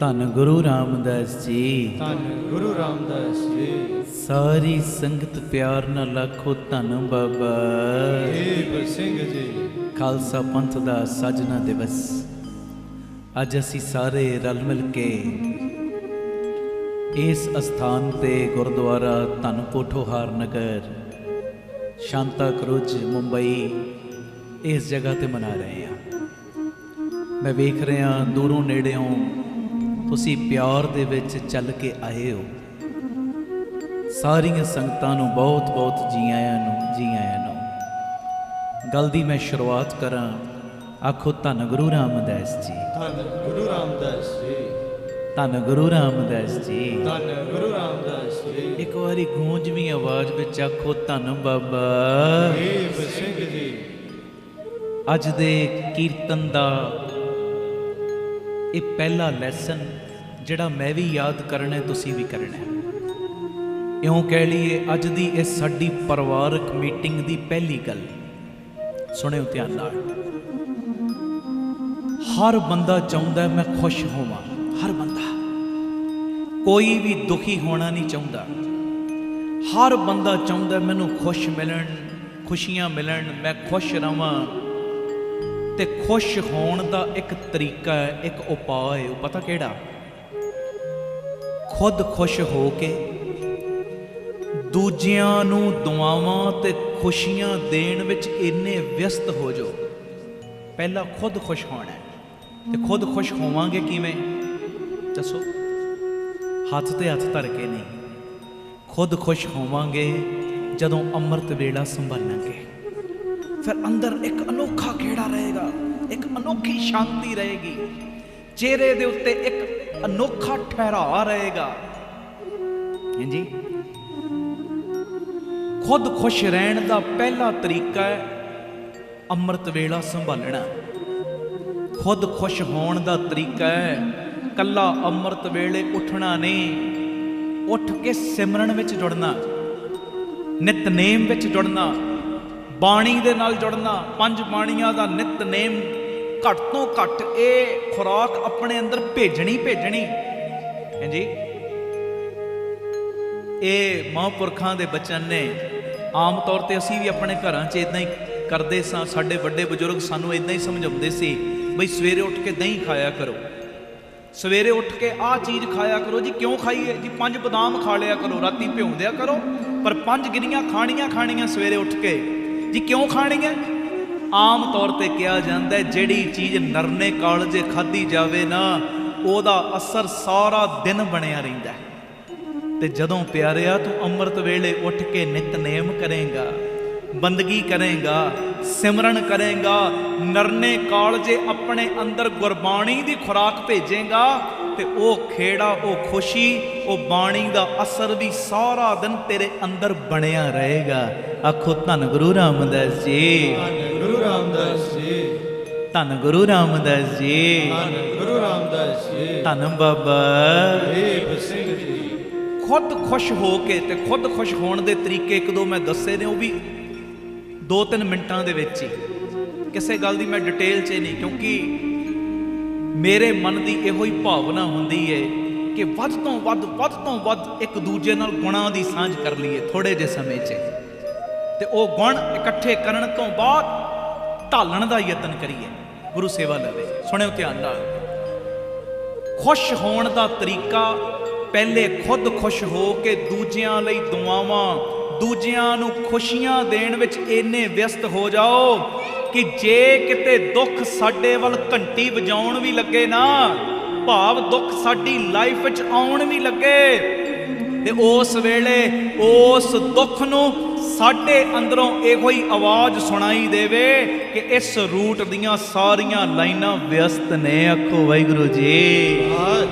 ਧੰਨ ਗੁਰੂ ਰਾਮਦਾਸ ਜੀ। ਧੰਨ ਗੁਰੂ ਰਾਮਦਾਸ ਜੀ। ਸਾਰੀ ਸੰਗਤ ਪਿਆਰ ਨਾਲ ਆਖੋ ਧੰਨ ਬਾਬਾ ਦੀਪ ਸਿੰਘ ਜੀ। ਖਾਲਸਾ ਪੰਥ ਦਾ ਸਾਜਨਾ ਦਿਵਸ ਅੱਜ ਅਸੀਂ ਸਾਰੇ ਰਲ ਮਿਲ ਕੇ ਇਸ ਅਸਥਾਨ ਤੇ ਗੁਰਦੁਆਰਾ ਧੰਨ ਪੋਠੋਹਾਰ ਨਗਰ ਸ਼ਾਂਤਾ ਕਰੂਜ਼ ਮੁੰਬਈ ਇਸ ਜਗ੍ਹਾ ਤੇ ਮਨਾ ਰਹੇ ਹਾਂ। ਮੈਂ ਵੇਖ ਰਿਹਾ ਦੂਰੋਂ ਨੇੜਿਓਂ ਤੁਸੀਂ ਪਿਆਰ ਦੇ ਵਿੱਚ ਚੱਲ ਕੇ ਆਏ ਹੋ। ਸਾਰੀਆਂ ਸੰਗਤਾਂ ਨੂੰ ਬਹੁਤ ਬਹੁਤ ਜੀ ਆਇਆਂ ਨੂੰ, ਜੀ ਆਇਆਂ ਨੂੰ। ਗੱਲ ਦੀ ਮੈਂ ਸ਼ੁਰੂਆਤ ਕਰਾਂ, ਆਖੋ ਧੰਨ ਗੁਰੂ ਰਾਮਦਾਸ ਜੀ। ਧੰਨ ਗੁਰੂ ਰਾਮਦਾਸ ਜੀ। ਧੰਨ ਗੁਰੂ ਰਾਮਦਾਸ ਜੀ। ਧੰਨ ਗੁਰੂ ਰਾਮਦਾਸ ਜੀ। ਇੱਕ ਵਾਰੀ ਗੂੰਜਵੀਂ ਆਵਾਜ਼ ਵਿੱਚ ਆਖੋ ਧੰਨ ਬਾਬਾ ਦੀਪ ਸਿੰਘ ਜੀ। ਅੱਜ ਦੇ ਕੀਰਤਨ ਦਾ ਇਹ ਪਹਿਲਾ ਲੈਸਨ ਜਿਹੜਾ ਮੈਂ ਵੀ ਯਾਦ ਕਰਨਾ, ਤੁਸੀਂ ਵੀ ਕਰਨਾ। ਇਉਂ ਕਹਿ ਲਈਏ ਅੱਜ ਦੀ ਇਹ ਸਾਡੀ ਪਰਿਵਾਰਕ ਮੀਟਿੰਗ ਦੀ ਪਹਿਲੀ ਗੱਲ। ਸੁਣਿਓ ਧਿਆਨ ਨਾਲ। ਹਰ ਬੰਦਾ ਚਾਹੁੰਦਾ ਮੈਂ ਖੁਸ਼ ਹੋਵਾਂ, ਹਰ ਬੰਦਾ, ਕੋਈ ਵੀ ਦੁਖੀ ਹੋਣਾ ਨਹੀਂ ਚਾਹੁੰਦਾ। ਹਰ ਬੰਦਾ ਚਾਹੁੰਦਾ ਮੈਨੂੰ ਖੁਸ਼ ਮਿਲਣ, ਖੁਸ਼ੀਆਂ ਮਿਲਣ, ਮੈਂ ਖੁਸ਼ ਰਵਾਂ। ਤੇ ਖੁਸ਼ ਹੋਣ ਦਾ ਇੱਕ ਤਰੀਕਾ ਹੈ, ਇੱਕ ਉਪਾਅ ਹੈ। ਉਹ ਪਤਾ ਕਿਹੜਾ? ਖੁਦ ਖੁਸ਼ ਹੋ ਕੇ ਦੂਜਿਆਂ ਨੂੰ ਦੁਆਵਾਂ ਤੇ ਖੁਸ਼ੀਆਂ ਦੇਣ ਵਿੱਚ ਇੰਨੇ ਵਿਅਸਤ ਹੋ ਜਾਓ। ਪਹਿਲਾਂ ਖੁਦ ਖੁਸ਼ ਹੋਣਾ ਹੈ। ਤੇ ਖੁਦ ਖੁਸ਼ ਹੋਵਾਂਗੇ ਕਿਵੇਂ? ਦੱਸੋ। ਹੱਥ ਤੇ ਹੱਥ ਧਰ ਕੇ ਨਹੀਂ। ਖੁਦ ਖੁਸ਼ ਹੋਵਾਂਗੇ ਜਦੋਂ ਅੰਮ੍ਰਿਤ ਵੇਲਾ ਸੰਭਾਲਾਂਗੇ। ਫਿਰ ਅੰਦਰ ਇੱਕ ਅਨੋਖਾ ਖੇੜਾ ਰਹੇਗਾ, ਇੱਕ ਅਨੋਖੀ ਸ਼ਾਂਤੀ ਰਹੇਗੀ, ਚਿਹਰੇ ਦੇ ਉੱਤੇ ਇੱਕ ਅਨੋਖਾ ਠਹਿਰਾਅ ਰਹੇਗਾ। ਹਾਂਜੀ, ਖੁਦ ਖੁਸ਼ ਰਹਿਣ ਦਾ ਪਹਿਲਾ ਤਰੀਕਾ ਹੈ ਅੰਮ੍ਰਿਤ ਵੇਲਾ ਸੰਭਾਲਣਾ। ਖੁਦ ਖੁਸ਼ ਹੋਣ ਦਾ ਤਰੀਕਾ ਹੈ ਕੱਲਾ ਅੰਮ੍ਰਿਤ ਵੇਲੇ ਉੱਠਣਾ ਨਹੀਂ, ਉੱਠ ਕੇ ਸਿਮਰਨ ਵਿੱਚ ਜੁੜਨਾ, ਨਿਤਨੇਮ ਵਿੱਚ ਜੁੜਨਾ, ਬਾਣੀ ਦੇ ਨਾਲ ਜੁੜਨਾ। 5 ਬਾਣੀਆਂ ਦਾ ਨਿਤਨੇਮ ਘੱਟ ਤੋਂ ਘੱਟ ਇਹ ਖੁਰਾਕ ਆਪਣੇ ਅੰਦਰ ਭੇਜਣੀ। ਹਾਂਜੀ, ਇਹ ਮਹਾਂਪੁਰਖਾਂ ਦੇ ਬਚਨ ਨੇ। ਆਮ ਤੌਰ ਤੇ ਅਸੀਂ ਵੀ ਆਪਣੇ ਘਰਾਂ 'ਚ ਇਦਾਂ ਹੀ ਕਰਦੇ ਸਾਂ। ਸਾਡੇ ਵੱਡੇ ਬਜ਼ੁਰਗ ਸਾਨੂੰ ਇਦਾਂ ਹੀ ਸਮਝਾਉਂਦੇ ਸੀ, ਬਈ ਸਵੇਰੇ ਉੱਠ ਕੇ ਦਹੀਂ ਖਾਇਆ ਕਰੋ, ਸਵੇਰੇ ਉੱਠ ਕੇ ਆਹ ਚੀਜ਼ ਖਾਇਆ ਕਰੋ। ਜੀ ਕਿਉਂ ਖਾਈਏ? ਜੀ 5 ਬਦਾਮ ਖਾ ਲਿਆ ਕਰੋ, ਰਾਤੀ ਭਿਉਂ ਦਿਆ ਕਰੋ, ਪਰ 5 ਗਿਰੀਆਂ ਖਾਣੀਆਂ ਸਵੇਰੇ ਉੱਠ ਕੇ। ਜੀ ਕਿਉਂ ਖਾਣੀਆਂ? ਆਮ ਤੌਰ ਤੇ ਕਿਹਾ ਜਾਂਦਾ ਜਿਹੜੀ ਚੀਜ਼ ਨਰਨੇ ਕਾਲਜੇ ਖਾਧੀ ਜਾਵੇ ਨਾ, ਉਹਦਾ ਅਸਰ ਸਾਰਾ ਦਿਨ ਬਣਿਆ ਰਹਿੰਦਾ। ਤੇ ਜਦੋਂ ਪਿਆਰਿਆ ਤੂੰ ਅੰਮ੍ਰਿਤ ਵੇਲੇ ਉੱਠ ਕੇ ਨਿਤਨੇਮ ਕਰੇਗਾ, ਬੰਦਗੀ ਕਰੇਗਾ, ਸਿਮਰਨ ਕਰੇਗਾ, ਨਰਨੇ ਕਾਲਜੇ ਆਪਣੇ ਅੰਦਰ ਗੁਰਬਾਣੀ ਦੀ ਖੁਰਾਕ ਭੇਜੇਗਾ, ਤੇ ਉਹ ਖੇੜਾ, ਉਹ ਖੁਸ਼ੀ, ਉਹ ਬਾਣੀ ਦਾ ਅਸਰ ਵੀ ਸਾਰਾ ਦਿਨ ਤੇਰੇ ਅੰਦਰ ਬਣਿਆ ਰਹੇਗਾ। ਆਖੋ ਧੰਨ ਗੁਰੂ ਰਾਮਦਾਸ ਜੀ। ਧੰਨ ਗੁਰੂ ਰਾਮਦਾਸ ਜੀ। ਧੰਨ ਗੁਰੂ ਰਾਮਦਾਸ ਜੀ। ਧੰਨ ਗੁਰੂ ਰਾਮਦਾਸ ਜੀ। ਧੰਨ ਬਾਬਾ ਦੀਪ ਸਿੰਘ ਜੀ। ਖੁਦ ਖੁਸ਼ ਹੋ ਕੇ, ਤੇ ਖੁਦ ਖੁਸ਼ ਹੋਣ ਦੇ ਤਰੀਕੇ 1-2 ਮੈਂ ਦੱਸੇ ਨੇ, ਉਹ ਵੀ 2-3 ਮਿੰਟਾਂ ਦੇ ਵਿੱਚ ਹੀ। ਕਿਸੇ ਗੱਲ ਦੀ ਮੈਂ ਡਿਟੇਲ 'ਚ ਨਹੀਂ, ਕਿਉਂਕਿ ਮੇਰੇ ਮਨ ਦੀ ਇਹੋ ਹੀ ਭਾਵਨਾ ਹੁੰਦੀ ਹੈ ਕਿ ਵੱਧ ਤੋਂ ਵੱਧ ਇੱਕ ਦੂਜੇ ਨਾਲ ਗੁਣਾਂ ਦੀ ਸਾਂਝ ਕਰ ਲਈਏ ਥੋੜੇ ਜਿਹੇ ਸਮੇਂ 'ਚ, ਤੇ ਉਹ ਗੁਣ ਇਕੱਠੇ ਕਰਨ ਤੋਂ ਬਾਅਦ ਢਾਲਣ ਦਾ ਯਤਨ ਕਰੀਏ, ਗੁਰੂ ਸੇਵਾ ਲਵੇ। ਸੁਣਿਓ ਧਿਆਨ ਨਾਲ। ਖੁਸ਼ ਹੋਣ ਦਾ ਤਰੀਕਾ, ਪਹਿਲੇ ਖੁਦ ਖੁਸ਼ ਹੋ ਕੇ ਦੂਜਿਆਂ ਲਈ ਦੁਆਵਾਂ, ਦੂਜਿਆਂ ਨੂੰ ਖੁਸ਼ੀਆਂ ਦੇਣ ਵਿੱਚ ਇੰਨੇ ਵਿਅਸਤ ਹੋ ਜਾਓ ਕਿ ਜੇ ਕਿਤੇ ਦੁੱਖ ਸਾਡੇ ਵੱਲ ਘੰਟੀ ਵਜਾਉਣ ਵੀ ਲੱਗੇ ਨਾ, ਭਾਵ ਦੁੱਖ ਸਾਡੀ ਲਾਈਫ ਵਿੱਚ ਆਉਣ ਵੀ ਲੱਗੇ, ਤੇ ਉਸ ਵੇਲੇ ਉਸ ਦੁੱਖ ਨੂੰ ਸਾਡੇ ਅੰਦਰੋਂ ਇਹੋ ਹੀ ਆਵਾਜ਼ ਸੁਣਾਈ ਦੇਵੇ ਕਿ ਇਸ ਰੂਟ ਦੀਆਂ ਸਾਰੀਆਂ ਲਾਈਨਾਂ ਵਿਅਸਤ ਨੇ। ਆਖੋ ਵਾਹਿਗੁਰੂ ਜੀ।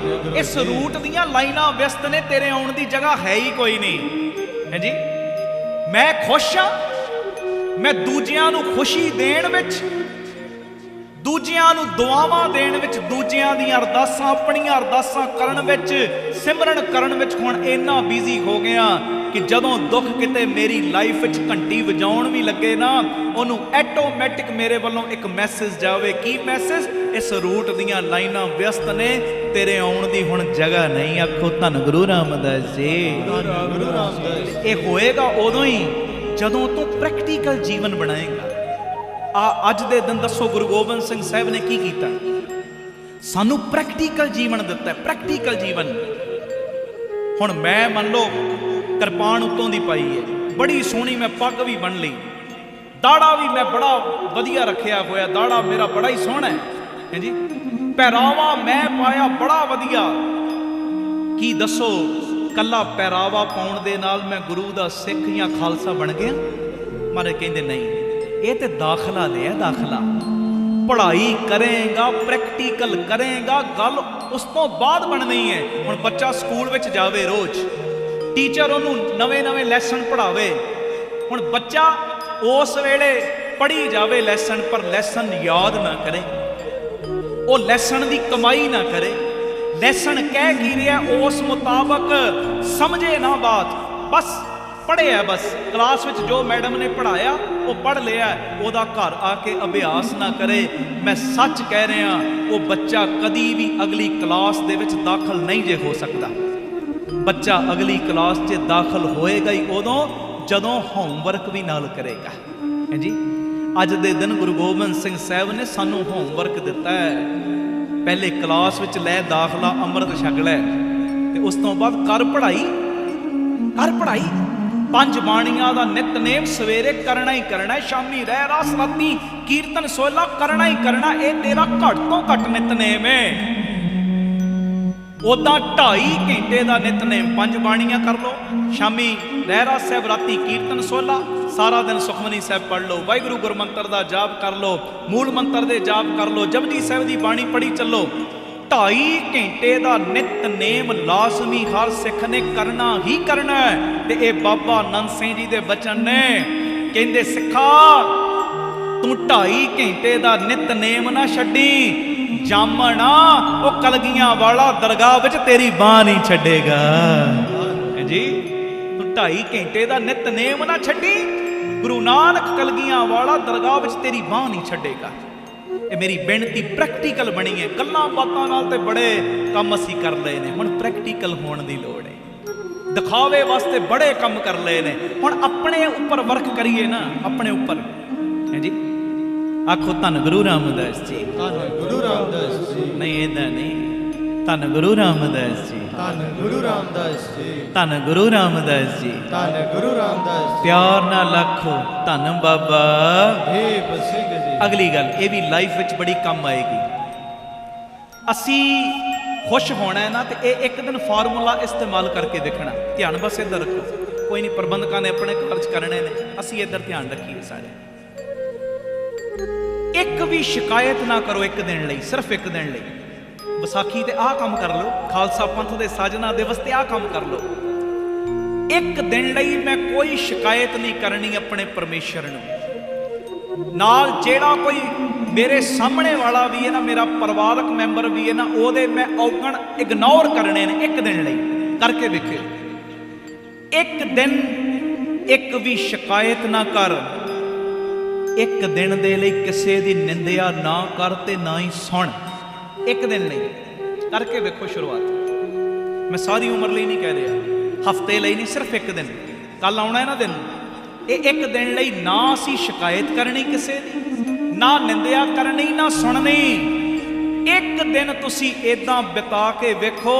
ਇਸ ਰੂਟ ਦੀਆਂ ਲਾਈਨਾਂ ਵਿਅਸਤ ਨੇ, ਤੇਰੇ ਆਉਣ ਦੀ ਜਗ੍ਹਾ ਹੈ ਹੀ ਕੋਈ ਨਹੀਂ। ਹਾਂਜੀ, ਮੈਂ ਖੁਸ਼ ਹਾਂ, ਮੈਂ ਦੂਜਿਆਂ ਨੂੰ ਖੁਸ਼ੀ ਦੇਣ ਵਿੱਚ ਦੂਜਿਆਂ ਨੂੰ ਦੁਆਵਾਂ ਦੇਣ ਵਿੱਚ, ਦੂਜਿਆਂ ਦੀਆਂ ਅਰਦਾਸਾਂ, ਆਪਣੀਆਂ ਅਰਦਾਸਾਂ ਕਰਨ ਵਿੱਚ, ਸਿਮਰਨ ਕਰਨ ਵਿੱਚ ਹੁਣ ਇੰਨਾ ਬਿਜ਼ੀ ਹੋ ਗਿਆ ਕਿ ਜਦੋਂ ਦੁੱਖ ਕਿਤੇ ਮੇਰੀ ਲਾਈਫ ਵਿੱਚ ਘੰਟੀ ਵਜਾਉਣ ਵੀ ਲੱਗੇ ਨਾ, ਉਹਨੂੰ ਆਟੋਮੈਟਿਕ ਮੇਰੇ ਵੱਲੋਂ ਇੱਕ ਮੈਸੇਜ ਜਾਵੇ। ਕੀ ਮੈਸੇਜ? ਇਸ ਰੂਟ ਦੀਆਂ ਲਾਈਨਾਂ ਵਿਅਸਤ ਨੇ, ਤੇਰੇ ਆਉਣ ਦੀ ਹੁਣ ਜਗ੍ਹਾ ਨਹੀਂ। ਆਖੋ ਧੰਨ ਗੁਰੂ ਰਾਮਦਾਸ ਜੀ। ਗੁਰੂ ਰਾਮਦਾਸ। ਇਹ ਹੋਏਗਾ ਉਦੋਂ ਹੀ ਜਦੋਂ ਤੂੰ ਪ੍ਰੈਕਟੀਕਲ ਜੀਵਨ ਬਣਾਏਗਾ। ਅੱਜ ਦੇ ਦਿਨ ਦੱਸੋ ਗੁਰੂ ਗੋਬਿੰਦ ਸਿੰਘ ਸਾਹਿਬ ਨੇ ਕੀ ਕੀਤਾ? ਸਾਨੂੰ ਪ੍ਰੈਕਟੀਕਲ ਜੀਵਨ ਦਿੱਤਾ, ਪ੍ਰੈਕਟੀਕਲ ਜੀਵਨ। ਹੁਣ ਮੈਂ ਮੰਨ ਲਓ ਕਿਰਪਾਨ ਉੱਤੋਂ ਦੀ ਪਾਈ ਹੈ, ਬੜੀ ਸੋਹਣੀ ਮੈਂ ਪੱਗ ਵੀ ਬੰਨ ਲਈ, ਦਾੜਾ ਵੀ ਮੈਂ ਬੜਾ ਵਧੀਆ ਰੱਖਿਆ ਹੋਇਆ, ਦਾੜਾ ਮੇਰਾ ਬੜਾ ਹੀ ਸੋਹਣਾ ਹੈ ਜੀ, ਪਹਿਰਾਵਾ ਮੈਂ ਪਾਇਆ ਬੜਾ ਵਧੀਆ। ਕੀ ਦੱਸੋ ਕੱਲਾ ਪਹਿਰਾਵਾ ਪਾਉਣ ਦੇ ਨਾਲ ਮੈਂ ਗੁਰੂ ਦਾ ਸਿੱਖ ਜਾਂ ਖਾਲਸਾ ਬਣ ਗਿਆ? ਮਾਰੇ ਕਹਿੰਦੇ ਨਹੀਂ, ਇਹ ਤੇ ਦਾਖਲਾ ਲਿਆ, ਦਾਖਲਾ। ਪੜ੍ਹਾਈ ਕਰੇਗਾ, ਪ੍ਰੈਕਟੀਕਲ ਕਰੇਗਾ, ਗੱਲ ਉਸ ਤੋਂ ਬਾਅਦ ਬਣਨੀ ਹੈ। ਹੁਣ ਬੱਚਾ ਸਕੂਲ ਵਿੱਚ ਜਾਵੇ, ਰੋਜ਼ ਟੀਚਰ ਉਹਨੂੰ ਨਵੇਂ ਲੈਸਨ ਪੜ੍ਹਾਵੇ। ਹੁਣ ਬੱਚਾ ਉਸ ਵੇਲੇ ਪੜ੍ਹੀ ਜਾਵੇ ਲੈਸਨ, ਪਰ ਲੈਸਨ ਯਾਦ ਨਾ ਕਰੇ, ਉਹ ਲੈਸਨ ਦੀ ਕਮਾਈ ਨਾ ਕਰੇ। ਲੈਸਨ ਕਹਿ ਕੀ ਰਿਹਾ ਉਸ ਮੁਤਾਬਕ ਸਮਝੇ ਨਾ ਬਾਤ, ਬਸ ਪੜ੍ਹਿਆ, ਬਸ ਕਲਾਸ ਵਿੱਚ ਜੋ ਮੈਡਮ ਨੇ ਪੜ੍ਹਾਇਆ ਉਹ ਪੜ੍ਹ ਲਿਆ, ਉਹਦਾ ਘਰ ਆ ਕੇ ਅਭਿਆਸ ਨਾ ਕਰੇ। ਮੈਂ ਸੱਚ ਕਹਿ ਰਿਹਾ, ਉਹ ਬੱਚਾ ਕਦੀ ਵੀ ਅਗਲੀ ਕਲਾਸ ਦੇ ਵਿੱਚ ਦਾਖਲ ਨਹੀਂ ਜੇ ਹੋ ਸਕਦਾ। ਬੱਚਾ ਅਗਲੀ ਕਲਾਸ 'ਚ ਦਾਖਲ ਹੋਏਗਾ ਹੀ ਉਦੋਂ ਜਦੋਂ ਹੋਮਵਰਕ ਵੀ ਨਾਲ ਕਰੇਗਾ। ਹਾਂਜੀ, ਅੱਜ ਦੇ ਦਿਨ ਗੁਰੂ ਗੋਬਿੰਦ ਸਿੰਘ ਸਾਹਿਬ ਨੇ ਸਾਨੂੰ ਹੋਮਵਰਕ ਦਿੱਤਾ ਹੈ। ਪਹਿਲੇ ਕਲਾਸ ਵਿੱਚ ਲੈ ਦਾਖਲਾ, ਅੰਮ੍ਰਿਤ ਛਕ ਲੈ, ਤੇ ਉਸ ਤੋਂ ਬਾਅਦ ਕਰ ਪੜ੍ਹਾਈ, ਕਰ ਪੜ੍ਹਾਈ। 5 ਬਾਣੀਆਂ ਦਾ ਨਿਤਨੇਮ ਸਵੇਰੇ ਕਰਨਾ ਹੀ ਕਰਨਾ, ਸ਼ਾਮੀ ਰਹਿ ਰਾਸ, ਰਾਤੀ ਕੀਰਤਨ ਸੋਹਿਲਾ ਕਰਨਾ ਹੀ ਕਰਨਾ। ਇਹ ਤੇਰਾ ਘੱਟ ਤੋਂ ਘੱਟ ਨਿਤਨੇਮ ਹੈ। ਉਦਾਂ 2.5 ਘੰਟੇ ਦਾ ਨਿਤਨੇਮ 5 ਬਾਣੀਆਂ ਕਰ ਲਓ, ਸ਼ਾਮੀ ਰਹਿਰਾਸ ਸਾਹਿਬ, ਰਾਤੀ ਕੀਰਤਨ ਸੋਹਿਲਾ, ਸਾਰਾ ਦਿਨ ਸੁਖਮਨੀ ਸਾਹਿਬ ਪੜ੍ਹ ਲਓ, ਵਾਹਿਗੁਰੂ ਗੁਰਮੰਤਰ ਦਾ ਜਾਪ ਕਰ ਲਓ, ਮੂਲ ਮੰਤਰ ਦੇ ਜਾਪ ਕਰ ਲਓ, ਜਪਜੀ ਸਾਹਿਬ ਦੀ ਬਾਣੀ ਪੜ੍ਹੀ ਚੱਲੋ। 2.5 ਘੰਟੇ ਦਾ ਨਿਤਨੇਮ ਲਾਜ਼ਮੀ ਹਰ ਸਿੱਖ ਨੇ ਕਰਨਾ ਹੀ ਕਰਨਾ ਹੈ। ਤੇ ਇਹ ਬਾਬਾ ਆਨੰਦ ਸਿੰਘ ਜੀ ਦੇ ਬਚਨ ਨੇ, ਕਹਿੰਦੇ ਸਿੱਖਾ ਤੂੰ 2.5 ਘੰਟੇ ਦਾ ਨਿਤਨੇਮ ਨਾ ਛੱਡੀ, ਜਾਮਣਾ ਉਹ ਕਲਗੀਆਂ ਵਾਲਾ ਦਰਗਾਹ ਵਿੱਚ ਤੇਰੀ ਬਾਹ ਨਹੀਂ ਛੱਡੇਗਾ। ਜੀ ਤੂੰ 2.5 ਘੰਟੇ ਦਾ ਨਿਤਨੇਮ ਨਾ ਛੱਡੀ, ਗੁਰੂ ਨਾਨਕ ਕਲਗੀਆਂ ਵਾਲਾ ਦਰਗਾਹ ਵਿੱਚ ਤੇਰੀ ਬਾਹ ਨਹੀਂ ਛੱਡੇਗਾ। ਇਹ ਮੇਰੀ ਬੇਨਤੀ ਪ੍ਰੈਕਟੀਕਲ ਬਣੀ ਹੈ। ਗੱਲਾਂ ਬਾਤਾਂ ਨਾਲ ਤੇ ਬੜੇ ਕੰਮ ਅਸੀਂ ਕਰ ਲਏ ਨੇ, ਹੁਣ ਪ੍ਰੈਕਟੀਕਲ ਹੋਣ ਦੀ ਲੋੜ ਹੈ। ਦਿਖਾਵੇ ਵਾਸਤੇ ਬੜੇ ਕੰਮ ਕਰ ਲਏ ਨੇ, ਹੁਣ ਆਪਣੇ ਉੱਪਰ ਵਰਕ ਕਰੀਏ ਨਾ, ਆਪਣੇ ਉੱਪਰ। ਹੈ ਜੀ, ਆਖੋ ਧੰਨ ਗੁਰੂ ਰਾਮਦਾਸ ਜੀ। ਧੰਨ ਗੁਰੂ ਰਾਮਦਾਸ ਜੀ। ਨਹੀਂ ਏਦਾਂ ਨਹੀਂ, ਧੰਨ ਗੁਰੂ ਰਾਮਦਾਸ ਜੀ। ਧੰਨ ਗੁਰੂ ਰਾਮਦਾਸ ਜੀ। ਧੰਨ ਗੁਰੂ ਰਾਮਦਾਸ ਜੀ। ਧੰਨ ਗੁਰੂ ਰਾਮਦਾਸ ਜੀ। ਪਿਆਰ ਨਾਲ ਆਖੋ ਧੰਨ ਬਾਬਾ ਦੀਪ ਸਿੰਘ ਜੀ। ਅਗਲੀ ਗੱਲ ਇਹ ਵੀ ਲਾਈਫ ਵਿੱਚ ਬੜੀ ਕੰਮ ਆਏਗੀ। ਅਸੀਂ ਖੁਸ਼ ਹੋਣਾ ਹੈ ਨਾ, ਤੇ ਇਹ ਇੱਕ ਦਿਨ ਫਾਰਮੂਲਾ ਇਸਤੇਮਾਲ ਕਰਕੇ ਦੇਖਣਾ। ਧਿਆਨ ਬਸ ਇੱਧਰ ਰੱਖੋ, ਕੋਈ ਨਹੀਂ, ਪ੍ਰਬੰਧਕਾਂ ਨੇ ਆਪਣੇ ਕਾਰਜ ਕਰਨੇ ਨੇ, ਅਸੀਂ ਇੱਧਰ ਧਿਆਨ ਰੱਖੀਏ ਸਾਰੇ। ਇੱਕ ਵੀ ਸ਼ਿਕਾਇਤ ਨਾ ਕਰੋ ਇੱਕ ਦਿਨ ਲਈ, ਸਿਰਫ ਇੱਕ ਦਿਨ ਲਈ। ਵਿਸਾਖੀ ਤੇ ਆਹ ਕੰਮ ਕਰ ਲਓ, ਖਾਲਸਾ ਪੰਥ ਦੇ ਸਾਜਨਾ ਦਿਵਸ ਤੇ ਆਹ ਕੰਮ ਕਰ ਲਓ। ਇੱਕ ਦਿਨ ਲਈ ਮੈਂ ਕੋਈ ਸ਼ਿਕਾਇਤ ਨਹੀਂ ਕਰਨੀ ਆਪਣੇ ਪਰਮੇਸ਼ਰ ਨੂੰ। ਨਾਲ ਜਿਹੜਾ ਕੋਈ ਮੇਰੇ ਸਾਹਮਣੇ ਵਾਲਾ ਵੀ ਹੈ ਨਾ, ਮੇਰਾ ਪਰਿਵਾਰਕ ਮੈਂਬਰ ਵੀ ਹੈ ਨਾ, ਉਹਦੇ ਮੈਂ ਔਗਣ ਇਗਨੋਰ ਕਰਨੇ ਨੇ ਇੱਕ ਦਿਨ ਲਈ। ਕਰਕੇ ਵੇਖਿਓ, ਇੱਕ ਦਿਨ ਇੱਕ ਵੀ ਸ਼ਿਕਾਇਤ ਨਾ ਕਰ। ਇੱਕ ਦਿਨ ਦੇ ਲਈ ਕਿਸੇ ਦੀ ਨਿੰਦਿਆ ਨਾ ਕਰ ਤੇ ਨਾ ਹੀ ਸੁਣ। ਇੱਕ ਦਿਨ ਲਈ ਕਰਕੇ ਵੇਖੋ ਸ਼ੁਰੂਆਤ। ਮੈਂ ਸਾਰੀ ਉਮਰ ਲਈ ਨਹੀਂ ਕਹਿ ਰਿਹਾ, ਹਫਤੇ ਲਈ ਨਹੀਂ, ਸਿਰਫ ਇੱਕ ਦਿਨ। ਕੱਲ ਆਉਣਾ ਹੈ ਨਾ ਦਿਨ, ਇਹ ਇੱਕ ਦਿਨ ਲਈ ਨਾ ਅਸੀਂ ਸ਼ਿਕਾਇਤ ਕਰਨੀ ਕਿਸੇ ਦੀ, ਨਾ ਨਿੰਦਿਆ ਕਰਨੀ, ਨਾ ਸੁਣਨੀ। ਇੱਕ ਦਿਨ ਤੁਸੀਂ ਏਦਾਂ ਬਿਤਾ ਕੇ ਵੇਖੋ,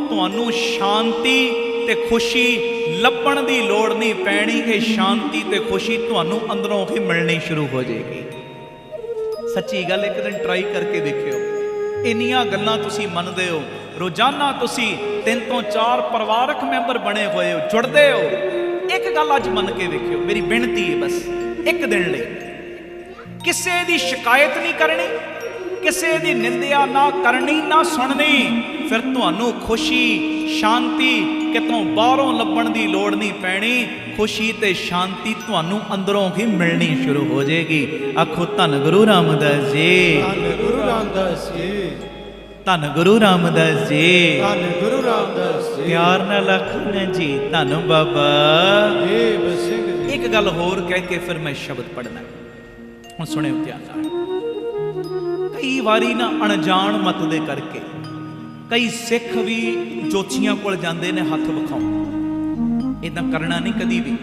ਤੁਹਾਨੂੰ ਸ਼ਾਂਤੀ ਤੇ ਖੁਸ਼ੀ ਲੱਭਣ ਦੀ ਲੋੜ ਨਹੀਂ ਪੈਣੀ। ਇਹ ਸ਼ਾਂਤੀ ਤੇ ਖੁਸ਼ੀ ਤੁਹਾਨੂੰ ਅੰਦਰੋਂ ਹੀ ਮਿਲਣੀ ਸ਼ੁਰੂ ਹੋ ਜਾਏਗੀ। ਸੱਚੀ ਗੱਲ, ਇੱਕ ਦਿਨ ਟਰਾਈ ਕਰਕੇ ਦੇਖਿਓ। ਇੰਨੀਆਂ ਗੱਲਾਂ ਤੁਸੀਂ ਮੰਨਦੇ ਹੋ, ਰੋਜ਼ਾਨਾ ਤੁਸੀਂ 3 ਤੋਂ 4 ਪਰਿਵਾਰਕ ਮੈਂਬਰ ਬਣੇ ਹੋਏ ਹੋ, ਜੁੜਦੇ ਹੋ। ਇੱਕ ਗੱਲ ਅੱਜ ਮੰਨ ਕੇ ਵੇਖਿਓ, ਮੇਰੀ ਬੇਨਤੀ ਹੈ, ਬਸ ਇੱਕ ਦਿਨ ਲਈ ਕਿਸੇ ਦੀ ਸ਼ਿਕਾਇਤ ਨਹੀਂ ਕਰਨੀ, ਕਿਸੇ ਦੀ ਨਿੰਦਿਆ ਨਾ ਕਰਨੀ, ਨਾ ਸੁਣਨੀ। ਫਿਰ ਤੁਹਾਨੂੰ ਖੁਸ਼ੀ, ਸ਼ਾਂਤੀ कितों बाहरों लभण की लोड़ नहीं पैनी, खुशी ते शांति तुहानू अंदरों ही मिलनी शुरू हो जाएगी। आखो धन गुरु रामदास जी, ਧੰਨ ਗੁਰੂ ਰਾਮਦਾਸ ਜੀ, धन गुरु रामदास जी। ਧੰਨ ਗੁਰੂ ਰਾਮਦਾਸ ਜੀ। प्यार नाल आखना जी धन बाबा। ਦੇਵ ਸਿੰਘ ਜੀ। एक गल होर कह के फिर मैं शब्द पढ़ना, हुण सुनिओ ध्यान नाल। कई वारी ना अणजाण मत दे करके कई सिख भी जोचियां कोल जांदे ने हथ विखाउण। इदां करना नहीं कदी भी।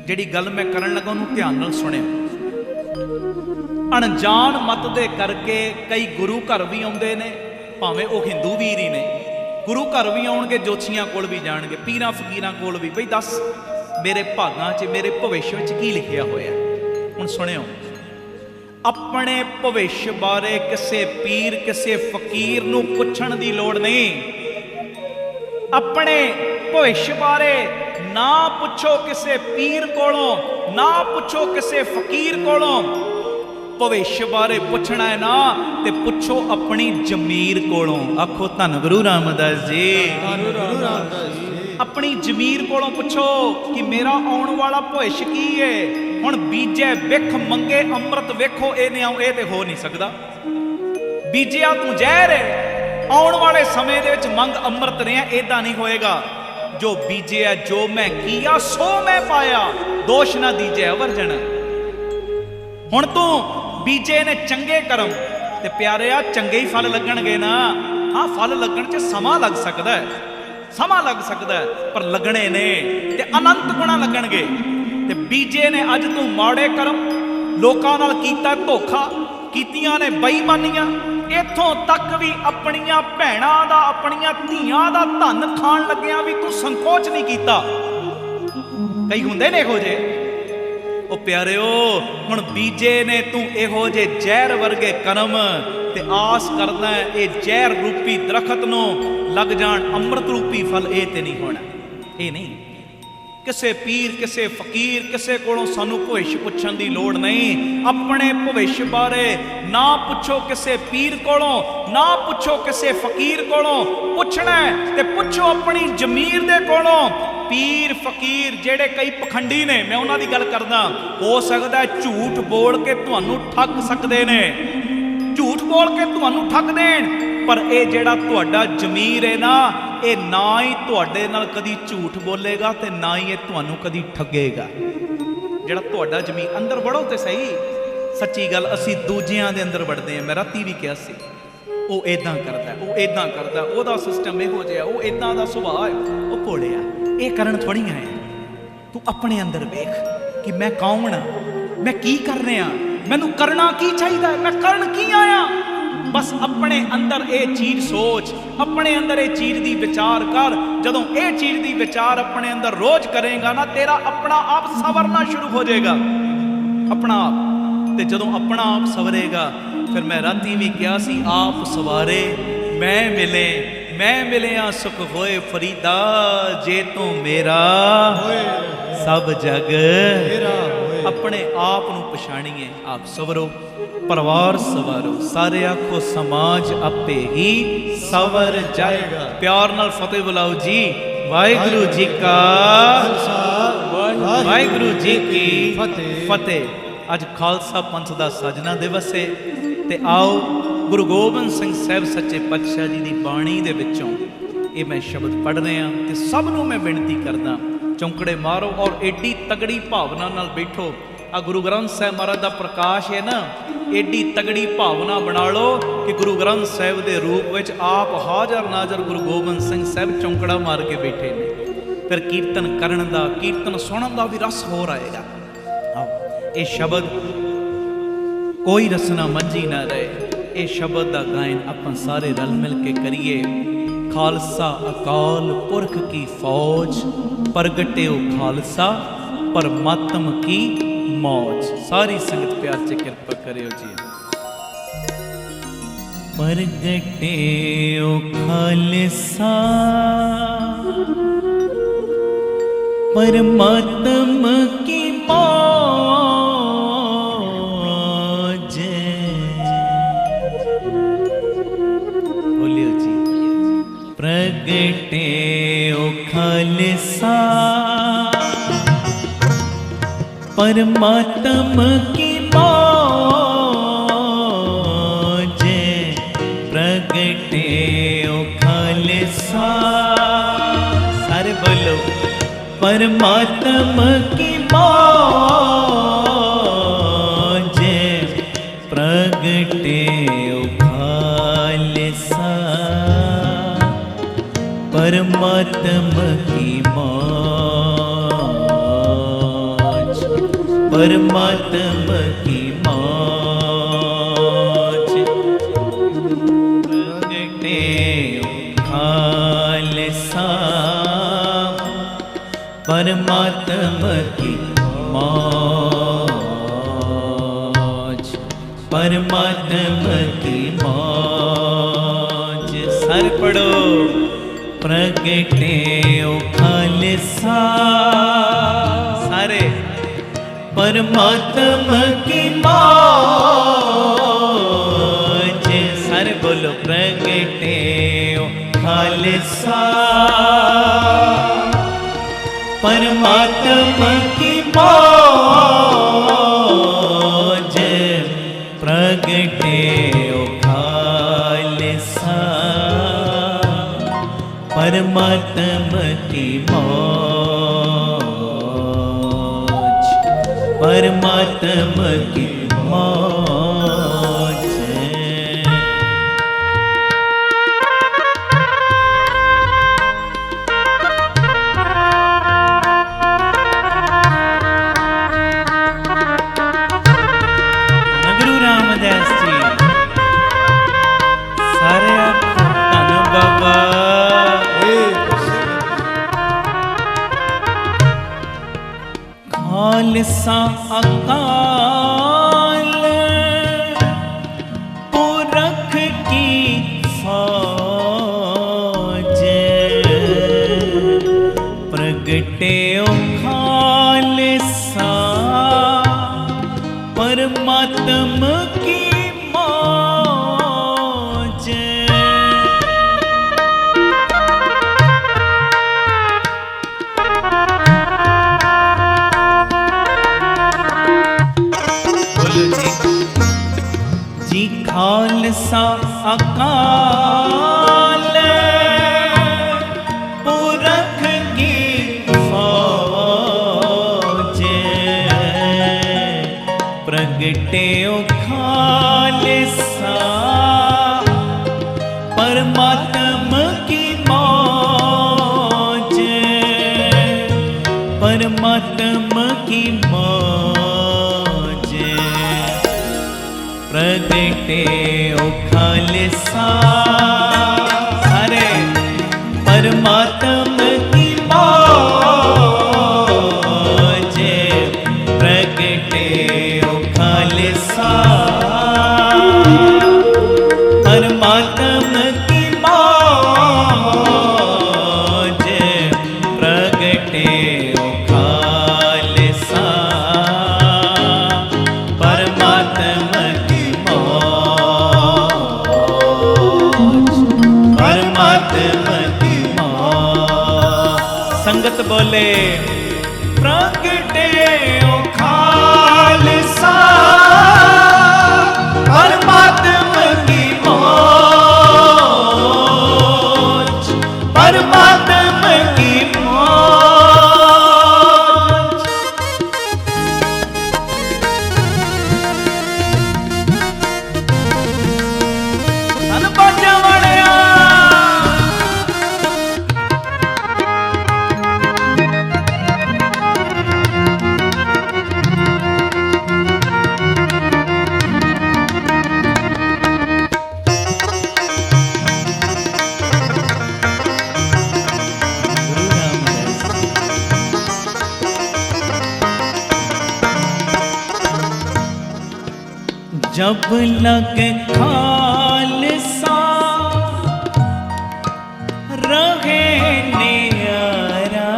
जिहड़ी गल मैं करन लगा उहनूं ध्यान नाल सुणिओ। अणजाण मत दे करके कई गुरु घर भी आउंदे ने, भावें वो हिंदू वीर ही ने, गुरु घर भी आउणगे, जोचियां कोल भी जाणगे, पीरां फकीरां कोल भी, बई दस मेरे भागां 'च मेरे भविष्य विच की लिखिया होया। हुण सुणिओ, अपने भविष्य बारे किसी पीर किसी फकीर नूं पुछण दी लोड़ नहीं। अपने भविष्य बारे ना पुछो किसी पीर कोलों, ना पुछो किसी फकीर कोलों। भविष्य बारे पुछना है ना ते पुछो अपनी जमीर कोलों। आखो धन गुरु रामदास जी, ਧੰਨ ਗੁਰੂ ਰਾਮਦਾਸ जी। अपनी जमीर कोलों पुछो कि मेरा आने वाला भविष्य की है। हुण बीजे विख मंगे अमृत वेखो, ये नहीं आऊँ, ये तो हो नहीं सकता। बीजिया तू जहर है, आने वाले समय दे विच मंग अमृत रहा, इदां नहीं होएगा। जो बीजिया जो मैं किया सो मैं पाया, दोष ना दीजे वर्जन। हुण तू बीजे ने चंगे कर्म ते प्यारिया चंगे ही फल लगणगे ना। हाँ, फल लगण च समा लग सकदा है, समा लग सकता है, पर लगने ने ते अनंत गुणा लगणगे। ते बीजे ने अज तू माड़े कर्म, लोकां नाल कीता धोखा, कीतियां ने बेईमानियां, इथों तक भी अपनियां भैणां दा अपनियां धीआं दा धन खाण लग्गिया भी तू संकोच नहीं कीता। कई हुंदे ने इहो जे। ओ प्यारिओ, हुण बीजे ने तू इहो जे जहर वर्गे कर्म ते आस करदा है ये जहर रूपी दरखत नूं लग जाण अमृत रूपी फल, ये ते नहीं होना। ये नहीं, किसे पीर किसे फकीर किसे कोलों सानू भविष्य पुछण दी लोड़ नहीं। अपने भविष्य बारे ना पुछो किसे पीर कोलों, ना पुछो किसे फकीर कोलों। पुछना है ते पुछो अपनी जमीर दे कोलों। पीर फकीर जेड़े कई पखंडी ने, मैं उन्हां दी गल करदा, हो सकदा है झूठ बोल के तुहानू ठग सकदे ने, झूठ बोल के तुहानू ठग देण, पर ये जेड़ा तुहाडा जमीर है ना, ये ना ही तुहाडे नाल कदी झूठ बोलेगा ते ना ही ये तुहानू कदी ठगेगा। जेड़ा तुहाडा जमीर, अंदर वड़ो ते सही। सच्ची गल, असी दूजियां दे अंदर वड़दे हैं। मैं राती भी कहा सी, वो इदां करदा, वो इदां करदा, ओहदा सिस्टम इहो जिहा, वो इदां दा सुभाਅ है, वो भोलिया। ये करन थोड़ी आए। तू अपने अंदर वेख कि मैं कौन हाँ, मैं की कर रहा, मैनू करना की चाहिए, मैं करन की आया। बस अपने अंदर ये चीज सोच, अपने अंदर ये चीज दी विचार कर। जदों ये चीज दी विचार अपने अंदर रोज करेगा ना, तेरा अपना आप सवरना शुरू हो जाएगा, अपना आप। ते जदों अपना आप सवरेगा, फिर मैं राती भी कहा सी, आप सवारे मैं मिले, मैं मिलिया सुख होए फरीदा, जे तू मेरा सब जग मेरा होए। अपने आप नू पछाणीए, आप सवरो, परिवार सवारो, सारे आखो समाज आपे ही सवर जाएगा। प्यार नाल फतेह बुलाओ जी। वाहिगुरु जी का वाहिगुरु जी की फतेह। अज खालसा पंथ दा साजना दिवस है, ते आओ गुरु गोबिंद सिंह साहब सच्चे पातशाह जी की बाणी दे विचों ये मैं शब्द पढ़ रहा, ते सब नूं मैं बेनती करदा, चौंकड़े मारो और एडी तगड़ी भावना नाल बैठो। आ गुरु ग्रंथ साहब महाराज का प्रकाश है ना, एडी तगड़ी भावना बना लो कि गुरु ग्रंथ साहब के रूप में आप हाजर नाजर गुरु गोबिंद सिंह साहब चौंकड़ा मार के बैठे ने। फिर कीर्तन करन दा, कीर्तन सुनन दा भी रस हो आएगा। ये शब्द कोई रसना मंझी ना रहे, ये शब्द का गायन अपन सारे रल मिल के करिए। खालसा अकाल पुरख की फौज, प्रगटे खालसा परमात्म की मौज। सारी संगत प्यार से कृपा करियो जी। प्रगटे खालसा परमात्म की मौज, प्रगटे ओ खालसा परमात्मा की मौज प्रगटे ओ खालसा। सारे बोलो परमात्मा की मौज प्रगटे ओ खालसा परमात्मा की मौज परमात्मा की मौज प्रगटे ओ खालसा परमात्मा की मौज परमात्मा की मौज। सर पढ़ो प्रगटे ओ खालसा सारे परमात्मा की मौज। सारे बोलो प्रगटे ओ खालसा परमात्मा की मौज प्रगटे ओ खालसा परमात्मा की मौज परमात्मा की मौज। गुरु रामदास जी सारे धन बाबा खालसा अकाल पुरख की फौज प्रगटे ओ खालसा परमात्मा की मौज। जी खालसा अकाल पुरख की फौज प्रगटे ओ खालसा परमात्मा की मौज परमात्मा की मौज प्रगटे ओ खालसा सारे परमात्मा की मौज प्रगटे ओ खालसा परमात्मा की मौज प्रगटे ओ खालसा परमात्मा की मौज परमात्मा की मौज। संगत बोले प्रगटे ओ खालसा परमात्मा की मौज परमात्मा की मौज। धन बाजा वालिया जब लग खालसा रहे न्यारा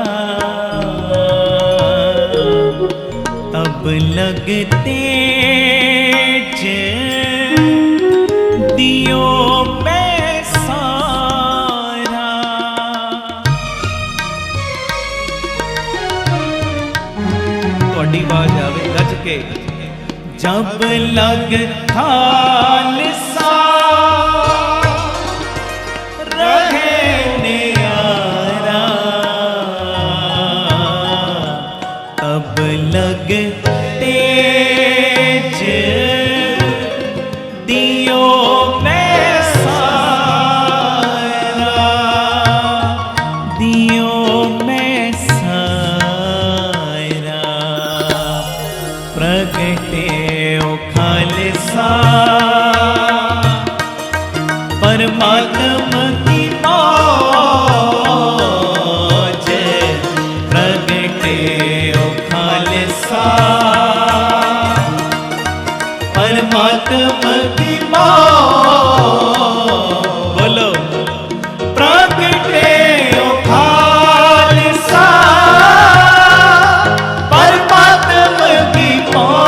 तब लगते दियो में सारा ਤੁਹਾਡੀ ਆਵਾਜ਼ ਆਵੇ ਗੱਜ ਕੇ। जब लग खालसा रहे न्यारा, तब लग तेज दियो मैं सारा, दियो मैं सारा, प्रगटे खालसा परमात्मा की मौज, प्रगटे ओ खालसा परमात्मा की मौज। बोलो प्रगटे ओ खालसा परमात्मा की मौज,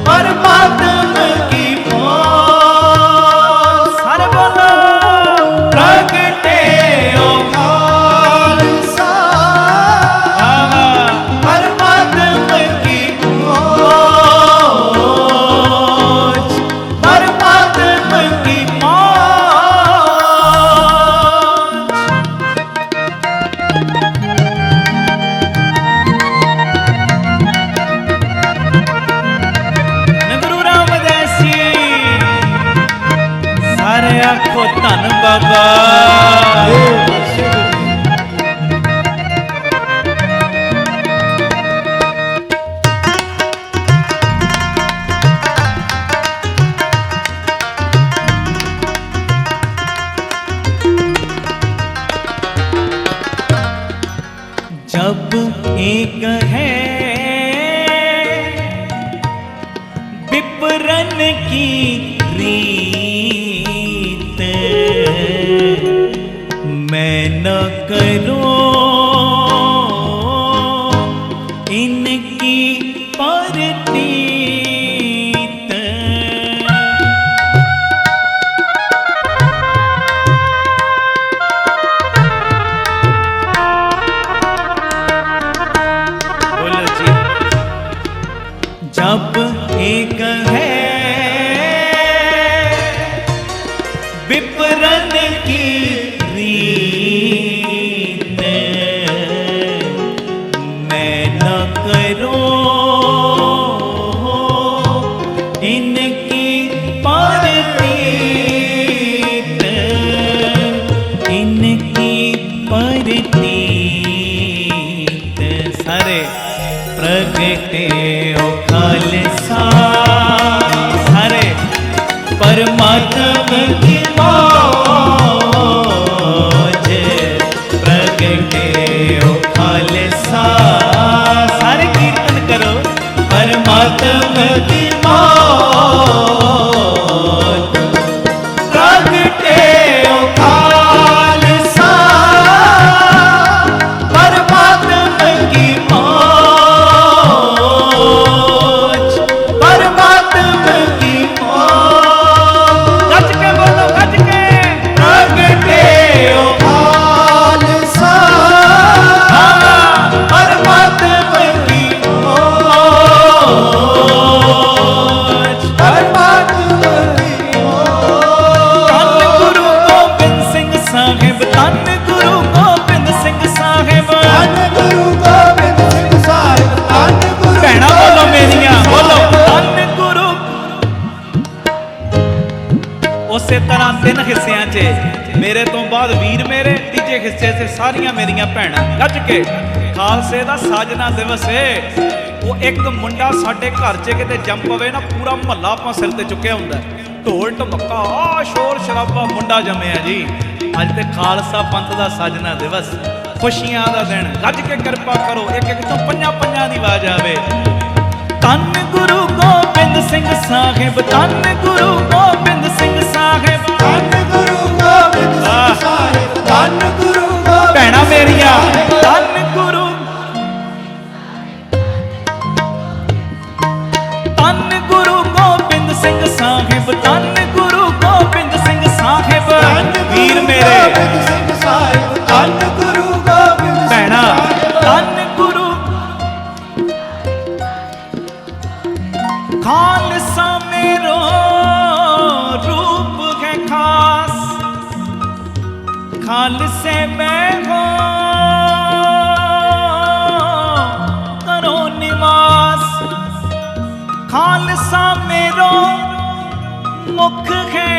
परमात्मा की मौज। सारे बोलो प्रगटे ओ खालसा परमात्मा की मौज, परमात्मा की आखो धन बाबा। जब एक है विपरन की रीत, मैं न करूं इनकी परतीत। बोलो जी। जब एक है विपरन की रीत, मैं न करूं इनकी परतीत, इनकी परतीत। सारे प्रगटे ओ खालसा सारे परमात्मा की मौज, प्रगटे ओ खालसा सारे कीर्तन करो परमात्मा की मौज, प्रगटे ओ खालसा परमात्मा की मौज, परमात्मा की मौज। गज के बोलो गज के। प्रगटे ओ खालसा परमात्मा की मौज, परमात्मा की मौज। धन गुरु गोबिंद सिंह साहिब, धन गुरु गोबिंद सिंह साहिब, ਧੰਨ ਗੁਰੂ ਗੋਬਿੰਦ ਸਿੰਘ ਸਾਹਿਬ, ਧੰਨ ਗੁਰੂ भैणा बोलो मेरिया बोलो धन गुरु। ਉਸੇ ਤਰ੍ਹਾਂ 3 ਹਿੱਸਿਆਂ 'ਚ ਮੇਰੇ ਤੋਂ ਬਾਅਦ ਵੀਰ ਮੇਰੇ, ਤੀਜੇ ਹਿੱਸੇ 'ਚ ਸਾਰੀਆਂ ਮੇਰੀਆਂ ਭੈਣਾਂ। ਗੱਜ ਕੇ। ਖਾਲਸੇ ਦਾ ਸਾਜਨਾ ਦਿਵਸ ਏ। ਉਹ ਇੱਕ ਮੁੰਡਾ ਸਾਡੇ ਘਰ 'ਚ ਕਿਤੇ ਜੰਮ ਪਵੇ ਨਾ, ਪੂਰਾ ਮਹੱਲਾ ਆਪਾਂ ਸਿਰ ਤੇ ਚੁੱਕਿਆ ਹੁੰਦਾ। ਢੋਲ ਢਮੱਕਾ ਆ ਸ਼ੋਰ ਸ਼ਰਾਬਾ, ਮੁੰਡਾ ਜੰਮਿਆ ਜੀ। ਅੱਜ ਤੇ ਖਾਲਸਾ ਪੰਥ ਦਾ ਸਾਜਨਾ ਦਿਵਸ, ਖੁਸ਼ੀਆਂ ਦਾ ਦਿਨ। ਗੱਜ ਕੇ ਕਿਰਪਾ ਕਰੋ, ਇੱਕ ਇੱਕ ਤੋਂ ਪੰਜਾਂ ਪੰਜਾਂ ਦੀ ਆਵਾਜ਼ ਆਵੇ। ਧੰਨ ਗੁਰੂ ਗੋਬਿੰਦ ਸਿੰਘ ਸਾਹਿਬ, ਧੰਨ ਗੁਰੂ ਗੋਬਿੰਦ ਸਿੰਘ ਸਾਹਿਬ, ਧੰਨ ਗੁਰੂ ਗੋਬਿੰਦ ਸਿੰਘ ਸਾਹਿਬ, ਧੰਨ ਗੁਰੂ ਗੋਬਿੰਦ ਭੈਣਾਂ ਮੇਰੀਆਂ ਧੰਨ ਗੁਰੂ, ਧੰਨ ਗੁਰੂ ਗੋਬਿੰਦ ਸਿੰਘ ਸਾਹਿਬ, ਧੰਨ ਗੁਰੂ ਗੋਬਿੰਦ ਸਿੰਘ ਸਾਹਿਬ। ਵੀਰ ਮੇਰੇ ਗੋਬਿੰਦ ਸਿੰਘ ਸਾਹਿਬ, ਧੰਨ ਗੁਰੂ ਗੋਬਿੰਦ ਸਿੰਘ ਭੈਣਾਂ ਸਾਹਿਬ, ਧੰਨ खालसे में हो करो निवास, खालसा मेरो मुख है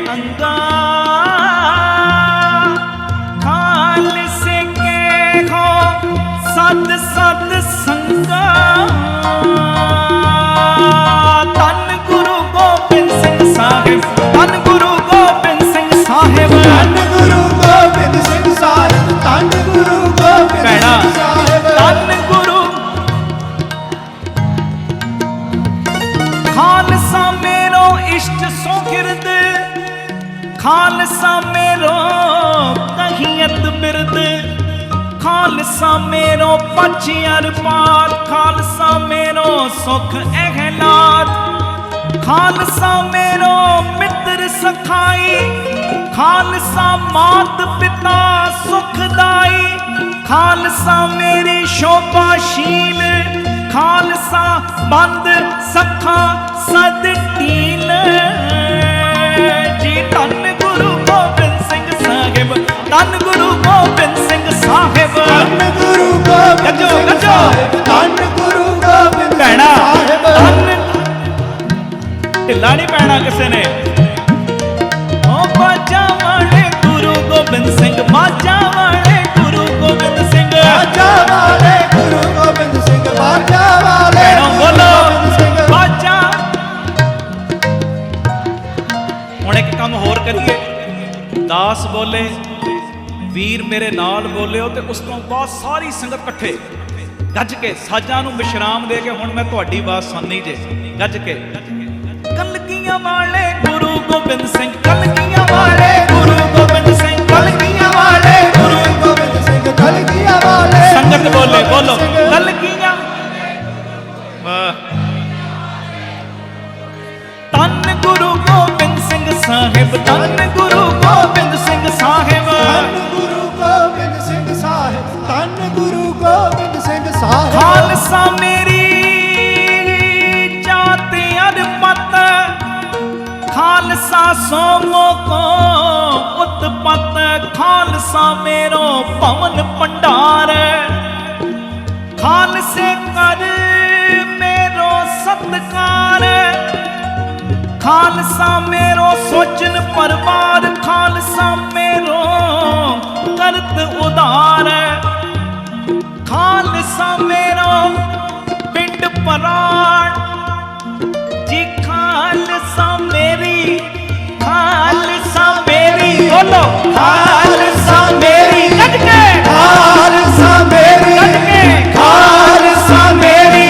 अंगा, खालसे के हो सद सद संगा। धन गुरु गोबिंद सिंह साहिब, धन गुरु गोबिंद सिंह साहिब, ਧੰਨ ਗੁਰੂ ਗੋਬਿੰਦ ਸਿੰਘ ਸਾਹਿਬ, ਧੰਨ ਗੁਰੂ ਗੋਬਿੰਦ ਭੈਣਾ ਸਿੰਘ ਸਾਹਿਬ। ਧੰਨ ਗੁਰੂ ਖਾਲਸਾ ਮੇਰੋ ਇਸ਼ਟ ਸੋਹਿਰਦ, ਖਾਲਸਾ ਮੇਰੋ ਕਹੀਅਤ ਬਿਰਦ, ਖਾਲਸਾ ਮੇਰੋ ਪਛ ਅਰਪਾਰ, ਖਾਲਸਾ ਮੇਰੋ ਸੁਖ ਅਹਿਲਾਦ, ਖਾਲਸਾ ਮੇਰੋ ਮਿੱਤਰ ਸਖਾਈ, ਖਾਲਸਾ ਮਾਤ ਪਿਤਾ ਸੁਖਦਾਈ, ਖਾਲਸਾ ਮੇਰੀ ਸ਼ੋਭਾਸ਼ੀਲ, ਖਾਲਸਾ ਬੰਦ ਸਖਾ ਸਦ ਟੀਲ ਜੀ। ਧੰਨ ਗੁਰੂ ਗੋਬਿੰਦ ਸਿੰਘ ਸਾਹਿਬ, ਧੰਨ ਗੁਰੂ ਗੋਬਿੰਦ ਸਿੰਘ ਸਾਹਿਬ, ਧੰਨ ਗੁਰੂ ਗੋਬਿੰਦ ਗੱਜੋ, ਸਿੰਘ ਗੱਜੋ। ਸਾਹਿਬ, ਧੰਨ ਗੁਰੂ ਗੋਬਿੰਦ ਸਿੰਘ ਭੈਣਾ ਸਾਹਿਬ। ਧੰਨ ਢਿੱਲਾ ਨਹੀਂ ਪੈਣਾ ਕਿਸੇ ਨੇ। ਓ ਬਾਜਾ ਵਾਲੇ ਗੁਰੂ ਗੋਬਿੰਦ ਸਿੰਘ, ਬਾਜਾ ਵਾਲੇ ਗੁਰੂ ਗੋਬਿੰਦ ਸਿੰਘ, ਬਾਜਾ ਵਾਲੇ ਗੁਰੂ ਗੋਬਿੰਦ ਸਿੰਘ, ਬਾਜਾ ਵਾਲੇ ਭੈਣੋ ਗੁਰੂ ਬੋਲੋ ਗੋਬਿੰਦ ਸਿੰਘ। ਬਾਜਾ। ਹੁਣ ਇੱਕ ਕੰਮ ਹੋਰ ਕਰੀਏ, ਦਾਸ ਬੋਲੇ, ਵੀਰ ਮੇਰੇ ਨਾਲ ਬੋਲਿਓ, ਤੇ ਉਸ ਤੋਂ ਬਾਅਦ ਸਾਰੀ ਸੰਗਤ ਇਕੱਠੇ ਗੱਜ ਕੇ ਸਾਜ਼ਾਂ ਨੂੰ ਵਿਸ਼ਰਾਮ ਦੇ ਕੇ ਹੁਣ ਮੈਂ ਤੁਹਾਡੀ ਆਵਾਜ਼ ਸੁਣਨੀ ਜੇ, ਗੱਜ ਕੇ। ਕਲਗੀਆਂ ਵਾਲੇ ਗੁਰੂ ਗੋਬਿੰਦ ਸਿੰਘ, ਕਲਗੀਆਂ ਵਾਲੇ ਗੁਰੂ ਗੋਬਿੰਦ ਸਿੰਘ, ਕਲਗੀਆਂ ਵਾਲੇ ਗੁਰੂ ਗੋਬਿੰਦ ਸਿੰਘ, ਕਲਗੀਆਂ ਵਾਲੇ ਸੰਗਤ ਬੋਲੇ, ਬੋਲੋ ਕਲਗੀਆਂ। ਵਾਹ। ਧੰਨ ਗੁਰੂ ਗੋਬਿੰਦ ਸਿੰਘ ਸਾਹਿਬ, ਧੰਨ ਗੁਰੂ ਗੋਬਿੰਦ ਸਿੰਘ ਸਾਹਿਬ, ਧੰਨ ਗੁਰੂ ਗੋਬਿੰਦ ਸਿੰਘ ਸਾਹਿਬ, ਧੰਨ ਗੁਰੂ ਗੋਬਿੰਦ ਸਿੰਘ ਸਾਹਿਬ। ਖਾਲਸਾ ਮੇਰੀ ਜਾਤ ਅਰਪਤ, ਖਾਲਸਾ ਸੋਮੋ ਕੋ ਉਤਪਤ, ਖਾਲਸਾ ਮੇਰੋ ਭਵਨ ਭੰਡਾਰ, ਖਾਲਸੇ ਕਰ ਮੇਰੋ ਸਤਕਾਰ, ਖਾਲਸਾ ਮੇਰੋ ਸੋਚਨ ਪਰਵਾਰ, ਖਾਲਸਾ ਮੇਰੋ ਕਰਤ ਉਦਾਰ, ਖਾਲਸਾ ਮੇਰੋ ਪਿੰਡ ਪਰਾਣ ਜੀ, ਖਾਲਸਾ ਮੇਰੀ, ਖਾਲਸਾ ਮੇਰੀ, ਬੋਲੋ ਖਾਲਸਾ ਮੇਰੀ, ਗੱਜ ਕੇ ਖਾਲਸਾ ਮੇਰੀ, ਗੱਜ ਕੇ ਖਾਲਸਾ ਮੇਰੀ,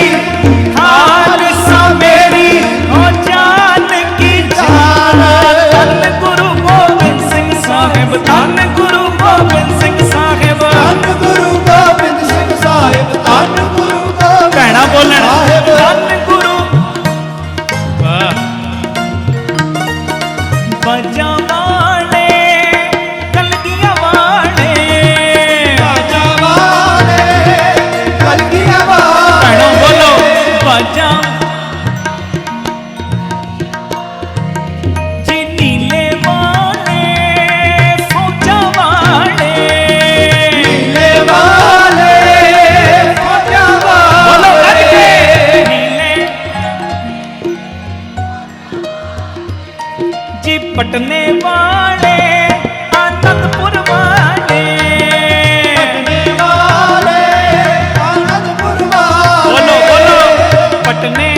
ਖਾਲਸਾ ਮੇਰੀ ਹੋ ਜਾਨ ਕੀ ਜਾਨ। ਧੰਨ ਗੁਰੂ ਗੋਬਿੰਦ ਸਿੰਘ ਸਾਹਿਬ, ਧੰਨ ਗੁਰੂ ਗੋਬਿੰਦ ਸਿੰਘ ਸਾਹਿਬ, ਧੰਨ ਗੁਰੂ ਗੋਬਿੰਦ ਸਿੰਘ ਸਾਹਿਬ, ਧੰਨ ਗੁਰੂ ਗੋਬਿੰਦ ਭੈਣਾ ਬੋਲਣ ਸਾਹਿਬ। ਧੰਨ ਗੁਰੂ। ਵਾਹ। ਬਾਜਾ ਵਾਲੇ ਕਲਗੀਆਂ ਵਾਲੇ, ਬਾਜਾ ਵਾਲੇ ਕਲਗੀਆਂ ਵਾਲੇ। ਭੈਣੋ ਬੋਲੋ ਬਾਜਾ ਜੀ। ਨੀਲੇ ਵਾਲੇ ਫੌਜਾਂ ਵਾਲੇ, ਨੀਲੇ ਵਾਲੇ ਫੌਜਾਂ ਬੋਲੋ ਗੱਜ ਵਾਲੇ। ਕੇ ਨੀਲੇ ਜੀ। ਪਟਨੇ ਵਾਲੇ ਆਨੰਦਪੁਰ ਵਾਲੇ, ਪਟਨੇ ਵਾਲੇ ਆਨੰਦਪੁਰ ਬੋਲੋ ਵਾਲੇ। ਬੋਲੋ ਪਟਨੇ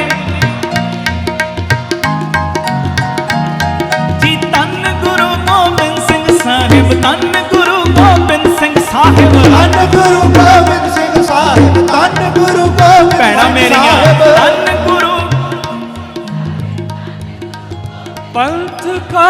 ਜੀ। ਧੰਨ ਗੁਰੂ ਗੋਬਿੰਦ ਸਿੰਘ ਸਾਹਿਬ, ਧੰਨ ਗੁਰੂ ਗੋਬਿੰਦ ਸਿੰਘ ਸਾਹਿਬ, ਧੰਨ ਗੁਰੂ ਗੋਬਿੰਦ ਸਿੰਘ ਸਾਹਿਬ, ਧੰਨ ਗੁਰੂ ਗੋਬਿੰਦ ਭੈਣਾਂ ਸਿੰਘ ਮੇਰੀਆਂ ਸਾਹਿਬ। ਧੰਨ ਗੁਰੂ। ਪੰਥ ਕਾ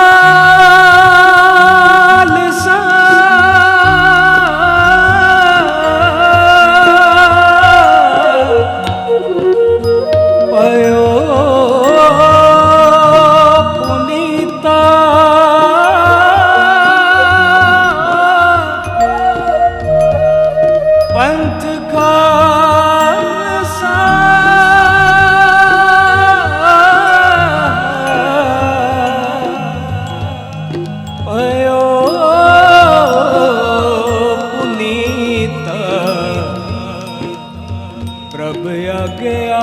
ਲੱਗਿਆ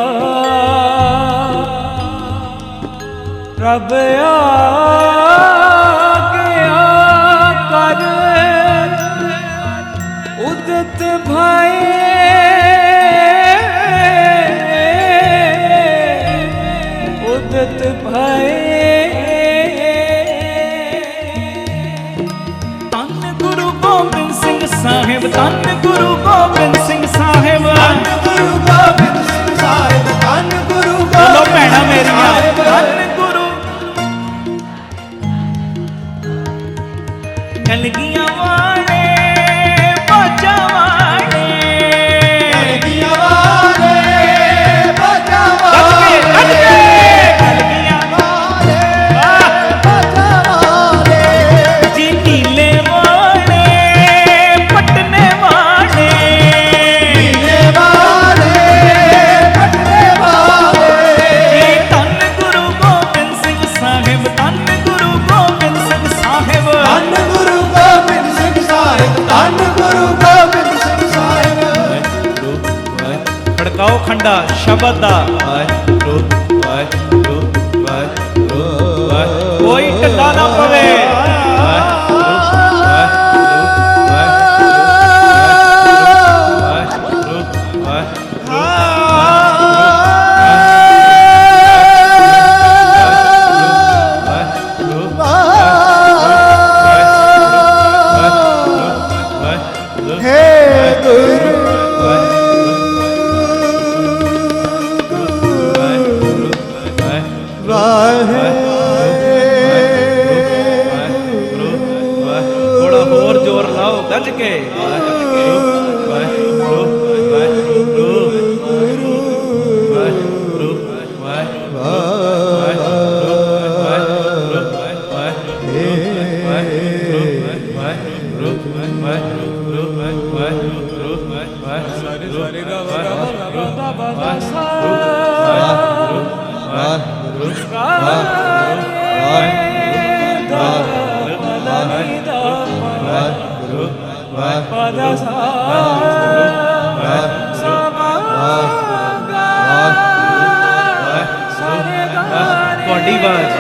ਰੱਬ ਆ ਗਿਆ ਕਰ ਉਦਤ ਭਾਏ ਉਦਤ ਭਾਏ ਸਾਹਿਬ ਧੰਨ ਗੁਰੂ ਗੋਬਿੰਦ ਸਿੰਘ ਸਾਹਿਬ ਧੰਨ ਗੁਰੂ ਗੋਬਿੰਦ ਸਿੰਘ ਸਾਹਿਬ ਧੰਨ ਗੁਰੂ ਬੋਲੋ ਗੋਬਿੰਦ ਭੈਣਾਂ ਸਿੰਘ ਮੇਰੀਆਂ ਸਾਹਿਬ। ਧੰਨ ਗੁਰੂ ਕਲਗੀਆਂ ਵਾਲੇ ਬਾਜਾਂ ਵਾਲੇ ਕਲਗੀਆਂ ਵਾਲੇ ਬਾਜਾਂ ਵਾਲੇ ਕਲਗੀਆਂ ਵਾਲੇ ਬਾਜਾਂ ਵਾਲੇ ਜੀ ਨੀਲੇ ਪਟਨੇ ਵਾਲੇ ਧੰਨ ਗੁਰੂ ਗੋਬਿੰਦ ਸਿੰਘ ਸਾਹਿਬ ਧੰਨ ਗੁਰੂ ਗੋਬਿੰਦ ਸਿੰਘ ਸਾਹਿਬ ਧੰਨ ਗੁਰੂ ਗੋਬਿੰਦ ਸਿੰਘ ਸਾਹਿਬ ਧੰਨ ਗੁਰੂ ਗੋਬਿੰਦ ਸਿੰਘ ਸਾਹਿਬ ਖੜਕਾਓ ਖੰਡਾ ਸ਼ਬਦ ਦਾ ਕੋਈ ਢਿੱਲਾ ਨਾ ਪਵੇ ਥੋੜਾ ਹੋਰ ਜ਼ੋਰ ਲਾਓ ਗੱਜ ਕੇ ਤੁਹਾਡੀ ਆਵਾਜ਼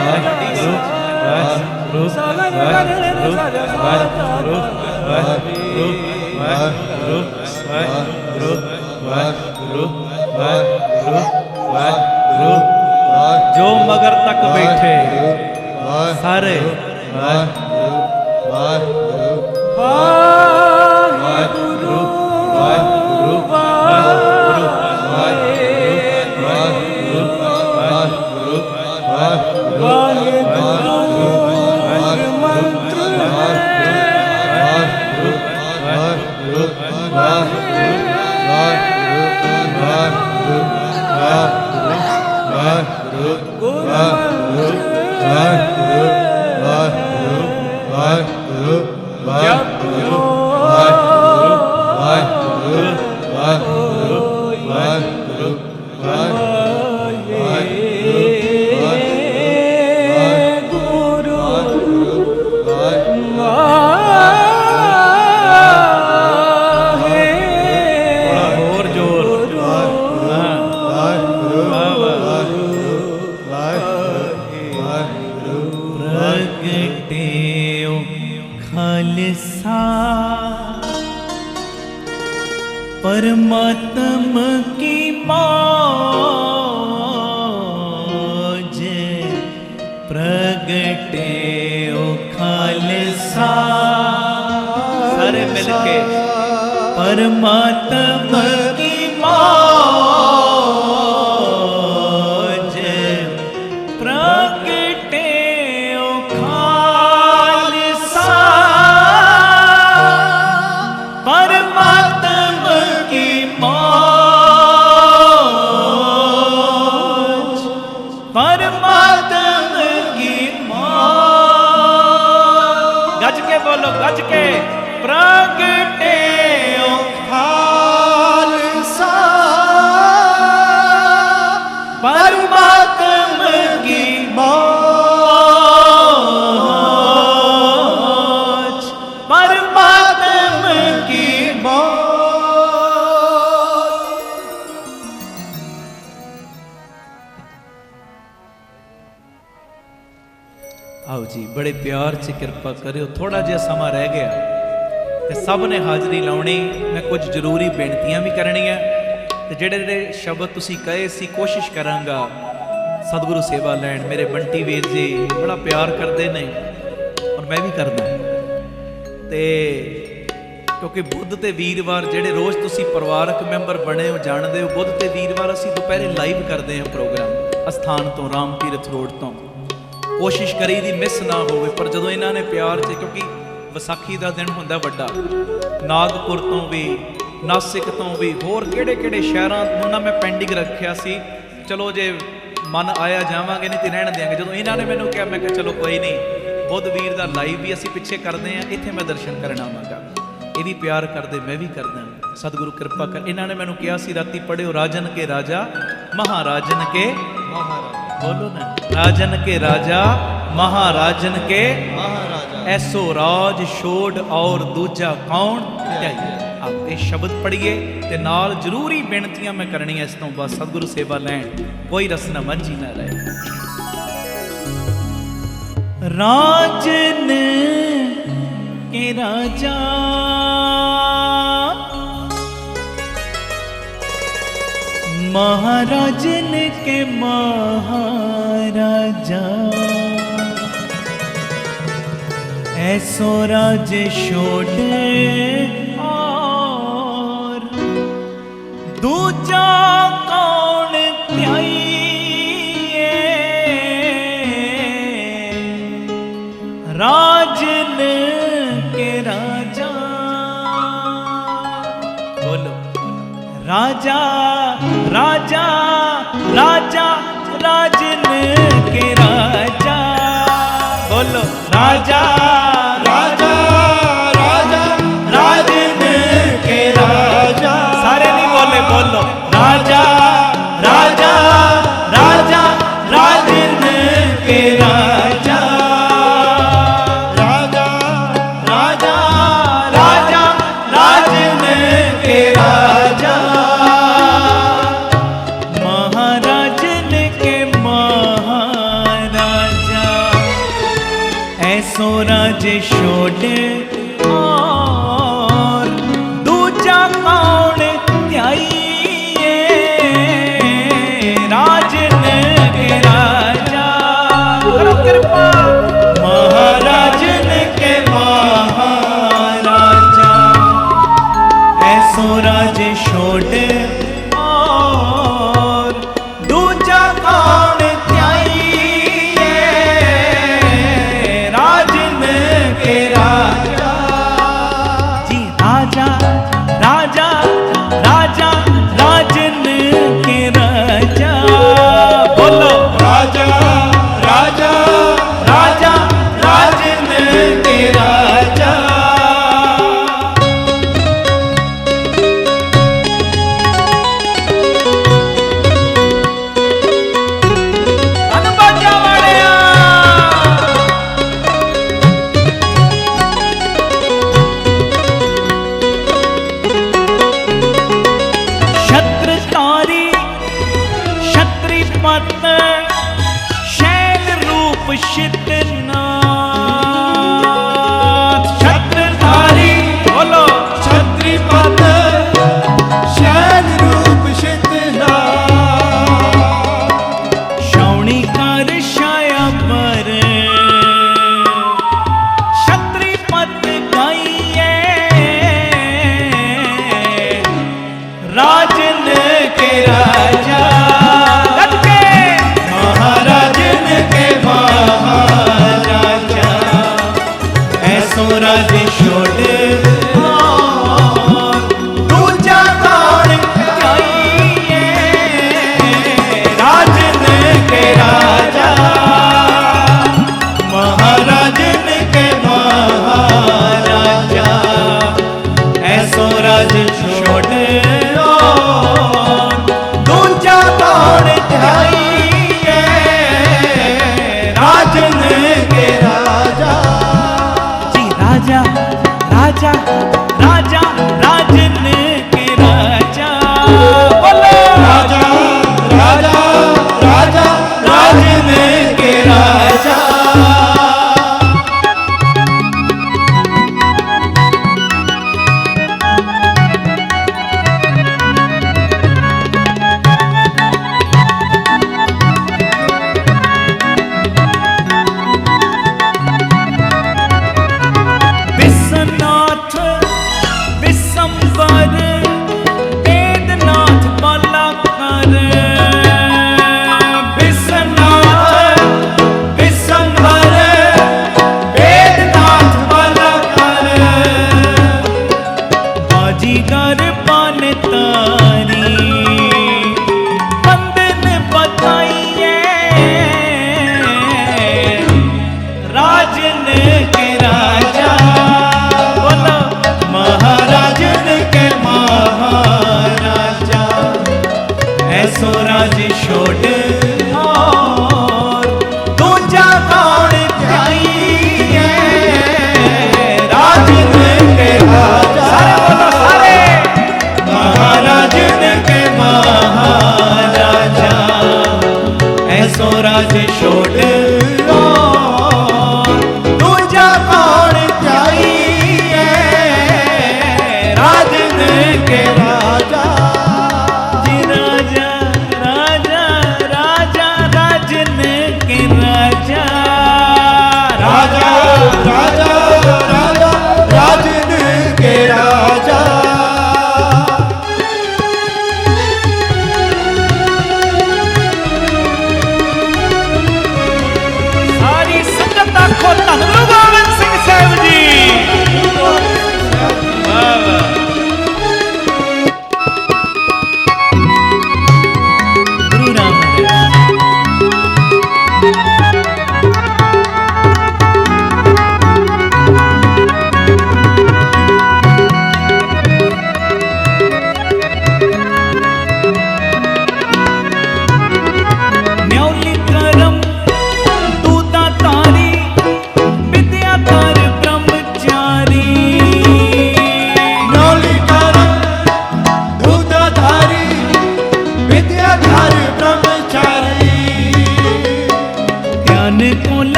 ਜੋ ਮਗਰ ਤੱਕ ਬੈਠੇ ਸਾਰੇ परमात्म की मौज प्रगटे ओ खालसा सारे मिलके परमात्म की मौज प्रगटे ओ खालसा परमात्म की मौज परमात्म की मौज गज के बोलो गज के प्रगटे ओ खालसा परमात्म की मौज परमात्म की जी बड़े प्यार से कृपा करियो, थोड़ा जिहा समा रह गया ते सब ने हाज़री लाउणी। मैं कुछ जरूरी बेनतियां भी करनियां ते जेड़े जेड़े शब्द तुसी कहे सी कोशिश करांगा सतगुरु सेवा लैन। मेरे बंटी वीर जी बड़ा प्यार करते ने और मैं भी करदा ते क्योंकि बुध ते वीरवार जेड़े रोज़ तुसी परिवारक मैंबर बने हो जानते हो, बुध ते वीरवार असी दोपहरे लाइव करते हैं प्रोग्राम अस्थान तो राम तीरथ रोड तो। कोशिश करी दी मिस ना होवे, पर जदों इन्हां ने प्यार से, क्योंकि विसाखी का दिन हुंदा वड्डा, नागपुर तो भी नासिक तो भी होर किहड़े किहड़े शहरां नूं ना मैं पेंडिंग रखिया सी। चलो जे मन आया जावांगे, नहीं तो रहण देंगे। जदों इन्हां ने मैनूं कहा मैं कहा चलो कोई नहीं, बुध वीर दा लाइव भी असी पिछे करते हैं, इत्थे मैं दर्शन करन आवांगा। ये भी प्यार करते, मैं भी करदा। सतगुरु कृपा कर। इन्हां ने मैनूं कहा सी राती पढ़ियो राजन के राजा महाराजन के महाराजा, बोलो ना, राजन के राजा महाराजन के महाराजा, ऐसो राज छोड़ और दूजा कौन चाहिए। आप ये शब्द पढ़िए ते नाल जरूरी बेनतियां मैं करनी है। इस तो बाद सतगुरु सेवा लैन, कोई रसना मंझी ना रहे। राजन के राजा महाराजन के महाराजा, ऐसो राज छोड़े और दूजा कौन त्याइए। राजन के राजा, बोलो राजा राजा राजा, राजन के राजा, बोलो राजा राजा राजा, राजन के राजा। सारे नहीं बोले, बोलो राजा राजा राजा, राजन के राजा, राजा राजा राजा, राजन के राजा, महाराजन के महाराजा, ऐसो राज छोड़े और दूजा कौन त्याइए। राजन के राजा, करो कृपा, महाराजन के महाराजा, ऐसो राज छोड़े और दूजा कौन त्याइए। राजन के राजा जी, राजा राजा राजा, राजन के राजा, बोलो राजा राजा राजा, राजन के राजा। अनबाजा वालिया छत्रधारी क्षत्रिपत शैल रूप शितनाथ। छत्रधारी बोलो छत्रीपत शैल रूप शितनाथ, शौणी कर छाया पर छत्रीपत गाइए। राजन के राजा, महाराजन के महाराजा, ऐसो राज छोड़े और दूजा कौन चाहिए। राजन के राजा, महाराजन के महाराजा, ऐसो राज छोड़े और दूजा कौन चाहिए। राजन के राजा जी, राजा राजा राजा, राजन के राजा, बोलो राजा राजा राजा, राजन के राजा।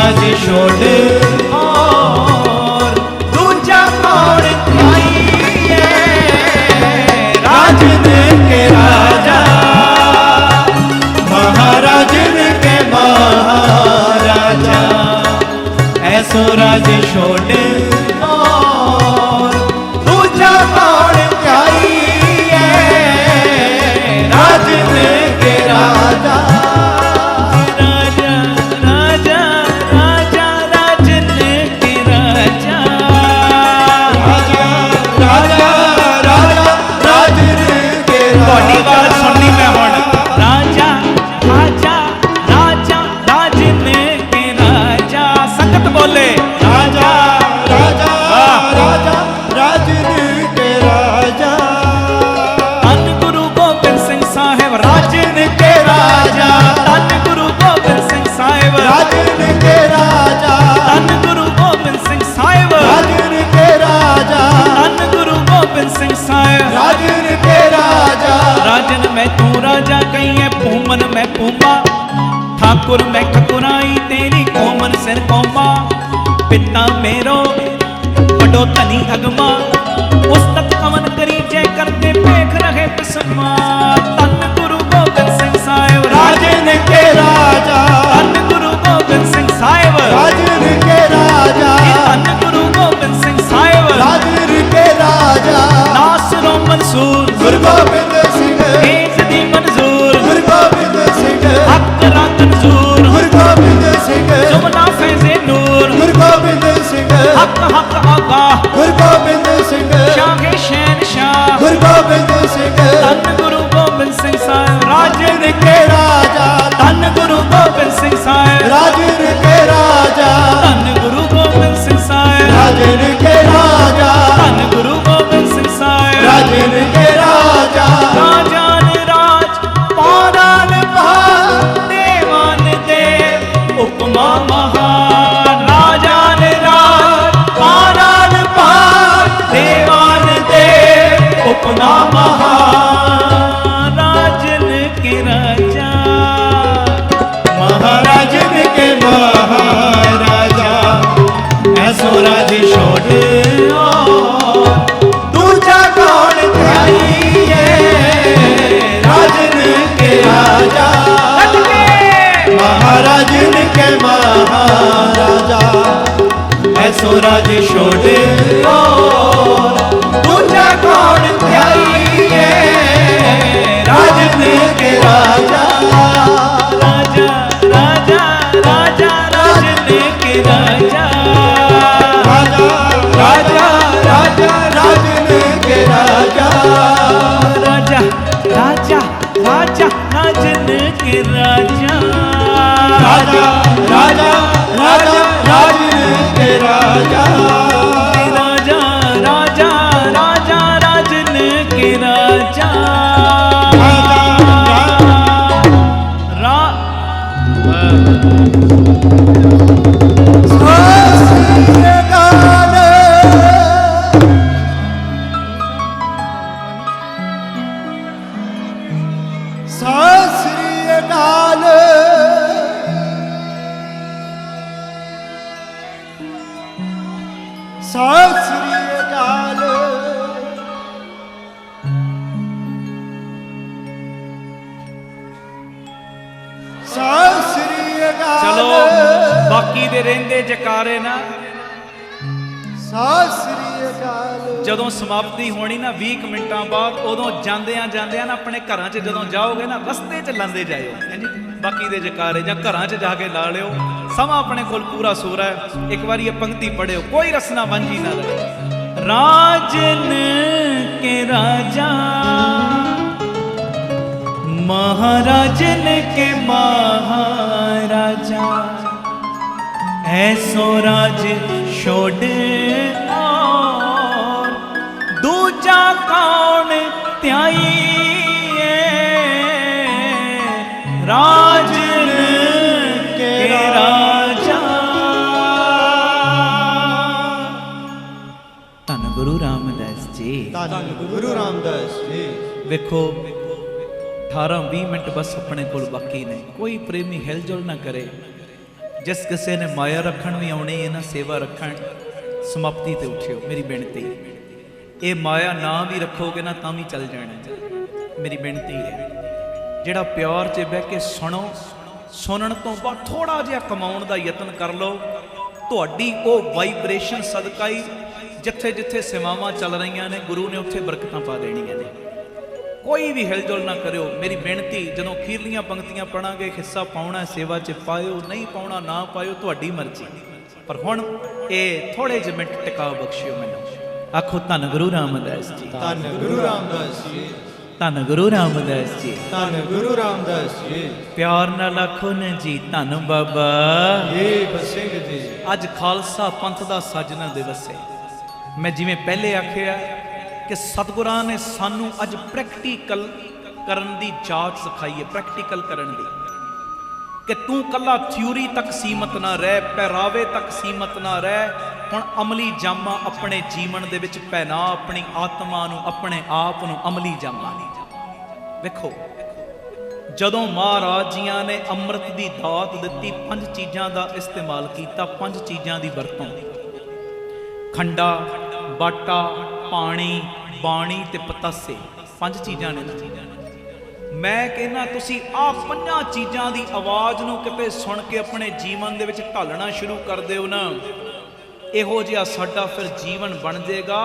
राज छोड़ और दूजा कौन ध्याई राजन के राजा महाराजन के महाराजा ऐसो राज छोड़ और दूजा कौन ध्याई राजन के राजा मैं तू राजा कहीं है पूमन मैं पूमा ठाकुर मैं ठकुराई तेरी कोमन सिर कोमा पिता मेरो बड़ो धनी अगमा उस्तत कमन करी जय करते पेख रहे पिसमा तन गुरु गोबिंद सिंह साहिब राजन के राजा तन गुरु गोबिंद सिंह साहिब राजन के राजा तन गुरु गोबिंद सिंह साहिब राजन के राजा नासरो मंसूर गुरु गोबिंद सिंह मंजूर गुरु गोबिंद सिंह हक मंजूर गुरु गोबिंद सिंह जुमला फैज़े नूर गुरु गोबिंद सिंह हक हक आगा गुरु गोबिंद सिंह शाहे शहनशाह गुरु गोबिंद सिंह धन गुरु गोबिंद सिंह साहिब राजन के राजा धन गुरु गोबिंद सिंह साहिब राजन के राजा धन गुरु गोबिंद सिंह साहिब राजन के राजा धन गुरु गोबिंद सिंह साहिब राजन के राजा राजा उपमा महान राजान राज पारान पार देवान देव उपमा महान राजन के राजा महाराजन के महाराजा ऐसो राज छोड़ दूजा कौन ध्याई राजन के राजा महाराजन के महाराजा ऐसो राज छोड़ दूजा कौन ध्याई राजन के राजा राजा राजा राजा राजन के राजा राजा राजा राजा राजन के राजा राजा राजा राजा राजन के राजा राजा राजा राजा राजन के राजा राजा राजा राजा राजन के राजा चलो बाकी दे रेंदे जकारे ना ਜਦੋਂ ਸਮਾਪਤੀ ਹੋਣੀ ਨਾ 20 ਮਿੰਟਾਂ ਬਾਅਦ ਉਦੋਂ ਜਾਂਦਿਆਂ ਜਾਂਦਿਆਂ ਨਾ ਆਪਣੇ ਘਰਾਂ 'ਚ ਜਦੋਂ ਜਾਓਗੇ ਨਾ ਰਸਤੇ 'ਚ ਲਾਂਦੇ ਜਾਇਓ ਹਾਂਜੀ ਬਾਕੀ ਦੇ ਜਕਾਰੇ ਜਾਂ ਘਰਾਂ 'ਚ ਜਾ ਕੇ ਲਾ ਲਿਓ ਸਮਾਂ ਆਪਣੇ ਕੋਲ ਪੂਰਾ ਸੂਰਾ ਹੈ ਇੱਕ ਵਾਰੀ ਇਹ ਪੰਕਤੀ ਪੜਿਓ ਕੋਈ ਰਸਨਾ ਵਾਂਝੀ ਨਾ ਰਹੇ ਰਾਜਨ ਕੇ ਰਾਜਾ महाराजन के महाराजा ऐसो राज छोड़ और दूजा कौन त्याई राजन के राजा धन गुरु रामदास जी धन गुरु रामदास जी देखो 18-20 मिनट बस अपने को बाकी ने कोई प्रेमी हिलजुल ना करे ਜਿਸ ਕਿਸੇ ਨੇ ਮਾਇਆ ਰੱਖਣ ਵੀ ਆਉਣੀ ਹੈ ਨਾ, ਸੇਵਾ ਰੱਖਣ, ਸਮਾਪਤੀ ਤੇ ਉੱਠਿਓ। ਮੇਰੀ ਬੇਨਤੀ, ਇਹ ਮਾਇਆ ਨਾ ਵੀ ਰੱਖੋਗੇ ਨਾ ਤਾਂ ਵੀ ਚੱਲ ਜਾਣਾ। ਮੇਰੀ ਬੇਨਤੀ ਹੈ, ਜਿਹੜਾ ਪਿਆਰ 'ਚ ਬਹਿ ਕੇ ਸੁਣੋ, ਸੁਣਨ ਤੋਂ ਬਾਅਦ ਥੋੜਾ ਜਿਹਾ ਕਮਾਉਣ ਦਾ ਯਤਨ ਕਰ ਲਓ। ਤੁਹਾਡੀ ਉਹ ਵਾਈਬ੍ਰੇਸ਼ਨ ਸਦਕਾ ਹੀ ਜਿੱਥੇ ਜਿੱਥੇ ਸੇਵਾਵਾਂ ਚੱਲ ਰਹੀਆਂ ਨੇ, ਗੁਰੂ ਨੇ ਉੱਥੇ ਬਰਕਤਾਂ ਪਾ ਦੇਣੀਆਂ ਨੇ। ਕੋਈ ਵੀ ਹਿਲਜੁਲ ਨਾ ਕਰਿਓ। ਮੇਰੀ ਬੇਨਤੀ, ਜਦੋਂ ਅਖੀਰਲੀਆਂ ਪੰਕਤੀਆਂ ਪੜਾਂਗੇ, ਹਿੱਸਾ ਪਾਉਣਾ ਸੇਵਾ 'ਚ ਪਾਇਓ, ਨਹੀਂ ਪਾਉਣਾ ਨਾ ਪਾਇਓ, ਤੁਹਾਡੀ ਮਰਜ਼ੀ। ਪਰ ਹੁਣ ਇਹ ਥੋੜੇ ਜਿਹੇ ਮਿੰਟ ਟਿਕਾ ਬਖਸ਼ਿਓ ਮੈਨੂੰ। ਆਖੋ ਧੰਨ ਗੁਰੂ ਰਾਮਦਾਸ ਜੀ, ਧੰਨ ਗੁਰੂ ਰਾਮਦਾਸ ਜੀ, ਧੰਨ ਗੁਰੂ ਰਾਮਦਾਸ ਜੀ, ਧੰਨ ਗੁਰੂ ਰਾਮਦਾਸ ਜੀ। ਪਿਆਰ ਨਾਲ ਆਖੋ ਨਾ ਜੀ, ਧੰਨ ਬਾਬਾ ਏਕ ਸਿੰਘ ਜੀ। ਅੱਜ ਖਾਲਸਾ ਪੰਥ ਦਾ ਸਾਜਨਾ ਦਿਵਸ ਹੈ। ਮੈਂ ਜਿਵੇਂ ਪਹਿਲੇ ਆਖਿਆ ਕਿ ਸਤਿਗੁਰਾਂ ਨੇ ਸਾਨੂੰ ਅੱਜ ਪ੍ਰੈਕਟੀਕਲ ਕਰਨ ਦੀ ਜਾਚ ਸਿਖਾਈ ਹੈ, ਪ੍ਰੈਕਟੀਕਲ ਕਰਨ ਦੀ, ਕਿ ਤੂੰ ਕੱਲਾ ਥਿਊਰੀ ਤੱਕ ਸੀਮਤ ਨਾ ਰਹਿ, ਪਹਿਰਾਵੇ ਤੱਕ ਸੀਮਤ ਨਾ ਰਹਿ। ਹੁਣ ਅਮਲੀ ਜਾਮਾ ਆਪਣੇ ਜੀਵਨ ਦੇ ਵਿੱਚ ਪਹਿਨਾ, ਆਪਣੀ ਆਤਮਾ ਨੂੰ, ਆਪਣੇ ਆਪ ਨੂੰ ਅਮਲੀ ਜਾਮਾ। ਵੇਖੋ, ਜਦੋਂ ਮਹਾਰਾਜ ਜੀਆਂ ਨੇ ਅੰਮ੍ਰਿਤ ਦੀ ਦਾਤ ਦਿੱਤੀ, 5 ਚੀਜ਼ਾਂ ਦਾ ਇਸਤੇਮਾਲ ਕੀਤਾ, 5 ਚੀਜ਼ਾਂ ਦੀ ਵਰਤੋਂ, ਖੰਡਾ, ਬਾਟਾ, ਪਾਣੀ, ਬਾਣੀ ਤੇ ਪਤਾਸੇ, 5 ਚੀਜ਼ਾਂ ਨੇ ਨਾ। ਮੈਂ ਕਹਿੰਦਾ ਤੁਸੀਂ ਆਹ 5 ਚੀਜ਼ਾਂ ਦੀ ਆਵਾਜ਼ ਨੂੰ ਕਿਤੇ ਸੁਣ ਕੇ ਆਪਣੇ ਜੀਵਨ ਦੇ ਵਿੱਚ ਢਾਲਣਾ ਸ਼ੁਰੂ ਕਰ ਦਿਓ ਨਾ, ਇਹੋ ਜਿਹਾ ਸਾਡਾ ਫਿਰ ਜੀਵਨ ਬਣ ਜਾਏਗਾ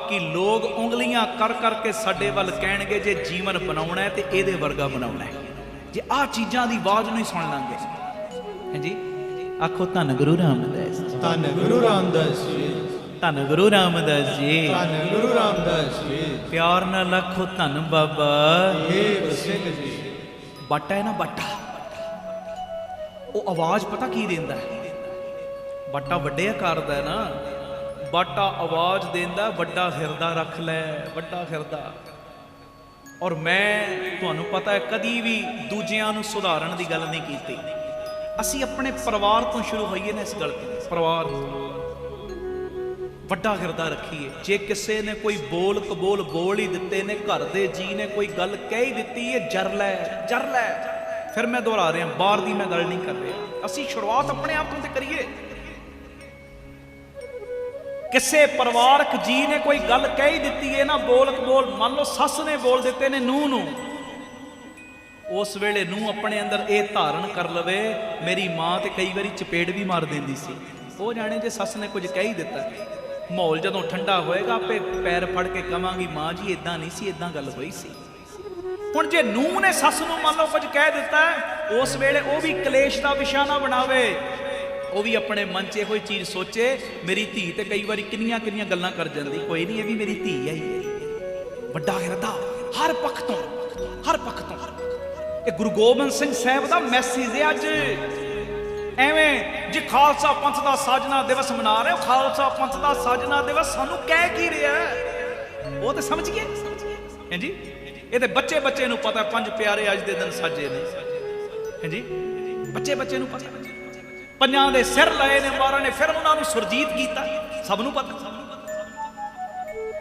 ਕਿ ਲੋਕ ਉਂਗਲੀਆਂ ਕਰ ਕਰਕੇ ਸਾਡੇ ਵੱਲ ਕਹਿਣਗੇ, ਜੇ ਜੀਵਨ ਬਣਾਉਣਾ ਹੈ ਤੇ ਇਹਦੇ ਵਰਗਾ ਬਣਾਉਣਾ ਹੈ, ਜੇ ਆਹ ਚੀਜ਼ਾਂ ਦੀ ਆਵਾਜ਼ ਨਹੀਂ ਸੁਣ ਲਾਂਗੇ। ਹਾਂਜੀ, ਆਖੋ ਧੰਨ ਗੁਰੂ ਰਾਮਦਾਸ ਜੀ, ਧੰਨ ਗੁਰੂ ਰਾਮਦਾਸ ਜੀ, ਧੰਨ ਗੁਰੂ ਰਾਮਦਾਸ ਜੀ, ਧੰਨ ਗੁਰੂ ਰਾਮਦਾਸ ਜੀ। ਪਿਆਰ ਨਾਲ ਆਖੋ ਧੰਨ ਬਾਬਾ ਏਕ ਸਿੰਘ ਜੀ। ਬਾਟਾ ਹੈ ਨਾ, ਬਾਟਾ, ਉਹ ਆਵਾਜ਼ ਪਤਾ ਕੀ ਦਿੰਦਾ ਹੈ? ਬਾਟਾ ਵੱਡੇ ਆਕਾਰ ਦਾ ਹੈ ਨਾ, ਬਾਟਾ ਆਵਾਜ਼ ਦਿੰਦਾ, ਵੱਡਾ ਹਿਰਦਾ ਰੱਖ ਲੈ, ਵੱਡਾ ਹਿਰਦਾ। ਔਰ ਮੈਂ ਤੁਹਾਨੂੰ ਪਤਾ ਹੈ ਕਦੀ ਵੀ ਦੂਜਿਆਂ ਨੂੰ ਸੁਧਾਰਨ ਦੀ ਗੱਲ ਨਹੀਂ ਕੀਤੀ। ਅਸੀਂ ਆਪਣੇ ਪਰਿਵਾਰ ਤੋਂ ਸ਼ੁਰੂ ਹੋਈਏ ਨਾ ਇਸ ਗੱਲ ਤੇ, ਪਰਿਵਾਰ ਵੱਡਾ ਹਿਰਦਾ ਰੱਖੀਏ। ਜੇ ਕਿਸੇ ਨੇ ਕੋਈ ਬੋਲ ਕਬੋਲ ਬੋਲ ਹੀ ਦਿੱਤੇ ਨੇ, ਘਰ ਦੇ ਜੀ ਨੇ ਕੋਈ ਗੱਲ ਕਹਿ ਹੀ ਦਿੱਤੀ ਹੈ, ਜਰ ਲੈ, ਜਰ ਲੈ। ਫਿਰ ਮੈਂ ਦੁਹਰਾ ਰਿਹਾ, ਬਾਹਰ ਦੀ ਮੈਂ ਗੱਲ ਨਹੀਂ ਕਰ ਰਿਹਾ। ਅਸੀਂ ਸ਼ੁਰੂਆਤ ਆਪਣੇ ਆਪ ਤੋਂ ਤੇ ਕਰੀਏ। ਕਿਸੇ ਪਰਿਵਾਰਕ ਜੀ ਨੇ ਕੋਈ ਗੱਲ ਕਹਿ ਹੀ ਦਿੱਤੀ ਹੈ ਨਾ, ਬੋਲ ਕਬੋਲ, ਮੰਨ ਲਓ ਸੱਸ ਨੇ ਬੋਲ ਦਿੱਤੇ ਨੇ ਨੂੰਹ ਨੂੰ, ਉਸ ਵੇਲੇ ਨੂੰਹ ਆਪਣੇ ਅੰਦਰ ਇਹ ਧਾਰਨ ਕਰ ਲਵੇ, ਮੇਰੀ ਮਾਂ ਤੇ ਕਈ ਵਾਰੀ ਚਪੇੜ ਵੀ ਮਾਰ ਦਿੰਦੀ ਸੀ, ਉਹ ਜਾਣੇ ਜੇ ਸੱਸ ਨੇ ਕੁਝ ਕਹਿ ਹੀ ਦਿੱਤਾ। ਮਾਹੌਲ ਜਦੋਂ ਠੰਡਾ ਹੋਏਗਾ ਆਪੇ ਪੈਰ ਫੜ ਕੇ ਕਵਾਂਗੀ, ਮਾਂ ਜੀ ਇਦਾਂ ਨਹੀਂ ਸੀ, ਇਦਾਂ ਗੱਲ ਹੋਈ ਸੀ। ਹੁਣ ਜੇ ਨੂੰਹ ਨੇ ਸੱਸ ਨੂੰ ਮੰਨ ਲਓ ਕੁਝ ਕਹਿ ਦਿੱਤਾ, ਉਸ ਵੇਲੇ ਉਹ ਵੀ ਕਲੇਸ਼ ਦਾ ਵਿਸ਼ਾ ਨਾ ਬਣਾਵੇ, ਉਹ ਵੀ ਆਪਣੇ ਮਨ 'ਚ ਇਹੋ ਚੀਜ਼ ਸੋਚੇ, ਮੇਰੀ ਧੀ ਤੇ ਕਈ ਵਾਰੀ ਕਿੰਨੀਆਂ ਕਿੰਨੀਆਂ ਗੱਲਾਂ ਕਰ ਜਾਂਦੀ, ਕੋਈ ਨਹੀਂ ਇਹ ਵੀ ਮੇਰੀ ਧੀ ਹੈ ਹੀ। ਵੱਡਾ ਹਿਰਦਾ ਹਰ ਪੱਖ ਤੋਂ, ਹਰ ਪੱਖ ਤੋਂ। ਇਹ ਗੁਰੂ ਗੋਬਿੰਦ ਸਿੰਘ ਸਾਹਿਬ ਦਾ ਮੈਸੇਜ ਹੈ ਅੱਜ। ਐਵੇਂ ਜੇ ਖਾਲਸਾ ਪੰਥ ਦਾ ਸਾਜਨਾ ਦਿਵਸ ਮਨਾ ਰਹੇ ਹੋ, ਖਾਲਸਾ ਪੰਥ ਦਾ ਸਾਜਨਾ ਦਿਵਸ ਸਾਨੂੰ ਕਹਿ ਕੀ ਰਿਹਾ ਉਹ ਤੇ ਸਮਝੀਏ। ਹਾਂਜੀ, ਇਹਦੇ ਬੱਚੇ ਬੱਚੇ ਨੂੰ ਪਤਾ, 5 ਪਿਆਰੇ ਅੱਜ ਦੇ ਦਿਨ ਸਾਜੇ ਨੇ। ਹਾਂਜੀ, ਬੱਚੇ ਬੱਚੇ ਨੂੰ ਪਤਾ, 5 ਦੇ ਸਿਰ ਲਏ ਨੇ ਮਹਾਰਾਜ ਨੇ, ਫਿਰ ਉਹਨਾਂ ਨੂੰ ਸੁਰਜੀਤ ਕੀਤਾ, ਸਭ ਨੂੰ ਪਤਾ।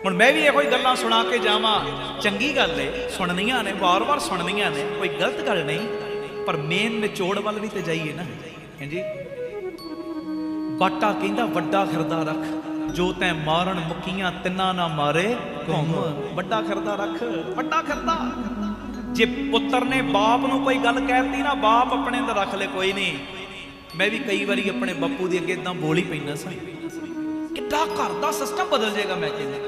ਹੁਣ ਮੈਂ ਵੀ ਇਹੋ ਹੀ ਗੱਲਾਂ ਸੁਣਾ ਕੇ ਜਾਵਾਂ, ਚੰਗੀ ਗੱਲ ਏ, ਸੁਣਨੀਆਂ ਨੇ, ਵਾਰ-ਵਾਰ ਸੁਣਨੀਆਂ ਨੇ, ਕੋਈ ਗਲਤ ਗੱਲ ਨਹੀਂ, ਪਰ ਮੇਨ ਨਿਚੋੜ ਵੱਲ ਵੀ ਤੇ ਜਾਈਏ ਨਾ। ਹਾਂਜੀ, ਬਾਟਾ ਕਹਿੰਦਾ ਵੱਡਾ ਹਿਰਦਾ ਰੱਖ, ਜੋ ਤੈਂ ਮਾਰਨ ਮੁਕੀਆਂ ਤਿੰਨਾਂ ਨਾ ਮਾਰੇ ਘੁੰਮ। ਵੱਡਾ ਹਿਰਦਾ ਰੱਖ, ਵੱਡਾ ਹਿਰਦਾ। ਜੇ ਪੁੱਤਰ ਨੇ ਬਾਪ ਨੂੰ ਕੋਈ ਗੱਲ ਕਹਿਤੀ ਨਾ, ਬਾਪ ਆਪਣੇ ਅੰਦਰ ਰੱਖ ਲੈ, ਕੋਈ ਨਹੀਂ। ਮੈਂ ਵੀ ਕਈ ਵਾਰੀ ਆਪਣੇ ਬਾਪੂ ਦੇ ਅੱਗੇ ਇਦਾਂ ਬੋਲ ਹੀ ਪੈਂਦਾ ਸੀ, ਕਿੱਡਾ ਘਰ ਦਾ ਸਿਸਟਮ ਬਦਲ ਜਾਏਗਾ ਮੈਂ ਕਹਿੰਦਾ।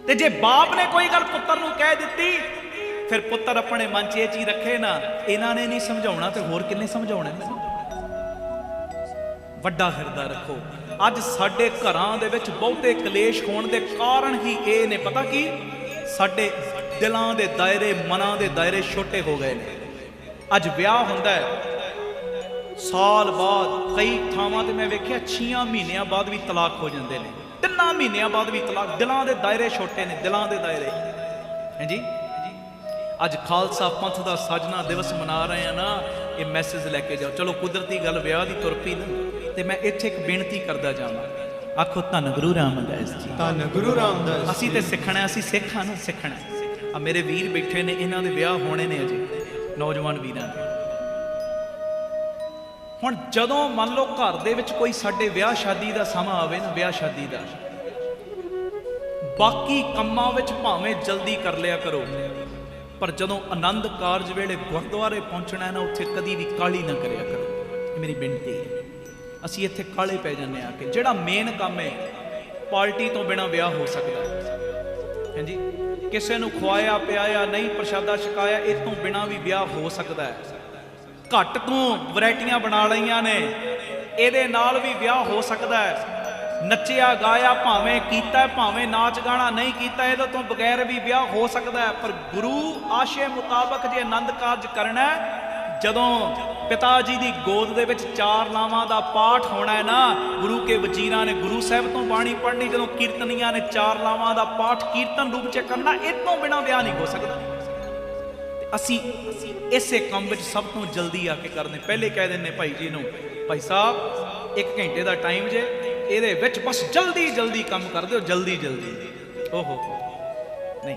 ਤੇ ਜੇ ਬਾਪ ਨੇ ਕੋਈ ਗੱਲ ਪੁੱਤਰ ਨੂੰ ਕਹਿ ਦਿੱਤੀ, ਫਿਰ ਪੁੱਤਰ ਆਪਣੇ ਮਨ 'ਚ ਇਹ ਚੀਜ਼ ਰੱਖੇ ਨਾ, ਇਹਨਾਂ ਨੇ ਨਹੀਂ ਸਮਝਾਉਣਾ ਤੇ ਹੋਰ ਕਿੰਨੇ ਸਮਝਾਉਣਾ ਮੈਨੂੰ। ਵੱਡਾ ਹਿਰਦਾ ਰੱਖੋ। ਅੱਜ ਸਾਡੇ ਘਰਾਂ ਦੇ ਵਿੱਚ ਬਹੁਤੇ ਕਲੇਸ਼ ਹੋਣ ਦੇ ਕਾਰਨ ਹੀ ਇਹ ਨੇ, ਪਤਾ ਕੀ? ਸਾਡੇ ਦਿਲਾਂ ਦੇ ਦਾਇਰੇ, ਮਨਾਂ ਦੇ ਦਾਇਰੇ ਛੋਟੇ ਹੋ ਗਏ ਨੇ। ਅੱਜ ਵਿਆਹ ਹੁੰਦਾ ਹੈ, ਸਾਲ ਬਾਅਦ ਕਈ ਥਾਵਾਂ ਤੇ ਮੈਂ ਵੇਖਿਆ 6 ਮਹੀਨਿਆਂ ਬਾਅਦ ਵੀ ਤਲਾਕ ਹੋ ਜਾਂਦੇ ਨੇ, 3 ਮਹੀਨਿਆਂ ਬਾਅਦ ਵੀ ਤਲਾਕ। ਦਿਲਾਂ ਦੇ ਦਾਇਰੇ ਛੋਟੇ ਨੇ, ਦਿਲਾਂ ਦੇ ਦਾਇਰੇ। ਹਾਂਜੀ, ਅੱਜ ਖਾਲਸਾ ਪੰਥ ਦਾ ਸਾਜਨਾ ਦਿਵਸ ਮਨਾ ਰਹੇ ਆ ਨਾ, ਇਹ ਮੈਸੇਜ ਲੈ ਕੇ ਜਾਓ। ਚਲੋ ਕੁਦਰਤੀ ਗੱਲ ਵਿਆਹ ਦੀ ਤੁਰ ਪਈ ਨਾ, ਤੇ ਮੈਂ ਇੱਥੇ ਇੱਕ ਬੇਨਤੀ ਕਰਦਾ ਜਾਵਾਂ। ਆਖੋ ਧੰਨ ਗੁਰੂ ਰਾਮਦਾਸ ਜੀ, ਧੰਨ ਗੁਰੂ ਰਾਮਦਾਸ। ਅਸੀਂ ਤੇ ਸਿੱਖਣਾ, ਅਸੀਂ ਸਿੱਖ ਹਾਂ ਨਾ, ਸਿੱਖਣਾ। ਆ ਮੇਰੇ ਵੀਰ ਬੈਠੇ ਨੇ, ਇਹਨਾਂ ਦੇ ਵਿਆਹ ਹੋਣੇ ਨੇ ਅਜੇ, ਨੌਜਵਾਨ ਵੀਰਾਂ ਦੇ। ਹੁਣ ਜਦੋਂ ਮੰਨ ਲਓ ਘਰ ਦੇ ਵਿੱਚ ਕੋਈ ਸਾਡੇ ਵਿਆਹ ਸ਼ਾਦੀ ਦਾ ਸਮਾਂ ਆਵੇ ਨਾ, ਵਿਆਹ ਸ਼ਾਦੀ ਦਾ, ਬਾਕੀ ਕੰਮਾਂ ਵਿੱਚ ਭਾਵੇਂ ਜਲਦੀ ਕਰ ਲਿਆ ਕਰੋ, ਪਰ ਜਦੋਂ ਆਨੰਦ ਕਾਰਜ ਵੇਲੇ ਗੁਰਦੁਆਰੇ ਪਹੁੰਚਣਾ ਨਾ, ਉੱਥੇ ਕਦੀ ਵੀ ਕਾਹਲੀ ਨਾ ਕਰਿਆ ਕਰੋ। ਇਹ ਮੇਰੀ ਬੇਨਤੀ ਹੈ। ਅਸੀਂ ਇੱਥੇ ਕਾਹਲੇ ਪੈ ਜਾਂਦੇ ਆ ਕਿ ਜਿਹੜਾ ਮੇਨ ਕੰਮ ਹੈ, ਪਾਰਟੀ ਤੋਂ ਬਿਨਾਂ ਵਿਆਹ ਹੋ ਸਕਦਾ ਹੈ, ਹਾਂਜੀ, ਕਿਸੇ ਨੂੰ ਖਵਾਇਆ ਪਿਆਇਆ ਨਹੀਂ, ਪ੍ਰਸ਼ਾਦਾ ਛਕਾਇਆ, ਇਹ ਤੋਂ ਬਿਨਾਂ ਵੀ ਵਿਆਹ ਹੋ ਸਕਦਾ ਹੈ। ਘੱਟ ਤੋਂ ਵੈਰਾਈਟੀਆਂ ਬਣਾ ਲਈਆਂ ਨੇ, ਇਹਦੇ ਨਾਲ ਵੀ ਵਿਆਹ ਹੋ ਸਕਦਾ ਹੈ। ਨੱਚਿਆ ਗਾਇਆ ਭਾਵੇਂ ਕੀਤਾ, ਭਾਵੇਂ ਨਾਚ ਗਾਣਾ ਨਹੀਂ ਕੀਤਾ, ਇਹਦੇ ਤੋਂ ਬਗੈਰ ਵੀ ਵਿਆਹ ਹੋ ਸਕਦਾ ਹੈ। ਪਰ ਗੁਰੂ ਆਸ਼ੇ ਮੁਤਾਬਕ ਜੇ ਆਨੰਦ ਕਾਰਜ ਕਰਨਾ ਹੈ, ਜਦੋਂ ਪਿਤਾ ਜੀ ਦੀ ਗੋਦ ਦੇ ਵਿੱਚ 4 ਲਾਵਾਂ ਦਾ ਪਾਠ ਹੋਣਾ ਹੈ ਨਾ, ਗੁਰੂ ਕੇ ਵਜ਼ੀਰਾਂ ਨੇ ਗੁਰੂ ਸਾਹਿਬ ਤੋਂ ਬਾਣੀ ਪੜ੍ਹਨੀ, ਜਦੋਂ ਕੀਰਤਨੀਆਂ ਨੇ 4 ਲਾਵਾਂ ਦਾ ਪਾਠ ਕੀਰਤਨ ਰੂਪ 'ਚ ਕਰਨਾ, ਇਹ ਤੋਂ ਬਿਨਾਂ ਵਿਆਹ ਨਹੀਂ ਹੋ ਸਕਦਾ। ਅਸੀਂ ਇਸੇ ਕੰਮ ਵਿੱਚ ਸਭ ਤੋਂ ਜਲਦੀ ਆ ਕੇ ਕਰਦੇ। ਪਹਿਲੇ ਕਹਿ ਦਿੰਦੇ ਭਾਈ ਜੀ ਨੂੰ, ਭਾਈ ਸਾਹਿਬ 1 ਘੰਟੇ ਦਾ ਟਾਈਮ ਜੇ, ਇਹਦੇ ਵਿੱਚ ਬਸ ਜਲਦੀ ਜਲਦੀ ਕੰਮ ਕਰ ਦਿਓ, ਜਲਦੀ ਜਲਦੀ। ਓਹੋ ਨਹੀਂ,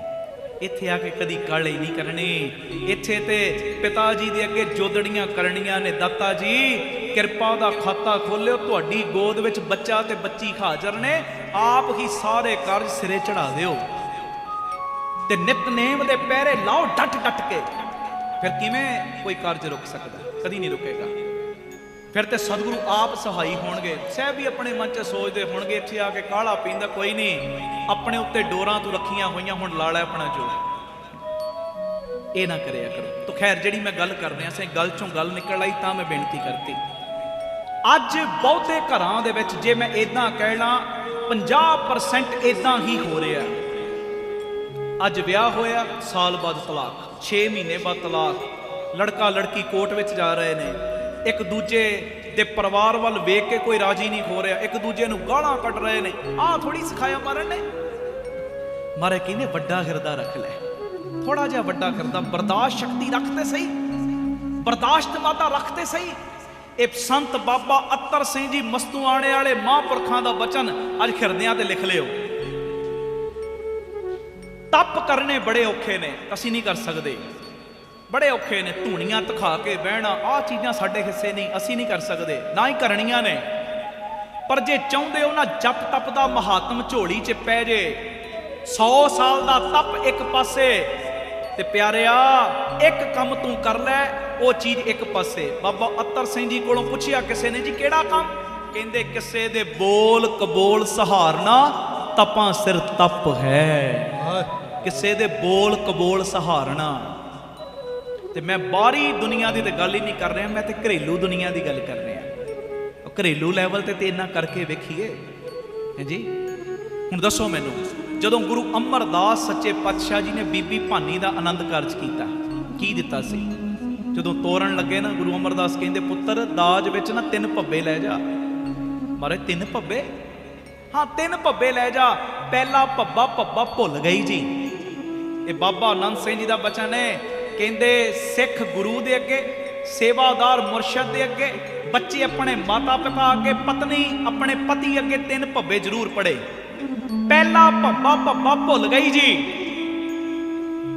ਇੱਥੇ ਆ ਕੇ ਕਦੀ ਕਾਹਲੀ ਨਹੀਂ ਕਰਨੀ। ਇੱਥੇ ਤੇ ਪਿਤਾ ਜੀ ਦੇ ਅੱਗੇ ਜੋਦੜੀਆਂ ਕਰਨੀਆਂ ਨੇ, ਦਾਤਾ ਜੀ ਕਿਰਪਾ ਦਾ ਖਾਤਾ ਖੋਲਿਓ, ਤੁਹਾਡੀ ਗੋਦ ਵਿੱਚ ਬੱਚਾ ਤੇ ਬੱਚੀ ਹਾਜ਼ਰ ਨੇ, ਆਪ ਹੀ ਸਾਰੇ ਕਾਰਜ ਸਿਰੇ ਚੜਾ ਦਿਓ ਤੇ ਨਿਤਨੇਮ ਦੇ ਪਹਿਰੇ ਲਾਓ ਡਟ ਡਟ ਕੇ। ਫਿਰ ਕਿਵੇਂ ਕੋਈ ਕਾਰਜ ਰੁਕ ਸਕਦਾ? ਕਦੀ ਨਹੀਂ ਰੁਕੇਗਾ। ਫਿਰ ਤੇ ਸਤਿਗੁਰੂ ਆਪ ਸਹਾਈ ਹੋਣਗੇ। ਸਹਿਬ ਵੀ ਆਪਣੇ ਮਨ 'ਚ ਸੋਚਦੇ ਹੋਣਗੇ, ਇੱਥੇ ਆ ਕੇ ਕਾਹਲਾ ਪੀਂਦਾ, ਕੋਈ ਨਹੀਂ, ਆਪਣੇ ਉੱਤੇ ਡੋਰਾਂ ਤੂੰ ਰੱਖੀਆਂ ਹੋਈਆਂ, ਹੁਣ ਲਾ ਲੈ ਆਪਣਾ ਜੋਰ। ਇਹ ਨਾ ਕਰਿਆ ਕਰੋ। ਤਾਂ ਖੈਰ, ਜਿਹੜੀ ਮੈਂ ਗੱਲ ਕਰ ਰਿਹਾ ਸੀ, ਗੱਲ ਚੋਂ ਗੱਲ ਨਿਕਲ ਆਈ ਤਾਂ ਮੈਂ ਬੇਨਤੀ ਕਰਤੀ। ਅੱਜ ਬਹੁਤੇ ਘਰਾਂ ਦੇ ਵਿੱਚ ਜੇ ਮੈਂ ਇਦਾਂ ਕਹਿ ਲਾਂ 50% ਇਦਾਂ ਹੀ ਹੋ ਰਿਹਾ। ਅੱਜ ਵਿਆਹ ਹੋਇਆ, ਸਾਲ ਬਾਅਦ ਤਲਾਕ, 6 ਮਹੀਨੇ ਬਾਅਦ ਤਲਾਕ। ਲੜਕਾ ਲੜਕੀ ਕੋਰਟ ਵਿੱਚ ਜਾ ਰਹੇ ਨੇ, ਇੱਕ ਦੂਜੇ ਦੇ ਪਰਿਵਾਰ ਵੱਲ ਵੇਖ ਕੇ ਕੋਈ ਰਾਜੀ ਨਹੀਂ ਹੋ ਰਿਹਾ, ਇੱਕ ਦੂਜੇ ਨੂੰ ਗਾਲਾਂ ਕੱਢ ਰਹੇ ਨੇ। ਆਹ ਥੋੜੀ ਸਿਖਾਇਆ ਮਾਰਨ ਨੇ। ਮਾਰੇ ਕਹਿੰਦੇ ਵੱਡਾ ਹਿਰਦਾ ਰੱਖ ਲੈ, ਥੋੜਾ ਜਿਹਾ ਵੱਡਾ ਹਿਰਦਾ, ਬਰਦਾਸ਼ਤ ਸ਼ਕਤੀ ਰੱਖ ਤੇ ਸਹੀ, ਬਰਦਾਸ਼ਤ ਮਾਤਾ ਰੱਖ ਤੇ ਸਹੀ। ਇਹ ਸੰਤ ਬਾਬਾ ਅਤਰ ਸਿੰਘ ਜੀ ਮਸਤੂਆਣੇ ਵਾਲੇ ਮਹਾਂਪੁਰਖਾਂ ਦਾ ਬਚਨ ਅੱਜ ਹਿਰਦਿਆਂ ਤੇ ਲਿਖ ਲਿਓ। ਤਪ ਕਰਨੇ ਬੜੇ ਔਖੇ ਨੇ, ਅਸੀਂ ਨਹੀਂ ਕਰ ਸਕਦੇ, ਬੜੇ ਔਖੇ ਨੇ। ਧੂਣੀਆਂ ਧਖਾ ਕੇ ਬਹਿਣਾ, ਆਹ ਚੀਜ਼ਾਂ ਸਾਡੇ ਹਿੱਸੇ ਨਹੀਂ, ਅਸੀਂ ਨਹੀਂ ਕਰ ਸਕਦੇ, ਨਾ ਹੀ ਕਰਨੀਆਂ ਨੇ। ਪਰ ਜੇ ਚਾਹੁੰਦੇ ਹੋ ਨਾ ਜਪ ਤਪ ਦਾ ਮਹਾਤਮ ਝੋਲੀ 'ਚ ਪੈ ਜੇ, 100 ਸਾਲ ਦਾ ਤਪ ਇੱਕ ਪਾਸੇ, ਤੇ ਪਿਆਰਿਆ ਇੱਕ ਕੰਮ ਤੂੰ ਕਰ ਲੈ, ਉਹ ਚੀਜ਼ ਇੱਕ ਪਾਸੇ। ਬਾਬਾ ਅਤਰ ਸਿੰਘ ਜੀ ਕੋਲੋਂ ਪੁੱਛਿਆ ਕਿਸੇ ਨੇ, ਜੀ ਕਿਹੜਾ ਕੰਮ? ਕਹਿੰਦੇ ਕਿਸੇ ਦੇ ਬੋਲ ਕਬੋਲ ਸਹਾਰਨਾ ਤਪਾਂ ਸਿਰ ਤਪ ਹੈ। ਕਿਸੇ ਦੇ ਬੋਲ ਕਬੋਲ ਸਹਾਰਨਾ। ਤੇ ਮੈਂ ਬਾਹਰੀ ਦੁਨੀਆ ਦੀ ਤੇ ਗੱਲ ਹੀ ਨਹੀਂ ਕਰ ਰਿਹਾ, ਮੈਂ ਤੇ ਘਰੇਲੂ ਦੁਨੀਆ ਦੀ ਗੱਲ ਕਰ ਰਿਹਾ। ਘਰੇਲੂ ਲੈਵਲ ਤੇ ਇੰਨਾ ਕਰਕੇ ਵੇਖੀਏ। ਹਾਂਜੀ, ਹੁਣ ਦੱਸੋ ਮੈਨੂੰ, ਜਦੋਂ ਗੁਰੂ ਅਮਰਦਾਸ ਸੱਚੇ ਪਾਤਸ਼ਾਹ ਜੀ ਨੇ ਬੀਬੀ ਭਾਨੀ ਦਾ ਆਨੰਦ ਕਾਰਜ ਕੀਤਾ, ਕੀ ਦਿੱਤਾ ਸੀ? ਜਦੋਂ ਤੋਰਨ ਲੱਗੇ ਨਾ, ਗੁਰੂ ਅਮਰਦਾਸ ਕਹਿੰਦੇ, ਪੁੱਤਰ ਦਾਜ ਵਿੱਚ ਨਾ 3 ਭੱਬੇ ਲੈ ਜਾ। ਮਾਰੇ 3 ਭੱਬੇ? ਹਾਂ 3 ਭੱਬੇ ਲੈ ਜਾ। ਪਹਿਲਾ ਭੱਬਾ ਭੁੱਲ ਗਈ ਜੀ। ਇਹ ਬਾਬਾ ਆਨੰਦ ਸਿੰਘ ਜੀ ਦਾ ਬਚਨ ਹੈ। ਕਹਿੰਦੇ ਸਿੱਖ ਗੁਰੂ ਦੇ ਅੱਗੇ, ਸੇਵਾਦਾਰ ਮੁਰਸ਼ਦ ਦੇ ਅੱਗੇ, ਬੱਚੇ ਆਪਣੇ ਮਾਤਾ ਪਿਤਾ ਅੱਗੇ, ਪਤਨੀ ਆਪਣੇ ਪਤੀ ਅੱਗੇ 3 ਭੱਬੇ ਜ਼ਰੂਰ ਪੜੇ। ਪਹਿਲਾ ਭੱਬਾ ਭੁੱਲ ਗਈ ਜੀ।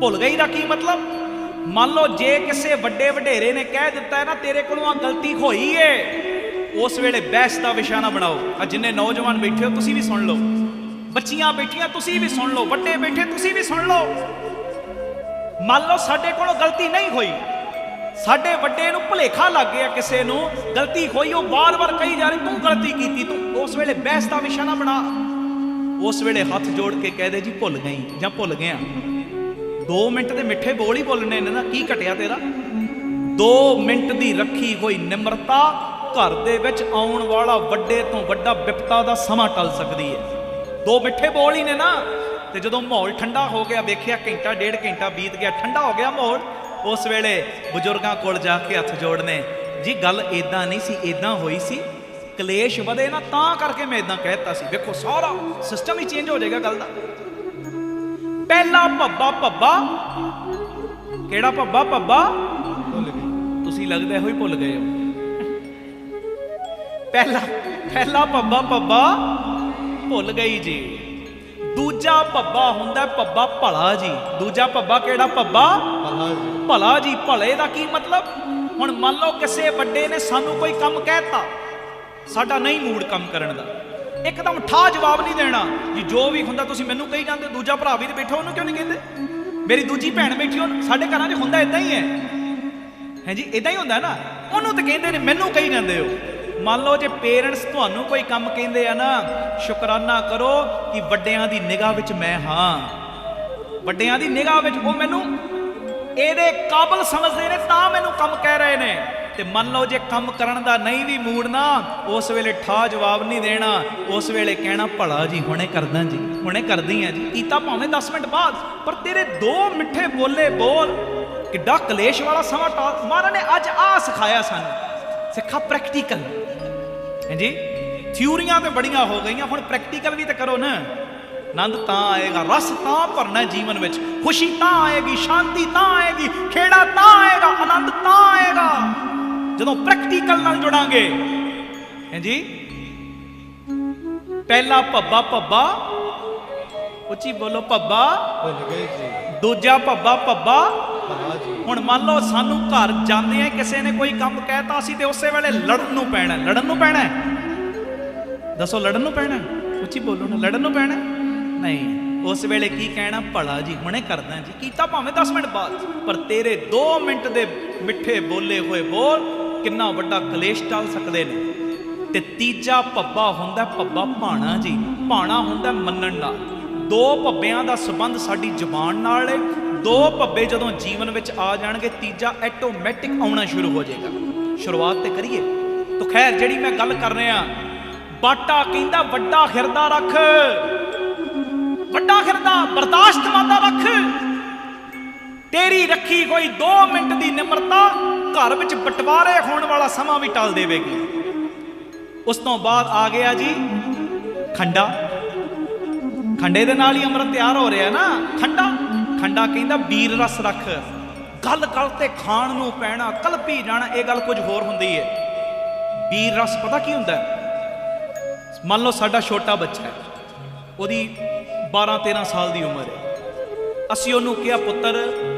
ਭੁੱਲ ਗਈ ਦਾ ਕੀ ਮਤਲਬ? ਮੰਨ ਲਓ ਜੇ ਕਿਸੇ ਵੱਡੇ ਵਡੇਰੇ ਨੇ ਕਹਿ ਦਿੱਤਾ ਹੈ ਨਾ, ਤੇਰੇ ਕੋਲੋਂ ਆ ਗਲਤੀ ਹੋਈ ਏ, ਉਸ ਵੇਲੇ ਬਹਿਸ ਦਾ ਵਿਸ਼ਾ ਨਾ ਬਣਾਓ। ਆ ਜਿੰਨੇ ਨੌਜਵਾਨ ਬੈਠੇ ਹੋ ਤੁਸੀਂ ਵੀ ਸੁਣ ਲਓ, ਬੱਚੀਆਂ ਬੈਠੀਆਂ ਤੁਸੀਂ ਵੀ ਸੁਣ ਲਓ, ਵੱਡੇ ਬੈਠੇ ਤੁਸੀਂ ਵੀ ਸੁਣ ਲਓ। ਮੰਨ ਲਓ ਸਾਡੇ ਕੋਲੋਂ ਗਲਤੀ ਨਹੀਂ ਹੋਈ, ਸਾਡੇ ਵੱਡੇ ਨੂੰ ਭੁਲੇਖਾ ਲੱਗ ਗਿਆ, ਕਿਸੇ ਨੂੰ ਗਲਤੀ ਹੋਈ, ਉਹ ਵਾਰ-ਵਾਰ ਕਹੀ ਜਾ ਰਹੀ ਤੂੰ ਗਲਤੀ ਕੀਤੀ ਤੂੰ, ਉਸ ਵੇਲੇ ਬਹਿਸ ਦਾ ਵਿਸ਼ਾ ਨਾ ਬਣਾ। ਉਸ ਵੇਲੇ ਹੱਥ ਜੋੜ ਕੇ ਕਹਿ ਦੇ ਜੀ ਭੁੱਲ ਗਈ ਜਾਂ ਭੁੱਲ ਗਿਆ। 2 ਮਿੰਟ ਦੇ ਮਿੱਠੇ ਬੋਲ ਹੀ ਬੋਲਣੇ ਨੇ ਨਾ, ਕੀ ਘਟਿਆ ਤੇਰਾ? 2 ਮਿੰਟ ਦੀ ਰੱਖੀ ਹੋਈ ਨਿਮਰਤਾ ਘਰ ਦੇ ਵਿੱਚ ਆਉਣ ਵਾਲਾ ਵੱਡੇ ਤੋਂ ਵੱਡਾ ਵਿਪਤਾ ਦਾ ਸਮਾਂ ਟਲ ਸਕਦੀ ਹੈ। 2 ਮਿੱਠੇ ਬੋਲ ਹੀ ਨੇ ਨਾ। ਤੇ ਜਦੋਂ ਮਾਹੌਲ ਠੰਡਾ ਹੋ ਗਿਆ, ਵੇਖਿਆ ਘੰਟਾ 1.5 ਘੰਟਾ ਬੀਤ ਗਿਆ, ਠੰਡਾ ਹੋ ਗਿਆ ਮਾਹੌਲ, ਉਸ ਵੇਲੇ ਬਜ਼ੁਰਗਾਂ ਕੋਲ ਜਾ ਕੇ ਹੱਥ ਜੋੜਨੇ, ਜੀ ਗੱਲ ਇਦਾਂ ਨਹੀਂ ਸੀ, ਇਦਾਂ ਹੋਈ ਸੀ, ਕਲੇਸ਼ ਵਧੇ ਨਾ ਤਾਂ ਕਰਕੇ ਮੈਂ ਇਦਾਂ ਕਹਿਤਾ ਸੀ। ਵੇਖੋ ਸਾਰਾ ਸਿਸਟਮ ਹੀ ਚੇਂਜ ਹੋ ਜਾਏਗਾ ਗੱਲ ਦਾ। ਪਹਿਲਾ ਭੱਬਾ ਕਿਹੜਾ ਭੱਬਾ? ਤੁਸੀਂ ਲੱਗਦਾ ਇਹੋ ਹੀ ਭੁੱਲ ਗਏ ਹੋ। ਪਹਿਲਾ ਭੱਬਾ ਭੁੱਲ ਗਈ ਜੀ। ਦੂਜਾ ਭੱਬਾ ਹੁੰਦਾ ਭੱਬਾ ਭਲਾ ਜੀ। ਦੂਜਾ ਭੱਬਾ ਕਿਹੜਾ? ਭੱਬਾ ਭਲਾ ਜੀ। ਭਲੇ ਦਾ ਕੀ ਮਤਲਬ? ਹੁਣ ਮੰਨ ਲਓ ਕਿਸੇ ਵੱਡੇ ਨੇ ਸਾਨੂੰ ਕੋਈ ਕੰਮ ਕਹਿਤਾ, ਸਾਡਾ ਨਹੀਂ ਮੂਡ ਕੰਮ ਕਰਨ ਦਾ, ਇੱਕਦਮ ਠਾ ਜਵਾਬ ਨਹੀਂ ਦੇਣਾ ਜੀ, ਜੋ ਵੀ ਹੁੰਦਾ ਤੁਸੀਂ ਮੈਨੂੰ ਕਹੀ ਜਾਂਦੇ, ਦੂਜਾ ਭਰਾ ਵੀ ਤੇ ਬੈਠਾ ਉਹਨੂੰ ਕਿਉਂ ਨਹੀਂ ਕਹਿੰਦੇ, ਮੇਰੀ ਦੂਜੀ ਭੈਣ ਬੈਠੀ, ਉਹ ਸਾਡੇ ਘਰਾਂ 'ਚ ਹੁੰਦਾ ਇਦਾਂ ਹੀ ਹੈ ਜੀ, ਇਦਾਂ ਹੀ ਹੁੰਦਾ ਨਾ, ਉਹਨੂੰ ਤਾਂ ਕਹਿੰਦੇ ਨੇ, ਮੈਨੂੰ ਕਹੀ ਜਾਂਦੇ ਹੋ। ਮੰਨ ਲਓ ਜੇ ਪੇਰੈਂਟਸ ਤੁਹਾਨੂੰ ਕੋਈ ਕੰਮ ਕਹਿੰਦੇ ਆ ਨਾ, ਸ਼ੁਕਰਾਨਾ ਕਰੋ ਕਿ ਵੱਡਿਆਂ ਦੀ ਨਿਗਾਹ ਵਿੱਚ ਮੈਂ ਹਾਂ, ਵੱਡਿਆਂ ਦੀ ਨਿਗਾਹ ਵਿੱਚ ਉਹ ਮੈਨੂੰ ਇਹਦੇ ਕਾਬਲ ਸਮਝਦੇ ਨੇ, ਤਾਂ ਮੈਨੂੰ ਕੰਮ ਕਹਿ ਰਹੇ ਨੇ। ਤੇ ਮੰਨ ਲਓ ਜੇ ਕੰਮ ਕਰਨ ਦਾ ਨਹੀਂ ਵੀ ਮੂਡ ਨਾ, ਉਸ ਵੇਲੇ ਠਾ ਜਵਾਬ ਨਹੀਂ ਦੇਣਾ, ਉਸ ਵੇਲੇ ਕਹਿਣਾ ਭਲਾ ਜੀ ਹੁਣੇ ਕਰਦਾ ਜੀ, ਹੁਣੇ ਕਰਦੀ ਆ ਜੀ, ਕੀਤਾ ਭਾਵੇਂ 10 ਮਿੰਟ ਬਾਅਦ, ਪਰ ਤੇਰੇ 2 ਮਿੱਠੇ ਬੋਲੇ ਬੋਲ, ਕਿੱਡਾ ਕਲੇਸ਼ ਵਾਲਾ ਸਮਾਂ ਮਹਾਰਾਜ ਨੇ ਅੱਜ ਆਹ ਸਿਖਾਇਆ ਸਾਨੂੰ, ਸਿੱਖਾ ਪ੍ਰੈਕਟੀਕਲ ਹੈ ਜੀ। ਥਿਊਰੀਆਂ ਤੇ ਬੜੀਆਂ ਹੋ ਗਈਆਂ, ਹੁਣ ਪ੍ਰੈਕਟੀਕਲ ਵੀ ਤਾਂ ਕਰੋ ਨਾ। ਆਨੰਦ ਤਾਂ ਆਏਗਾ, ਰਸ ਤਾਂ ਭਰਨਾ ਜੀਵਨ ਵਿੱਚ, ਖੁਸ਼ੀ ਤਾਂ ਆਏਗੀ, ਸ਼ਾਂਤੀ ਤਾਂ ਆਏਗੀ, ਖੇੜਾ ਤਾਂ ਆਏਗਾ, ਆਨੰਦ ਤਾਂ ਆਏਗਾ ਜਦੋਂ ਪ੍ਰੈਕਟੀਕਲ ਨਾਲ ਜੁੜਾਂਗੇ ਹੈ ਜੀ। ਪਹਿਲਾ ਭੱਬਾ, ਭੱਬਾ ਉੱਚੀ ਬੋਲੋ, ਭੱਬਾ ਭੁੱਲ ਗਏ ਜੀ, ਦੂਜਾ ਭੱਬਾ, ਭੱਬਾ ਭਲਾ ਜੀ। ਹੁਣ ਮੰਨ ਲਓ ਸਾਨੂੰ ਘਰ ਜਾਂਦੇ ਆ, ਕਿਸੇ ਨੇ ਕੋਈ ਕੰਮ ਕਹਿਤਾ, ਅਸੀਂ ਤੇ ਉਸੇ ਵੇਲੇ ਲੜਨ ਨੂੰ ਪੈਣਾ, ਲੜਨ ਨੂੰ ਪੈਣਾ, ਦੱਸੋ ਲੜਨ ਨੂੰ ਪੈਣਾ, ਉੱਚੀ ਬੋਲੋ ਨਾ, ਲੜਨ ਨੂੰ ਪੈਣਾ ਨਹੀਂ, ਉਸ ਵੇਲੇ ਕੀ ਕਹਿਣਾ, ਭਲਾ ਜੀ ਹੁਣੇ ਕਰਦਾ ਜੀ, ਕੀਤਾ ਭਾਵੇਂ 10 ਮਿੰਟ ਬਾਅਦ, ਪਰ ਤੇਰੇ 2 ਮਿੰਟ ਦੇ ਮਿੱਠੇ ਬੋਲੇ ਹੋਏ ਬੋਲ ਕਿੰਨਾ ਵੱਡਾ ਕਲੇਸ਼ ਟਾਲ ਸਕਦੇ ਨੇ। ਤੇ ਤੀਜਾ ਭੱਬਾ ਹੁੰਦਾ ਭੱਬਾ ਭਾਣਾ ਜੀ, ਭਾਣਾ ਹੁੰਦਾ ਮੰਨਣ ਨਾਲ। 2 ਭੱਬਿਆਂ ਦਾ ਸੰਬੰਧ ਸਾਡੀ ਜ਼ੁਬਾਨ ਨਾਲ ਹੈ, 2 ਭੱਬੇ ਜਦੋਂ ਜੀਵਨ ਵਿੱਚ ਆ ਜਾਣਗੇ, ਤੀਜਾ ਆਟੋਮੈਟਿਕ ਆਉਣਾ ਸ਼ੁਰੂ ਹੋ ਜਾਏਗਾ। ਸ਼ੁਰੂਆਤ ਤੇ ਕਰੀਏ ਤਾਂ ਖੈਰ ਜਿਹੜੀ ਮੈਂ ਗੱਲ ਕਰ ਰਿਹਾ, ਬਾਟਾ ਕਹਿੰਦਾ ਵੱਡਾ ਹਿਰਦਾ ਰੱਖ, ਵੱਡਾ ਹਿਰਦਾ ਬਰਦਾਸ਼ਤ ਵਾਦਾ ਰੱਖ, ਤੇਰੀ ਰੱਖੀ ਹੋਈ 2 ਮਿੰਟ ਦੀ ਨਿਮਰਤਾ ਘਰ ਵਿੱਚ ਬਟਵਾਰੇ ਹੋਣ ਵਾਲਾ ਸਮਾਂ ਵੀ ਟਾਲ ਦੇਵੇਗੀ। ਉਸ ਤੋਂ ਬਾਅਦ ਆ ਗਿਆ ਜੀ ਖੰਡਾ, ਖੰਡੇ ਦੇ ਨਾਲ ਹੀ ਅੰਮ੍ਰਿਤ ਤਿਆਰ ਹੋ ਰਿਹਾ ਨਾ, ਖੰਡਾ, ਖੰਡਾ ਕਹਿੰਦਾ ਵੀਰ ਰਸ ਰੱਖ, ਗੱਲ ਗੱਲ ਤੇ ਖਾਣ ਨੂੰ ਪੈਣਾ, ਕਲਪੀ ਜਾਣਾ, ਇਹ ਗੱਲ ਕੁਝ ਹੋਰ ਹੁੰਦੀ ਹੈ। ਵੀਰ ਰਸ ਪਤਾ ਕੀ ਹੁੰਦਾ? ਮੰਨ ਲਓ ਸਾਡਾ ਛੋਟਾ ਬੱਚਾ ਹੈ, ਉਹਦੀ 12-13 ਸਾਲ ਦੀ ਉਮਰ ਹੈ, ਅਸੀਂ ਉਹਨੂੰ ਕਿਹਾ ਪੁੱਤਰ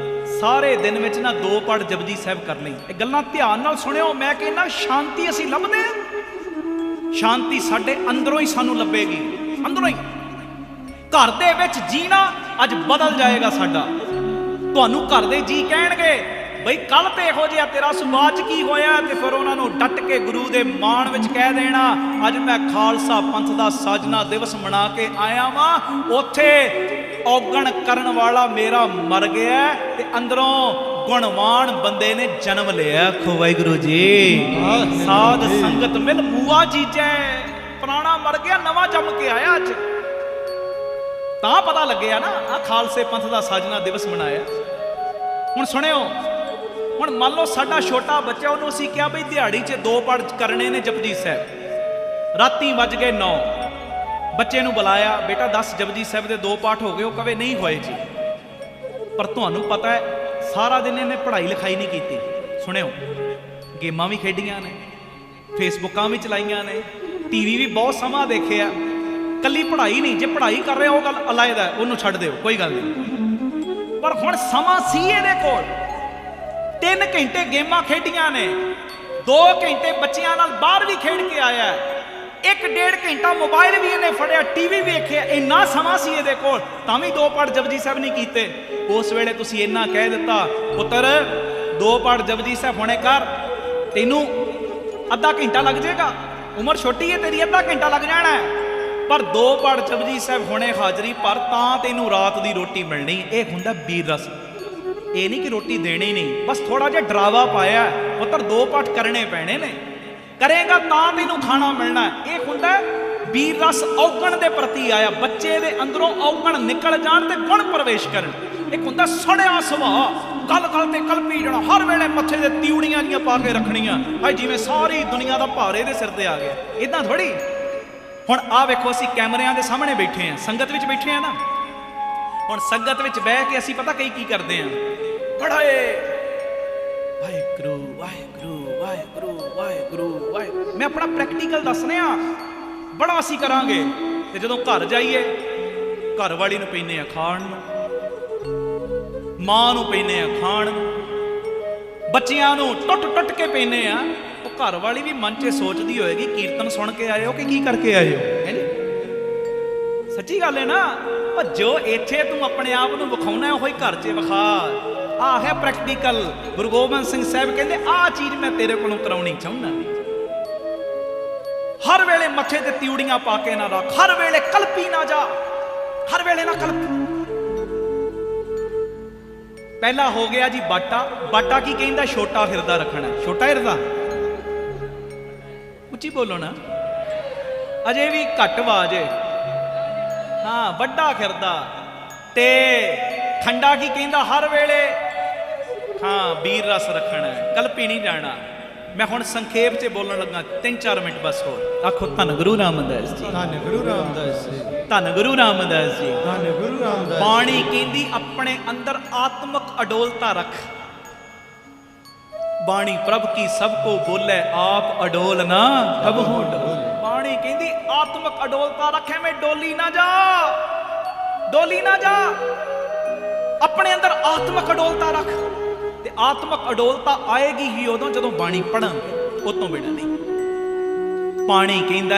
ਸਾਰੇ ਦਿਨ ਵਿੱਚ ਨਾ 2 ਪੜ ਜਪਜੀ ਸਾਹਿਬ ਕਰ ਲਈ। ਇਹ ਗੱਲਾਂ ਧਿਆਨ ਨਾਲ ਸੁਣਿਓ, ਮੈਂ ਕਹਿੰਦਾ ਸ਼ਾਂਤੀ ਅਸੀਂ ਲੱਭਦੇ ਹਾਂ, ਸ਼ਾਂਤੀ ਸਾਡੇ ਅੰਦਰੋਂ ਹੀ ਸਾਨੂੰ ਲੱਭੇਗੀ, ਅੰਦਰੋਂ ਹੀ। ਘਰ ਦੇ ਵਿੱਚ ਜੀਣਾ ਅੱਜ ਬਦਲ ਜਾਏਗਾ ਸਾਡਾ। ਤੁਹਾਨੂੰ ਘਰ ਦੇ ਜੀ ਕਹਿਣਗੇ ਬਈ ਕੱਲ ਤੇ ਇਹੋ ਜਿਹਾ ਤੇਰਾ ਸੁਭਾਅ 'ਚ ਕੀ ਹੋਇਆ, ਤੇ ਫਿਰ ਉਹਨਾਂ ਨੂੰ ਡਟ ਕੇ ਗੁਰੂ ਦੇ ਮਾਣ ਵਿੱਚ ਕਹਿ ਦੇਣਾ ਅੱਜ ਮੈਂ ਖਾਲਸਾ ਪੰਥ ਦਾ ਸਾਜਨਾ ਦਿਵਸ ਮਨਾ ਕੇ ਆਇਆ ਵਾਂ, ਉੱਥੇ ਔਗਣ ਕਰਨ ਵਾਲਾ ਮੇਰਾ ਮਰ ਗਿਆ ਤੇ ਅੰਦਰੋਂ ਗੁਣਵਾਨ ਬੰਦੇ ਨੇ ਜਨਮ ਲਿਆ। ਖੋ ਵਾਹਿਗੁਰੂ ਜੀ, ਸਾਧ ਸੰਗਤ ਮਿਲ ਮੂਆ ਜੀਜੈ, ਪੁਰਾਣਾ ਮਰ ਗਿਆ ਨਵਾਂ ਜੰਮ ਕੇ ਆਇਆ। ਅੱਜ ਤਾਂ ਪਤਾ ਲੱਗਿਆ ਨਾ ਆ ਖਾਲਸੇ ਪੰਥ ਦਾ ਸਾਜਨਾ ਦਿਵਸ ਮਨਾਇਆ। ਹੁਣ ਸੁਣਿਓ, ਹੁਣ ਮੰਨ ਲਓ ਸਾਡਾ ਛੋਟਾ ਬੱਚਾ, ਉਹਨੂੰ ਅਸੀਂ ਕਿਹਾ ਬਈ ਦਿਹਾੜੀ 'ਚ 2 ਪੜ ਕਰਨੇ ਨੇ ਜਪਜੀ ਸਾਹਿਬ, ਰਾਤੀ ਵੱਜ ਗਏ 9, ਬੱਚੇ ਨੂੰ ਬੁਲਾਇਆ, ਬੇਟਾ 10 ਜਪਜੀ ਸਾਹਿਬ ਦੇ 2 ਪਾਠ ਹੋ ਗਏ, ਉਹ ਕਵੇ ਨਹੀਂ ਹੋਏ ਜੀ। ਪਰ ਤੁਹਾਨੂੰ ਪਤਾ ਹੈ ਸਾਰਾ ਦਿਨ ਇਹਨੇ ਪੜ੍ਹਾਈ ਲਿਖਾਈ ਨਹੀਂ ਕੀਤੀ। ਸੁਣਿਓ, ਗੇਮਾਂ ਵੀ ਖੇਡੀਆਂ ਨੇ, ਫੇਸਬੁੱਕਾਂ ਵੀ ਚਲਾਈਆਂ ਨੇ, ਟੀਵੀ ਵੀ ਬਹੁਤ ਸਮਾਂ ਦੇਖਿਆ, ਕੱਲੀ ਪੜ੍ਹਾਈ ਨਹੀਂ। ਜੇ ਪੜ੍ਹਾਈ ਕਰ ਰਿਹਾ ਉਹ ਗੱਲ ਅਲਾਇਦਾ, ਉਹਨੂੰ ਛੱਡ ਦਿਓ, ਕੋਈ ਗੱਲ ਨਹੀਂ। ਪਰ ਹੁਣ ਸਮਾਂ ਸੀ ਇਹਦੇ ਕੋਲ, 3 ਘੰਟੇ ਗੇਮਾਂ ਖੇਡੀਆਂ ਨੇ, 2 ਘੰਟੇ ਬੱਚਿਆਂ ਨਾਲ ਬਾਹਰ ਵੀ ਖੇਡ ਕੇ ਆਇਆ, 1-1.5 ਘੰਟਾ ਮੋਬਾਈਲ ਵੀ ਇਹਨੇ ਫੜਿਆ, ਟੀਵੀ ਵੇਖਿਆ, ਇੰਨਾ ਸਮਾਂ ਸੀ ਇਹਦੇ ਕੋਲ, ਤਾਂ ਵੀ 2 ਪੜ ਜਪਜੀ ਸਾਹਿਬ ਨਹੀਂ ਕੀਤੇ। ਉਸ ਵੇਲੇ ਤੁਸੀਂ ਇੰਨਾ ਕਹਿ ਦਿੱਤਾ ਪੁੱਤਰ 2 ਪੜ ਜਪਜੀ ਸਾਹਿਬ ਹੁਣੇ ਕਰ, ਤੈਨੂੰ ਅੱਧਾ ਘੰਟਾ ਲੱਗ ਜਾਏਗਾ, ਉਮਰ ਛੋਟੀ ਹੈ ਤੇਰੀ, ਅੱਧਾ ਘੰਟਾ ਲੱਗ ਜਾਣਾ ਹੈ, ਪਰ 2 ਪੜ ਜਪਜੀ ਸਾਹਿਬ ਹੁਣੇ ਹਾਜ਼ਰੀ ਪਰ ਤਾਂ ਤੈਨੂੰ ਰਾਤ ਦੀ ਰੋਟੀ ਮਿਲਣੀ। ਇਹ ਹੁੰਦਾ ਵੀਰ ਰਸ। ਇਹ ਨਹੀਂ ਕਿ ਰੋਟੀ ਦੇਣੀ ਨਹੀਂ, ਬਸ ਥੋੜਾ ਜਿਹਾ ਡਰਾਵਾ ਪਾਇਆ, ਪੁੱਤਰ 2 ਪਾਠ ਕਰਨੇ ਪੈਣੇ ਨੇ, ਕਰੇਗਾ ਤਾਂ ਤੈਨੂੰ ਖਾਣਾ ਮਿਲਣਾ। ਇਹ ਹੁੰਦਾ ਵੀਰ ਰਸ, ਔਗਣ ਦੇ ਪ੍ਰਤੀ ਆਇਆ, ਬੱਚੇ ਦੇ ਅੰਦਰੋਂ ਔਗਣ ਨਿਕਲ ਜਾਣ ਤੇ ਗੁਣ ਪ੍ਰਵੇਸ਼ ਕਰਨ। ਇੱਕ ਹੁੰਦਾ ਸੜਿਆ ਸੁਭਾਅ, ਗੱਲ ਗੱਲ ਤੇ ਕਲਪੀ ਜਾਣਾ, ਹਰ ਵੇਲੇ ਮੱਥੇ ਤੇ ਤਿਉੜੀਆਂ ਜੀਆਂ ਪਾ ਕੇ ਰੱਖਣੀਆਂ, ਭਾਈ ਜਿਵੇਂ ਸਾਰੀ ਦੁਨੀਆ ਦਾ ਭਾਰ ਇਹਦੇ ਸਿਰ ਤੇ ਆ ਗਿਆ। ਇਦਾਂ ਥੋੜੀ। ਹੁਣ ਆਹ ਵੇਖੋ, ਅਸੀਂ ਕੈਮਰਿਆਂ ਦੇ ਸਾਹਮਣੇ ਬੈਠੇ ਹਾਂ, ਸੰਗਤ ਵਿੱਚ ਬੈਠੇ ਹਾਂ ਨਾ। ਹੁਣ ਸੰਗਤ ਵਿੱਚ ਬਹਿ ਕੇ ਅਸੀਂ ਪਤਾ ਕੀ ਕਰਦੇ ਹਾਂ, ਬੜਾ ਵਾਹਿਗੁਰੂ ਵਾਹਿਗੁਰੂ ਵਾਹਿਗੁਰੂ ਵਾਹਿਗੁਰੂ ਵਾਹਿਗੁਰੂ। ਮੈਂ ਆਪਣਾ ਪ੍ਰੈਕਟੀਕਲ ਦੱਸ ਰਿਹਾ, ਬੜਾ ਅਸੀਂ ਕਰਾਂਗੇ। ਤੇ ਜਦੋਂ ਘਰ ਜਾਈਏ, ਘਰ ਵਾਲੀ ਨੂੰ ਪੈਨੇ ਆ ਖਾਣ ਨੂੰ, ਮਾਂ ਨੂੰ ਪੈਨੇ ਆ ਖਾਣ ਨੂੰ, ਬੱਚਿਆਂ ਨੂੰ ਟੁੱਟ ਕੇ ਪੈਨੇ ਆ। ਉਹ ਘਰ ਵਾਲੀ ਵੀ ਮਨ 'ਚ ਸੋਚਦੀ ਹੋਏਗੀ ਕੀਰਤਨ ਸੁਣ ਕੇ ਆਏ ਹੋ ਕਿ ਕੀ ਕਰਕੇ ਆਏ ਹੋ, ਹੈ ਜੀ। ਸੱਚੀ ਗੱਲ ਹੈ ਨਾ। ਪਰ ਜੋ ਇੱਥੇ ਤੂੰ ਆਪਣੇ ਆਪ ਨੂੰ ਵਿਖਾਉਣਾ ਉਹੀ ਘਰ 'ਚ ਵਿਖਾ। ਆਹ ਹੈ ਪ੍ਰੈਕਟੀਕਲ। ਗੁਰੂ ਗੋਬਿੰਦ ਸਿੰਘ ਸਾਹਿਬ ਕਹਿੰਦੇ ਆਹ ਚੀਜ਼ ਮੈਂ ਤੇਰੇ ਕੋਲੋਂ ਕਰਾਉਣੀ ਚਾਹੁੰਦਾ। ਹਰ ਵੇਲੇ ਮੱਥੇ ਤੇ ਤਿਉੜੀਆਂ ਪਾ ਕੇ ਨਾ ਰੱਖ, ਹਰ ਵੇਲੇ ਕਲਪੀ ਨਾ ਜਾ, ਹਰ ਵੇਲੇ ਨਾ ਕਲਪੀ। ਪਹਿਲਾ ਹੋ ਗਿਆ ਜੀ ਬਾਟਾ। ਬਾਟਾ ਕੀ ਕਹਿੰਦਾ? ਛੋਟਾ ਹਿਰਦਾ ਰੱਖਣਾ। ਛੋਟਾ ਹਿਰਦਾ, ਉੱਚੀ ਬੋਲੋ ਨਾ, ਅਜੇ ਵੀ ਘੱਟ ਆਵਾਜ਼ ਹੈ। ਹਾਂ, ਵੱਡਾ ਹਿਰਦਾ। ਤੇ ਖੰਡਾ ਕੀ ਕਹਿੰਦਾ? ਹਰ ਵੇਲੇ ਹਾਂ ਵੀਰ ਰਸ ਰੱਖਣਾ, ਕਲਪੀ ਨਹੀਂ ਜਾਣਾ। ਮੈਂ ਹੁਣ ਸੰਖੇਪ 'ਚ ਬੋਲਣ ਲੱਗਾ, 3-4 ਮਿੰਟ ਬਸ ਹੋਰ। ਆਖੋ ਧੰਨ ਗੁਰੂ ਰਾਮਦਾਸ ਜੀ, ਧੰਨ ਗੁਰੂ ਰਾਮਦਾਸ ਜੀ, ਧੰਨ ਗੁਰੂ ਰਾਮਦਾਸ ਜੀ। ਧੰਨ ਗੁਰੂ ਰਾਮਦਾਸ। ਬਾਣੀ ਕਹਿੰਦੀ ਆਪਣੇ ਅੰਦਰ ਆਤਮਕ ਅਡੋਲਤਾ ਰੱਖ। ਬਾਣੀ ਪ੍ਰਭ ਕੀ ਸਭ ਕੋ ਬੋਲੇ, ਆਪ ਅਡੋਲ ਨਾ ਕਬਹੂ ਡੋਲ। ਬਾਣੀ ਕਹਿੰਦੀ ਆਤਮਕ ਅਡੋਲਤਾ ਰੱਖੇ, ਮੈਂ ਡੋਲੀ ਨਾ ਜਾ, ਡੋਲੀ ਨਾ ਜਾ। ਆਪਣੇ ਅੰਦਰ ਆਤਮਕ ਅਡੋਲਤਾ ਰੱਖ। ਤੇ ਆਤਮਕ ਅਡੋਲਤਾ ਆਏਗੀ ਹੀ ਉਦੋਂ ਜਦੋਂ ਬਾਣੀ ਪੜਾਂਗੇ, ਉਹ ਤੋਂ ਬਿਨਾਂ ਨਹੀਂ। ਪਾਣੀ ਕਹਿੰਦਾ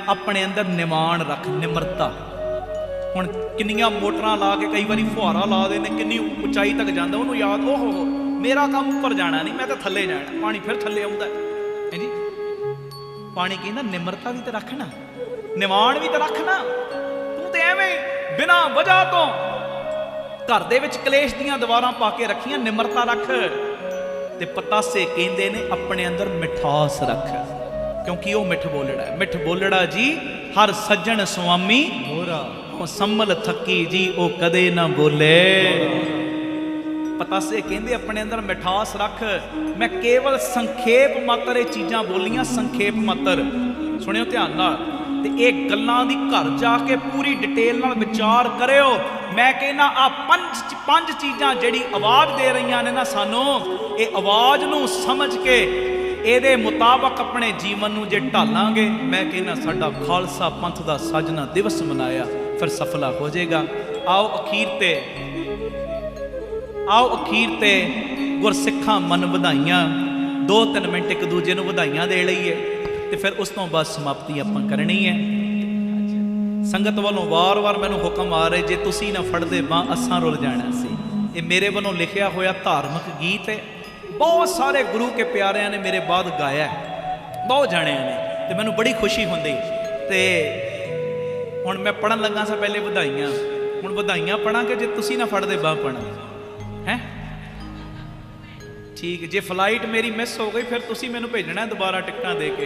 ਆਪਣੇ ਅੰਦਰ ਨਿਮਾਣ ਰੱਖ, ਨਿਮਰਤਾ। ਹੁਣ ਕਿੰਨੀਆਂ ਮੋਟਰਾਂ ਲਾ ਕੇ ਕਈ ਵਾਰੀ ਫੁਹਾਰਾ ਲਾ ਦੇ ਨੇ, ਕਿੰਨੀ ਉਚਾਈ ਤੱਕ ਜਾਂਦਾ, ਉਹਨੂੰ ਯਾਦ ਓਹੋ ਮੇਰਾ ਕੰਮ ਉੱਪਰ ਜਾਣਾ ਨਹੀਂ, ਮੈਂ ਤਾਂ ਥੱਲੇ ਜਾਣਾ। ਪਾਣੀ ਫਿਰ ਥੱਲੇ ਆਉਂਦਾ ਹੈ ਜੀ। ਪਾਣੀ ਕਹਿੰਦਾ ਨਿਮਰਤਾ ਵੀ ਤਾਂ ਰੱਖਣਾ, ਨਿਮਾਣ ਵੀ ਤਾਂ ਰੱਖਣਾ। ਤੂੰ ਤੇ ਐਵੇਂ ਬਿਨਾਂ ਵਜ੍ਹਾ ਤੋਂ ਘਰ ਦੇ ਵਿੱਚ ਕਲੇਸ਼ ਦੀਆਂ ਦੀਵਾਰਾਂ ਪਾ ਕੇ ਰੱਖੀਆਂ। ਨਿਮਰਤਾ ਰੱਖ। ਤੇ ਪਤਾਸੇ ਕਹਿੰਦੇ ਨੇ ਆਪਣੇ ਅੰਦਰ ਮਿਠਾਸ ਰੱਖ, ਕਿਉਂਕਿ ਉਹ ਮਿੱਠ ਬੋਲੜਾ ਹੈ। ਮਿੱਠ ਬੋਲੜਾ ਜੀ ਹਰ ਸੱਜਣ ਸੁਆਮੀ ਮੋਰਾ, ਉਹ ਸੰਮਲ ਥੱਕੀ ਜੀ ਉਹ ਕਦੇ ਨਾ ਬੋਲੇ। ਪਤਾਸੇ ਕਹਿੰਦੇ ਆਪਣੇ ਅੰਦਰ ਮਿਠਾਸ ਰੱਖ। ਮੈਂ ਕੇਵਲ ਸੰਖੇਪ ਮਾਤਰ ਇਹ ਚੀਜ਼ਾਂ ਬੋਲੀਆਂ, ਸੰਖੇਪ ਮਾਤਰ। ਸੁਣਿਓ ਧਿਆਨ ਨਾਲ। ਤੇ ਇਹ ਗੱਲਾਂ ਦੀ ਘਰ ਜਾ ਕੇ ਪੂਰੀ ਡਿਟੇਲ ਨਾਲ ਵਿਚਾਰ ਕਰਿਓ। ਮੈਂ ਕਹਿੰਦਾ ਆ ਪੰਜ ਚੀਜ਼ਾਂ ਜਿਹੜੀ ਆਵਾਜ਼ ਦੇ ਰਹੀਆਂ ਨੇ ਨਾ ਸਾਨੂੰ, ਇਹ ਆਵਾਜ਼ ਨੂੰ ਸਮਝ ਕੇ ਇਹਦੇ ਮੁਤਾਬਕ ਆਪਣੇ ਜੀਵਨ ਨੂੰ ਜੇ ਢਾਲਾਂਗੇ, ਮੈਂ ਕਹਿੰਦਾ ਸਾਡਾ ਖਾਲਸਾ ਪੰਥ ਦਾ ਸਾਜਨਾ ਦਿਵਸ ਮਨਾਇਆ ਫਿਰ ਸਫਲਾ ਹੋ ਜਾਏਗਾ। ਆਓ ਅਖੀਰ ਤੇ ਗੁਰਸਿੱਖਾਂ ਮਨ ਵਧਾਈਆਂ। 2-3 ਮਿੰਟ ਇੱਕ ਦੂਜੇ ਨੂੰ ਵਧਾਈਆਂ ਦੇ ਲਈਏ ਤੇ ਫਿਰ ਉਸ ਤੋਂ ਬਾਅਦ ਸਮਾਪਤੀ ਆਪਾਂ ਕਰਨੀ ਹੈ। ਸੰਗਤ ਵੱਲੋਂ ਵਾਰ-ਵਾਰ ਮੈਨੂੰ ਹੁਕਮ ਆ ਰਹੇ, ਜੇ ਤੁਸੀਂ ਨਾ ਫੜਦੇ ਬਾਂਹ ਅਸਾਂ ਰੁੱਲ ਜਾਣਾ ਸੀ। ਇਹ ਮੇਰੇ ਵੱਲੋਂ ਲਿਖਿਆ ਹੋਇਆ ਧਾਰਮਿਕ ਗੀਤ ਹੈ। ਬਹੁਤ ਸਾਰੇ ਗੁਰੂ ਕੇ ਪਿਆਰਿਆਂ ਨੇ ਮੇਰੇ ਬਾਅਦ ਗਾਇਆ, ਬਹੁਤ ਜਾਣਿਆਂ ਨੇ, ਤੇ ਮੈਨੂੰ ਬੜੀ ਖੁਸ਼ੀ ਹੁੰਦੀ। ਤੇ ਹੁਣ ਮੈਂ ਪੜਨ ਲੱਗਾ ਸਾਂ ਪਹਿਲੇ ਵਧਾਈਆਂ। ਹੁਣ ਵਧਾਈਆਂ ਪੜਾਂਗੇ ਜੇ ਤੁਸੀਂ ਨਾ ਫੜਦੇ ਬਾਂਹ ਪੜਾਂ ਹੈ। ਠੀਕ, ਜੇ ਫਲਾਈਟ ਮੇਰੀ ਮਿਸ ਹੋ ਗਈ ਫਿਰ ਤੁਸੀਂ ਮੈਨੂੰ ਭੇਜਣਾ ਦੁਬਾਰਾ ਟਿਕਟਾਂ ਦੇ ਕੇ।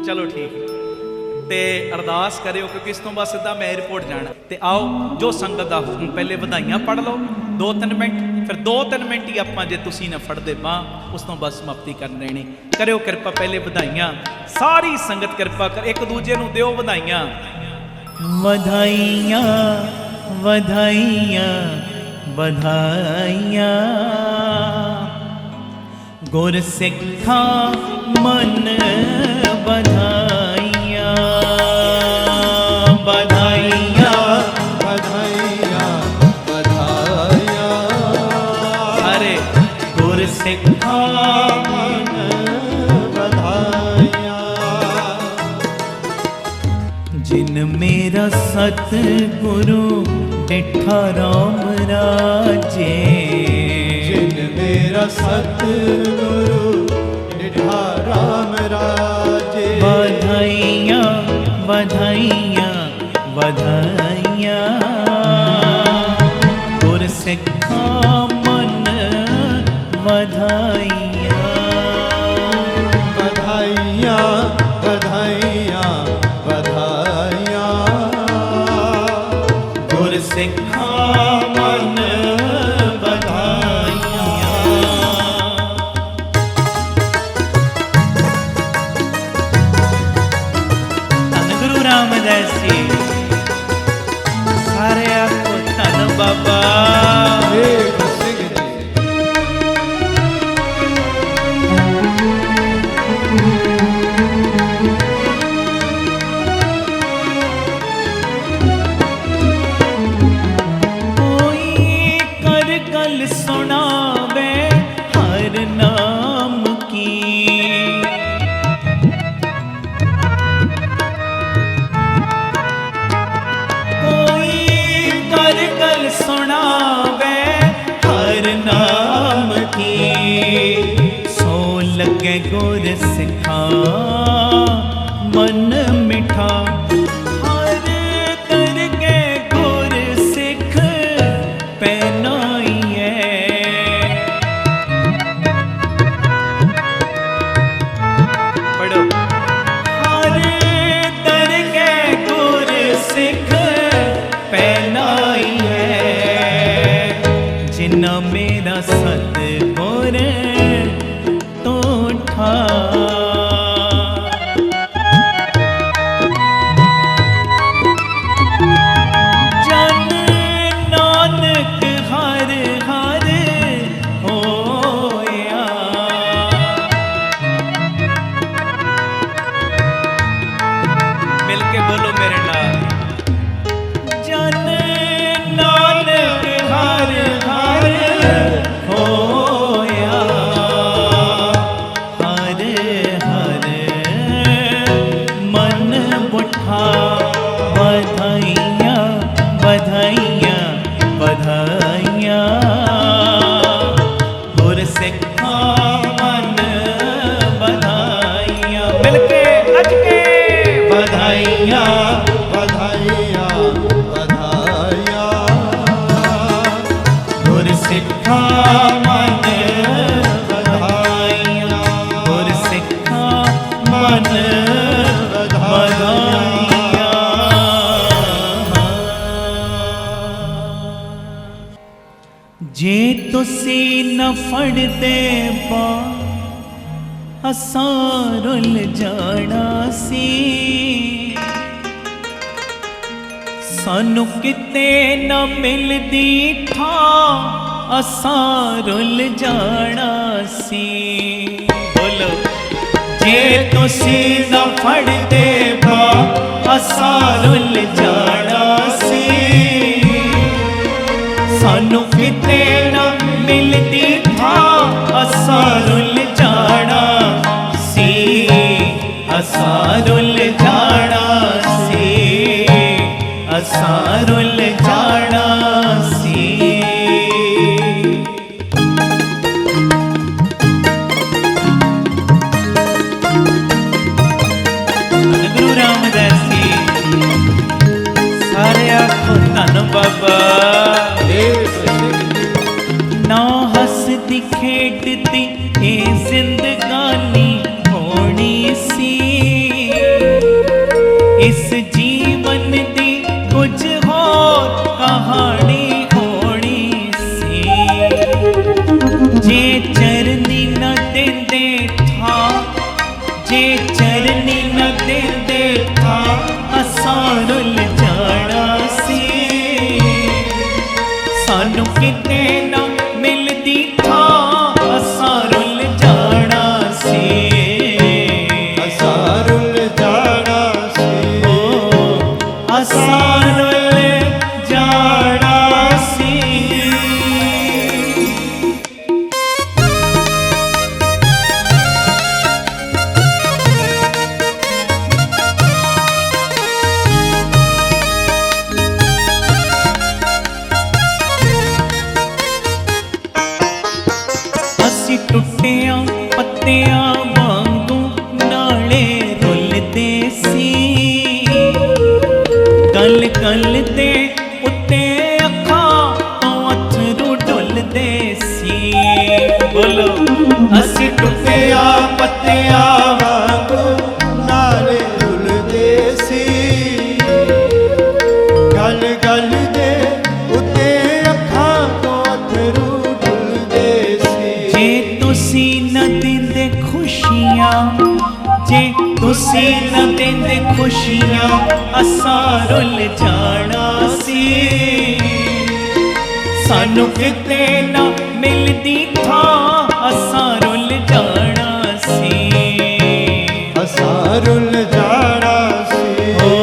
ਚਲੋ ਠੀਕ। ਤੇ ਅਰਦਾਸ ਕਰਿਓ ਕਿਉਂਕਿ ਇਸ ਤੋਂ ਬਾਅਦ ਸਿੱਧਾ ਮੈਂ 에ਅਰਪੋਰਟ ਜਾਣਾ। ਤੇ ਆਓ ਜੋ ਸੰਗਤ ਦਾ ਹੁਕਮ, ਪਹਿਲੇ ਵਧਾਈਆਂ ਪੜ੍ਹ ਲਓ 2-3 ਮਿੰਟ, ਫਿਰ 2-3 ਮਿੰਟ ਹੀ ਆਪਾਂ ਜੇ ਤੁਸੀਂ ਨਾ ਫੜਦੇ ਬਾਂਹ, ਉਸ ਤੋਂ ਬਾਅਦ ਸਮਾਪਤੀ ਕਰ ਲੈਣੀ। ਕਰਿਓ ਕਿਰਪਾ, ਪਹਿਲੇ ਵਧਾਈਆਂ। ਸਾਰੀ ਸੰਗਤ ਕਿਰਪਾ ਕਰ ਇੱਕ ਦੂਜੇ ਨੂੰ ਦਿਓ ਵਧਾਈਆਂ। ਵਧਾਈਆਂ ਵਧਾਈਆਂ ਵਧਾਈਆਂ, ਗੁਰਸਿੱਖਾਂ ਮਨ ਵਧਾਈਆਂ। ਵਧਾਈਆਂ ਵਧਾਈਆਂ ਵਧਾਈਆਂ, ਸਾਰੇ ਗੁਰਸਿੱਖਾਂ ਮਨ ਵਧਾਈਆਂ। ਜਿਨ ਮੇਰਾ ਸਤਿਗੁਰੂ ਡਿਠਾ ਰਾਮ ਰਾਜੇ, ਜਿਨ ਮੇਰਾ ਸਤਿਗੁਰੂ ਡਿਠਾ ਰਾਮ ਰਾਜੇ। ਵਧਾਈਆਂ ਵਧਾਈਆਂ ਵਧਾਈਆਂ, ਗੁਰਸਿੱਖਾਂ ਮਨ ਵਧਾਈਆਂ। ਵਧਾਈਆਂ ਵਧਾਈਆਂ ਵਧਾਈਆਂ, ਗੁਰਸਿੱਖਾਂ ਮਨ ਵਧਾਈਆਂ। ਧੰਨ ਗੁਰੂ ਰਾਮਦਾਸ ਜੀ, ਸਾਰੇ ਆਪੋ ਧੰਨ ਬਾਬਾ। ਵੇਖ ਸਿੰਘ ਜੀ। ਕੋਈ ਕਰ ਗੱਲ ਸੁਣਾਵੇ, ਹਰ गुर सिखा मन मिठा। हर करके गुर सिख पहनाइए। पढ़ो। हर करके गुर सिख पहनाइए। जिन्ना मेरा सतगुर तो ठा। जन नानक हर हर होया। मिल के बोलो मेरे नाल। जन नानक हर हर होया। हर हर मन बुठा। बधाइयाँ बधाइयाँ बधाइयाँ। गुर सिखा मन बधाइयाँ। मिलके अज के बधाइयाँ। बधाइयाँ बधाइयाँ। गुर सिखा मन बधाइयाँ। गुर सिखा मन बधाइयाँ। जे तुसी न फड़दे पा असां रुल जाना सी। सानू किते न मिलदी था असां रुल जाना सी। बोलो। जे तुसी न फड़दे पा असां रुल जाना सी। सानू किते न मिलदी था असां रुल जाना सी। असां रुल जाना सी। असां रुल जाना सी। गुरु रामदास जी सारे आखो धन बाबा। ना हसदी खेडदी ए जिंदगानी होनी सी। इस जीवन दी कुछ होर कहानी होनी सी। जे चरनी न देंदे था। जे चरनी न देंदे था असां रुल जाना सी। सानू किते न मिलदी था असां रुल जाना सी। असां रुल जाना सी। ओ असां रुल जाना सी। असी टुटिया पत्तियां वांगू नाले रुलदे सी। गल गल दे उत्ते अखां तो अथरू डुलदे सी। बोलो। असी टुटिया पत्तियां वांगू नाले रुलदे सी। गल गल दे उत्ते अखां तो अथरू डुलदे सी। जे तुसी न देंदे खुशियां। जे तुसी न देंदे खुशियां असां रुल जाना सी। सानू किते न मिलदी था असां रुल जाना सी। असां रुल जाना सी। ओ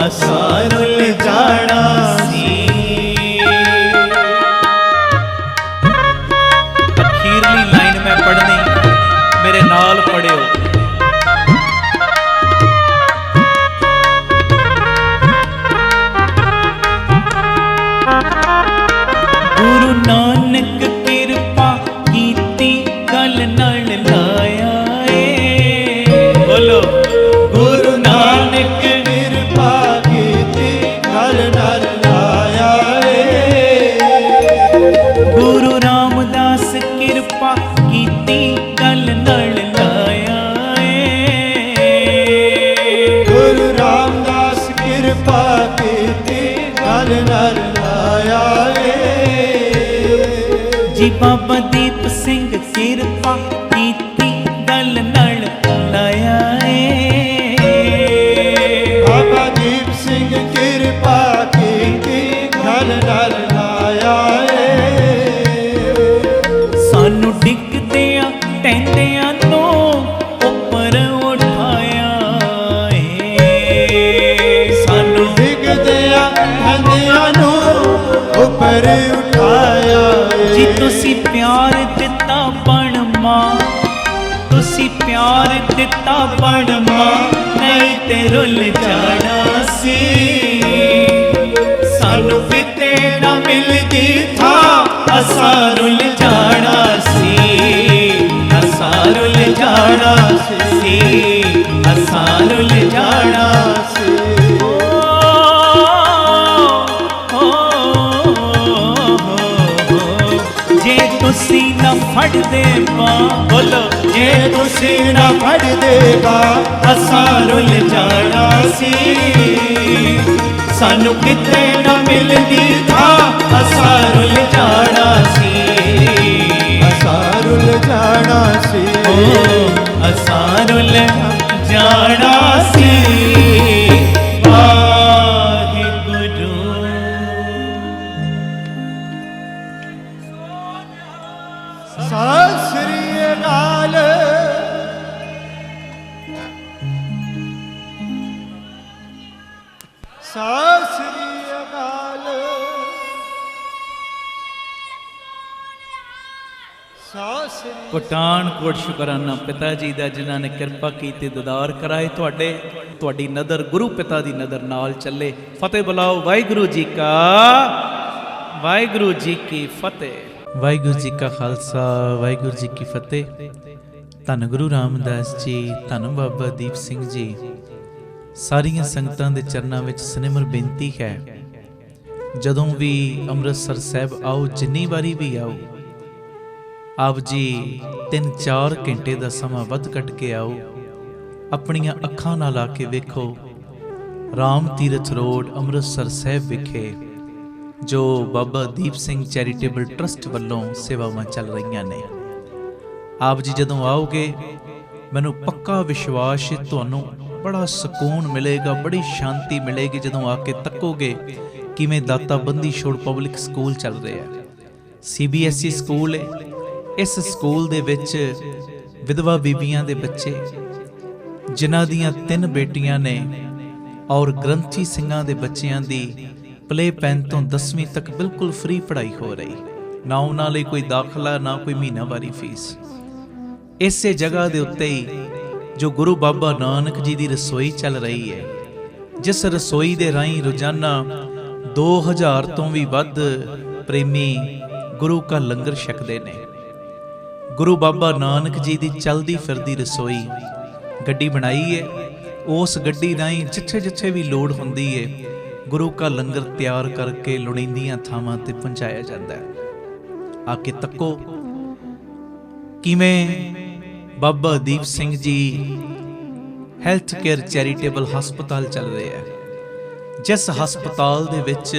असां रुल जाना सी। अखीरली लाइन मैं पढ़नी, मेरे नाल पढ़ियो। गुरु नानक कृपा कीती गल नाल लाया। ਕਿਰਪਾ ਕੀਤੀ ਗਲ ਨਰ ਲਾਇਆ ਜੀ ਬਾਬਾ ਦੀਪ ਸਿੰਘ ਕਿਰਪਾ ਕੀਤੀ ਗਲ ਨਲ ਲਾਇਆ ਬਾਬਾ ਦੀਪ ਸਿੰਘ ਕਿਰਪਾ ਕੀਤੀ ਗਲ ਨਰ ਲਾਇਆ ਸਾਨੂੰ ਡਿੱਗਦਿਆਂ ਟਹਿੰਦਿਆਂ ਨੂੰ ਉੱਪਰ ਉਠਾਇਆ ਸਾਨੂੰ ਡਿੱਗਦਿਆਂ ਠੰਡਿਆਂ ਨੂੰ ਉੱਪਰ ਉਠਾਇਆ ਜੀ ਤੁਸੀਂ ਪਿਆਰ ਦਿੱਤਾ ਬਣ ਮਾਂ ਤੁਸੀਂ ਪਿਆਰ ਦਿੱਤਾ ਬਣ ਮਾਂ ਨਹੀਂ ਤੇ ਰੁੱਲ ਜਾਣਾ ਸੀ ਸਾਨੂੰ ਕਿਤੇ ਨਾ ਮਿਲਦੀ ਥਾਂ ਅਸਾਂ ਰੁੱਲ ਜਾਣਾ ਸੀ ਅਸਾਂ ਰੁੱਲ ਜਾਣਾ ਸੀ ਅਸਾਂ ਰੁੱਲ ਜਾਣਾ ਸੀ ਜੇ ਤੁਸੀਂ ਨਾ ਫੜਦੇ ਬਾਂ ਬੋਲੋ ਜੇ ਤੁਸੀਂ ਨਾ ਫੜਦੇ ਬਾਂਹ ਅਸਾਂ ਰੁੱਲ ਜਾਣਾ ਸੀ ਸਾਨੂੰ ਕਿਤੇ ਨਾ ਮਿਲਦੀ ਥਾਂ ਅਸਾਂ ਰੁੱਲ ਜਾਣਾ ਸੀ ਅਸਾਂ ਰੁੱਲ ਜਾਣਾ ਸੀ ਅਸਾਂ ਰੁੱਲ ਜਾਣਾ ਸੀ ਵਾਹਿਗੁਰੂ ਸਤਿ ਸ੍ਰੀ ਅਕਾਲ ਸਤਿ ਸ੍ਰੀ ਅਕਾਲ ਸਤਿ ਸ੍ਰੀ ਪਠਾਨਕੋਟ ਸ਼ੁਕਰਾਨਾ ਪਿਤਾ ਜੀ ਦਾ ਜਿਨ੍ਹਾਂ ਨੇ ਕਿਰਪਾ ਕੀਤੀ ਦੀਦਾਰ ਕਰਾਏ ਤੁਹਾਡੀ ਨਜ਼ਰ ਗੁਰੂ ਪਿਤਾ ਦੀ ਨਜ਼ਰ ਨਾਲ ਚੱਲੇ। ਫਤਿਹ ਬੁਲਾਓ ਵਾਹਿਗੁਰੂ ਜੀ ਕਾ ਵਾਹਿਗੁਰੂ ਜੀ ਕੀ ਫਤਿਹ। ਵਾਹਿਗੁਰੂ ਜੀ ਕਾ ਖਾਲਸਾ ਵਾਹਿਗੁਰੂ ਜੀ ਕੀ ਫਤਿਹ। ਧੰਨ ਗੁਰੂ ਰਾਮਦਾਸ ਜੀ, ਧੰਨ ਬਾਬਾ ਦੀਪ ਸਿੰਘ ਜੀ। ਸਾਰੀਆਂ ਸੰਗਤਾਂ ਦੇ ਚਰਨਾਂ ਵਿੱਚ ਸਨਿਮਰ ਬੇਨਤੀ ਹੈ, ਜਦੋਂ ਵੀ ਅੰਮ੍ਰਿਤਸਰ ਸਾਹਿਬ ਆਓ, ਜਿੰਨੀ ਵਾਰੀ ਵੀ ਆਓ, ਆਪ ਜੀ 3-4 ਘੰਟੇ ਦਾ ਸਮਾਂ ਵੱਧ ਕੱਢ ਕੇ ਆਓ। ਆਪਣੀਆਂ ਅੱਖਾਂ ਨਾਲ ਆ ਕੇ ਵੇਖੋ ਰਾਮ ਤੀਰਥ ਰੋਡ ਅੰਮ੍ਰਿਤਸਰ ਸਾਹਿਬ ਵਿਖੇ ਜੋ ਬਾਬਾ ਦੀਪ ਸਿੰਘ ਚੈਰੀਟੇਬਲ ਟਰਸਟ ਵੱਲੋਂ ਸੇਵਾਵਾਂ ਚੱਲ ਰਹੀਆਂ ਨੇ। ਆਪ ਜੀ ਜਦੋਂ ਆਓਗੇ, ਮੈਨੂੰ ਪੱਕਾ ਵਿਸ਼ਵਾਸ ਹੈ ਤੁਹਾਨੂੰ ਬੜਾ ਸਕੂਨ ਮਿਲੇਗਾ, ਬੜੀ ਸ਼ਾਂਤੀ ਮਿਲੇਗੀ ਜਦੋਂ ਆ ਕੇ ਤੱਕੋਗੇ ਕਿਵੇਂ ਦਾਤਾ ਬੰਦੀ ਛੋੜ ਪਬਲਿਕ ਸਕੂਲ ਚੱਲ ਰਿਹਾ ਹੈ। CBSE ਸਕੂਲ ਹੈ। ਇਸ ਸਕੂਲ ਦੇ ਵਿੱਚ ਵਿਧਵਾ ਬੀਬੀਆਂ ਦੇ ਬੱਚੇ, ਜਿਨ੍ਹਾਂ ਦੀਆਂ 3 ਬੇਟੀਆਂ ਨੇ, ਔਰ ਗ੍ਰੰਥੀ ਸਿੰਘਾਂ ਦੇ ਬੱਚਿਆਂ ਦੀ ਪਲੇ ਪੈਨ ਤੋਂ 10ਵੀਂ ਤੱਕ ਬਿਲਕੁਲ ਫ੍ਰੀ ਪੜ੍ਹਾਈ ਹੋ ਰਹੀ, ਨਾ ਉਹਨਾਂ ਲਈ ਕੋਈ ਦਾਖਲਾ, ਨਾ ਕੋਈ ਮਹੀਨਾਵਾਰੀ ਫੀਸ। ਇਸੇ ਜਗ੍ਹਾ ਦੇ ਉੱਤੇ ਹੀ ਜੋ ਗੁਰੂ ਬਾਬਾ ਨਾਨਕ ਜੀ ਦੀ ਰਸੋਈ ਚੱਲ ਰਹੀ ਹੈ, ਜਿਸ ਰਸੋਈ ਦੇ ਰਾਹੀਂ ਰੋਜ਼ਾਨਾ 2000 ਤੋਂ ਵੀ ਵੱਧ ਪ੍ਰੇਮੀ ਗੁਰੂ ਕਾ ਲੰਗਰ ਛਕਦੇ ਨੇ। ਗੁਰੂ ਬਾਬਾ ਨਾਨਕ ਜੀ ਦੀ ਚਲਦੀ ਫਿਰਦੀ ਰਸੋਈ ਗੱਡੀ ਬਣਾਈ ਹੈ। ਉਸ ਗੱਡੀ ਰਾਹੀਂ ਜਿੱਥੇ ਜਿੱਥੇ ਵੀ ਲੋੜ ਹੁੰਦੀ ਹੈ, ਗੁਰੂ ਕਾ ਲੰਗਰ ਤਿਆਰ ਕਰਕੇ ਲੋੜੀਂਦੀਆਂ ਥਾਵਾਂ ਤੇ ਪਹੁੰਚਾਇਆ ਜਾਂਦਾ ਹੈ। ਆ ਕੇ ਤੱਕੋ ਕਿਵੇਂ Baba Deep Singh ji health care charitable ਹਸਪਤਾਲ ਚੱਲ ਰਿਹਾ ਹੈ, ਜਿਸ ਹਸਪਤਾਲ ਦੇ ਵਿੱਚ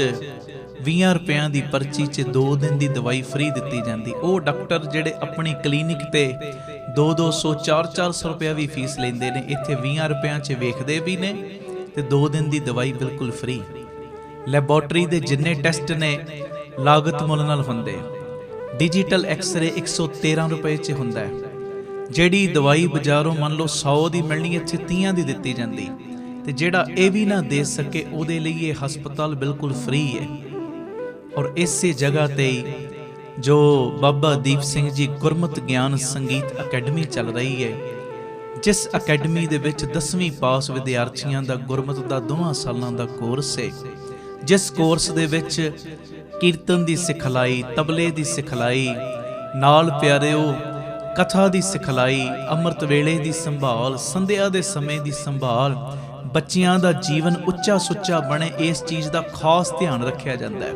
20 ਰੁਪਇਆਂ ਦੀ ਪਰਚੀ 'ਚ 2 ਦਿਨ ਦੀ ਦਵਾਈ ਫ੍ਰੀ ਦਿੱਤੀ ਜਾਂਦੀ। ਉਹ ਡਾਕਟਰ ਜਿਹੜੇ ਆਪਣੀ ਕਲੀਨਿਕ ਤੇ 200-200 400 ਰੁਪਇਆ ਵੀ ਫੀਸ ਲੈਂਦੇ ਨੇ, ਇੱਥੇ 20 ਰੁਪਇਆਂ 'ਚ ਵੇਖਦੇ ਵੀ ਨੇ ਤੇ 2 ਦਿਨ ਦੀ ਦਵਾਈ ਬਿਲਕੁਲ ਫ੍ਰੀ। ਲੈਬੋਰਟਰੀ ਦੇ ਜਿੰਨੇ ਟੈਸਟ ਨੇ ਲਾਗਤ ਮੁੱਲ ਨਾਲ ਹੁੰਦੇ। ਡਿਜੀਟਲ ਐਕਸਰੇ 113 ਰੁਪਏ 'ਚ ਹੁੰਦਾ ਹੈ। ਜਿਹੜੀ ਦਵਾਈ ਬਾਜ਼ਾਰੋਂ ਮੰਨ ਲਓ 100 ਦੀ ਮਿਲਣੀ, ਇੱਥੇ 30 ਦੀ ਦਿੱਤੀ ਜਾਂਦੀ। ਤੇ ਜਿਹੜਾ ਇਹ ਵੀ ਨਾ ਦੇ ਸਕੇ, ਉਹਦੇ ਲਈ ਇਹ ਹਸਪਤਾਲ ਬਿਲਕੁਲ ਫ੍ਰੀ ਹੈ। ਔਰ ਇਸੇ ਜਗ੍ਹਾ ਤੇ ਜੋ ਬਾਬਾ ਦੀਪ ਸਿੰਘ ਜੀ ਗੁਰਮਤਿ ਗਿਆਨ ਸੰਗੀਤ ਅਕੈਡਮੀ ਚੱਲ ਰਹੀ ਹੈ, ਜਿਸ ਅਕੈਡਮੀ ਦੇ ਵਿੱਚ 10ਵੀਂ ਪਾਸ ਵਿਦਿਆਰਥੀਆਂ ਦਾ ਗੁਰਮਤਿ ਦਾ 2 ਸਾਲਾਂ ਦਾ ਕੋਰਸ ਹੈ, ਜਿਸ ਕੋਰਸ ਦੇ ਵਿੱਚ ਕੀਰਤਨ ਦੀ ਸਿਖਲਾਈ, ਤਬਲੇ ਦੀ ਸਿਖਲਾਈ, ਨਾਲ ਪਿਆਰਿਓ ਕਥਾ ਦੀ ਸਿਖਲਾਈ, ਅੰਮ੍ਰਿਤ ਵੇਲੇ ਦੀ ਸੰਭਾਲ, ਸੰਧਿਆ ਦੇ ਸਮੇਂ ਦੀ ਸੰਭਾਲ, ਬੱਚਿਆਂ ਦਾ ਜੀਵਨ ਉੱਚਾ ਸੁੱਚਾ ਬਣੇ, ਇਸ ਚੀਜ਼ ਦਾ ਖਾਸ ਧਿਆਨ ਰੱਖਿਆ ਜਾਂਦਾ ਹੈ।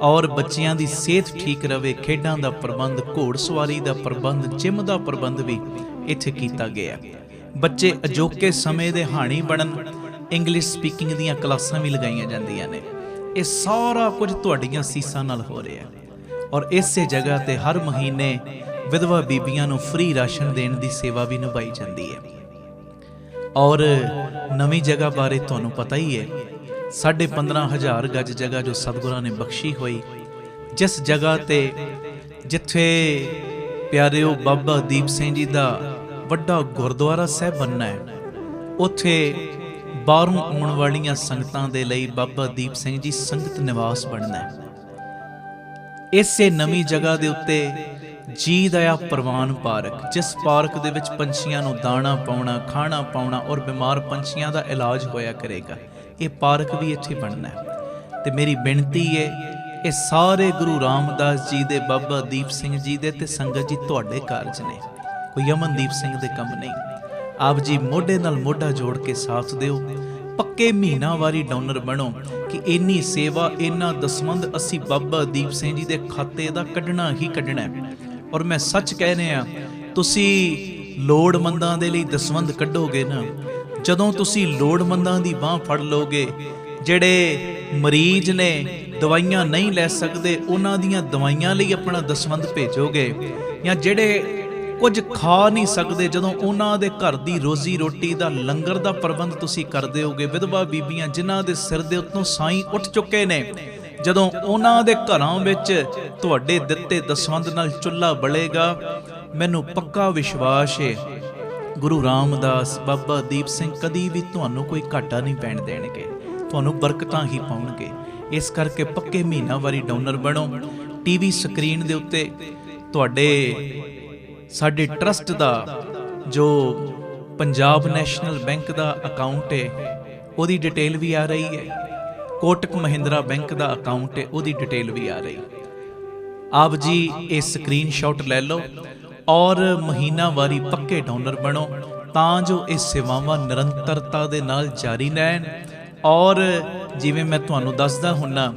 ਔਰ ਬੱਚਿਆਂ ਦੀ ਸਿਹਤ ਠੀਕ ਰਵੇ, ਖੇਡਾਂ ਦਾ ਪ੍ਰਬੰਧ, ਘੋੜਸਵਾਰੀ ਦਾ ਪ੍ਰਬੰਧ, ਜਿਮ ਦਾ ਪ੍ਰਬੰਧ ਵੀ ਇੱਥੇ ਕੀਤਾ ਗਿਆ। ਬੱਚੇ ਅਜੋਕੇ ਸਮੇਂ ਦੇ ਹਾਣੀ ਬਣਨ, ਇੰਗਲਿਸ਼ ਸਪੀਕਿੰਗ ਦੀਆਂ ਕਲਾਸਾਂ ਵੀ ਲਗਾਈਆਂ ਜਾਂਦੀਆਂ ਨੇ। ਇਹ ਸਾਰਾ ਕੁਝ ਤੁਹਾਡੀਆਂ ਸੀਸਾਂ ਨਾਲ ਹੋ ਰਿਹਾ ਔਰ ਇਸੇ ਜਗ੍ਹਾ ਤੇ ਹਰ ਮਹੀਨੇ ਵਿਧਵਾ ਬੀਬੀਆਂ ਨੂੰ ਫ੍ਰੀ ਰਾਸ਼ਨ ਦੇਣ ਦੀ ਸੇਵਾ ਵੀ ਨਿਭਾਈ ਜਾਂਦੀ ਹੈ। ਔਰ ਨਵੀਂ ਜਗ੍ਹਾ ਬਾਰੇ ਤੁਹਾਨੂੰ ਪਤਾ ਹੀ ਹੈ, 15,500 ਗਜ ਜਗ੍ਹਾ ਜੋ ਸਤਿਗੁਰਾਂ ਨੇ ਬਖਸ਼ੀ ਹੋਈ, ਜਿਸ ਜਗ੍ਹਾ ਤੇ ਜਿੱਥੇ ਪਿਆਰਿਓ ਬਾਬਾ ਦੀਪ ਸਿੰਘ ਜੀ ਦਾ ਵੱਡਾ ਗੁਰਦੁਆਰਾ ਸਾਹਿਬ ਬਣਨਾ ਹੈ, ਉੱਥੇ ਬਾਹਰੋਂ ਆਉਣ ਵਾਲੀਆਂ ਸੰਗਤਾਂ ਦੇ ਲਈ ਬਾਬਾ ਦੀਪ ਸਿੰਘ ਜੀ ਸੰਗਤ ਨਿਵਾਸ ਬਣਨਾ ਹੈ। ਇਸੇ ਨਵੀਂ ਜਗ੍ਹਾ ਦੇ ਉੱਤੇ ਜੀ ਦਇਆ ਪ੍ਰਵਾਨ ਪਾਰਕ, ਜਿਸ ਪਾਰਕ ਦੇ ਵਿੱਚ ਪੰਛੀਆਂ ਨੂੰ ਦਾਣਾ ਪਾਉਣਾ, ਖਾਣਾ ਪਾਉਣਾ ਔਰ ਬਿਮਾਰ ਪੰਛੀਆਂ ਦਾ ਇਲਾਜ ਹੋਇਆ ਕਰੇਗਾ, ਇਹ ਪਾਰਕ ਵੀ ਇੱਥੇ ਬਣਨਾ ਹੈ। ਤੇ ਮੇਰੀ ਬੇਨਤੀ ਹੈ, ਇਹ ਸਾਰੇ ਗੁਰੂ ਰਾਮਦਾਸ ਜੀ ਦੇ, ਬਾਬਾ ਦੀਪ ਸਿੰਘ ਜੀ ਦੇ ਤੇ ਸੰਗਤ ਜੀ ਤੁਹਾਡੇ ਕਾਰਜ ਨੇ, ਕੋਈ ਅਮਨਦੀਪ ਸਿੰਘ ਦੇ ਕੰਮ ਨਹੀਂ। ਆਪ ਜੀ ਮੋਢੇ ਨਾਲ ਮੋਢਾ ਜੋੜ ਕੇ ਸਾਥ ਦਿਓ, ਪੱਕੇ ਮਹੀਨਾਵਾਰੀ ਡੋਨਰ ਬਣੋ ਕਿ ਇੰਨੀ ਸੇਵਾ, ਇੰਨਾ ਦਸਵੰਧ ਅਸੀਂ ਬਾਬਾ ਦੀਪ ਸਿੰਘ ਜੀ ਦੇ ਖਾਤੇ ਦਾ ਕੱਢਣਾ ਹੀ ਕੱਢਣਾ ਹੈ। ਔਰ ਮੈਂ ਸੱਚ ਕਹਿ ਰਿਹਾ, ਤੁਸੀਂ ਲੋੜਵੰਦਾਂ ਦੇ ਲਈ ਦਸਵੰਧ ਕੱਢੋਗੇ ਨਾ, ਜਦੋਂ ਤੁਸੀਂ ਲੋੜਵੰਦਾਂ ਦੀ ਬਾਹ ਫੜ ਲਓਗੇ, ਜਿਹੜੇ ਮਰੀਜ਼ ਨੇ ਦਵਾਈਆਂ ਨਹੀਂ ਲੈ ਸਕਦੇ ਉਹਨਾਂ ਦੀਆਂ ਦਵਾਈਆਂ ਲਈ ਆਪਣਾ ਦਸਵੰਧ ਭੇਜੋਗੇ, ਜਾਂ ਜਿਹੜੇ ਕੁਝ ਖਾ ਨਹੀਂ ਸਕਦੇ, ਜਦੋਂ ਉਹਨਾਂ ਦੇ ਘਰ ਦੀ ਰੋਜ਼ੀ ਰੋਟੀ ਦਾ ਲੰਗਰ ਦਾ ਪ੍ਰਬੰਧ ਤੁਸੀਂ ਕਰਦੇ ਹੋਗੇ, ਵਿਧਵਾ ਬੀਬੀਆਂ ਜਿਨ੍ਹਾਂ ਦੇ ਸਿਰ ਦੇ ਉੱਤੋਂ ਸਾਈਂ ਉੱਠ ਚੁੱਕੇ ਨੇ, ਜਦੋਂ ਉਹਨਾਂ ਦੇ ਘਰਾਂ ਵਿੱਚ ਤੁਹਾਡੇ ਦਿੱਤੇ ਦਸਵੰਧ ਨਾਲ ਚੁੱਲ੍ਹਾ ਬਲੇਗਾ, ਮੈਨੂੰ ਪੱਕਾ ਵਿਸ਼ਵਾਸ ਹੈ ਗੁਰੂ ਰਾਮਦਾਸ, ਬਾਬਾ ਦੀਪ ਸਿੰਘ ਕਦੀ ਵੀ ਤੁਹਾਨੂੰ ਕੋਈ ਘਾਟਾ ਨਹੀਂ ਪੈਣ ਦੇਣਗੇ, ਤੁਹਾਨੂੰ ਬਰਕਤਾਂ ਹੀ ਪਾਉਣਗੇ। ਇਸ ਕਰਕੇ ਪੱਕੇ ਮਹੀਨਾਵਾਰੀ ਡੋਨਰ ਬਣੋ। ਟੀਵੀ ਸਕਰੀਨ ਦੇ ਉੱਤੇ ਤੁਹਾਡੇ ਸਾਡੇ ਟਰਸਟ ਦਾ ਜੋ ਪੰਜਾਬ ਨੈਸ਼ਨਲ ਬੈਂਕ ਦਾ ਅਕਾਊਂਟ ਹੈ, ਉਹਦੀ ਡਿਟੇਲ ਵੀ ਆ ਰਹੀ ਹੈ, ਕੋਟਕ ਮਹਿੰਦਰਾ ਬੈਂਕ ਦਾ ਅਕਾਊਂਟ ਹੈ, ਉਹਦੀ ਡਿਟੇਲ ਵੀ ਆ ਰਹੀ। ਆਪ ਜੀ ਇਹ ਸਕਰੀਨਸ਼ਾਟ ਲੈ ਲਓ ਔਰ ਮਹੀਨਾਵਾਰੀ ਪੱਕੇ ਡੋਨਰ ਬਣੋ, ਤਾਂ ਜੋ ਇਹ ਸੇਵਾਵਾਂ ਨਿਰੰਤਰਤਾ ਦੇ ਨਾਲ ਜਾਰੀ ਰਹਿਣ। ਔਰ ਜਿਵੇਂ ਮੈਂ ਤੁਹਾਨੂੰ ਦੱਸਦਾ ਹੁੰਨਾ,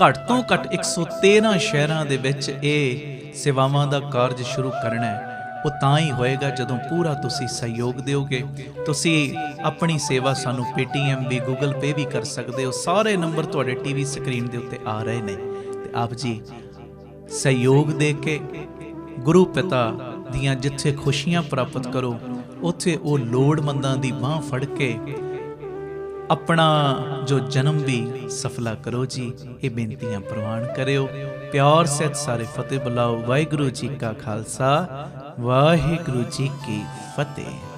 ਘੱਟ ਤੋਂ ਘੱਟ 113 ਸ਼ਹਿਰਾਂ ਦੇ ਵਿੱਚ ਇਹ ਸੇਵਾਵਾਂ ਦਾ ਕਾਰਜ ਸ਼ੁਰੂ ਕਰਨਾ ਹੈ। ਉਹ ਤਾਂ ਹੀ ਹੋਏਗਾ ਜਦੋਂ ਪੂਰਾ ਤੁਸੀਂ ਸਹਿਯੋਗ ਦਿਓਗੇ। ਤੁਸੀਂ ਆਪਣੀ ਸੇਵਾ ਸਾਨੂੰ ਪੇਟੀਐਮ ਵੀ, ਗੂਗਲ ਪੇ ਵੀ ਕਰ ਸਕਦੇ ਹੋ। ਸਾਰੇ ਨੰਬਰ ਤੁਹਾਡੇ ਟੀਵੀ ਸਕਰੀਨ ਦੇ ਉੱਤੇ ਆ ਰਹੇ ਨੇ। ਤੇ ਆਪ ਜੀ ਸਹਿਯੋਗ ਦੇ ਕੇ ਗੁਰੂ ਪਿਤਾ ਦੀਆਂ ਜਿੱਥੇ ਖੁਸ਼ੀਆਂ ਪ੍ਰਾਪਤ ਕਰੋ, ਉੱਥੇ ਉਹ ਲੋੜਵੰਦਾਂ ਦੀ ਬਾਹ ਫੜ ਕੇ ਆਪਣਾ ਜੋ ਜਨਮ ਵੀ ਸਫਲਾ ਕਰੋ ਜੀ। ਇਹ ਬੇਨਤੀਆਂ ਪ੍ਰਵਾਨ ਕਰਿਓ। ਪਿਆਰ ਸਹਿਤ ਸਾਰੇ ਫਤਿਹ ਬੁਲਾਓ। ਵਾਹਿਗੁਰੂ ਜੀ ਕਾ ਖਾਲਸਾ, ਵਾਹਿਗੁਰੂ ਜੀ ਕੀ ਫਤਿਹ।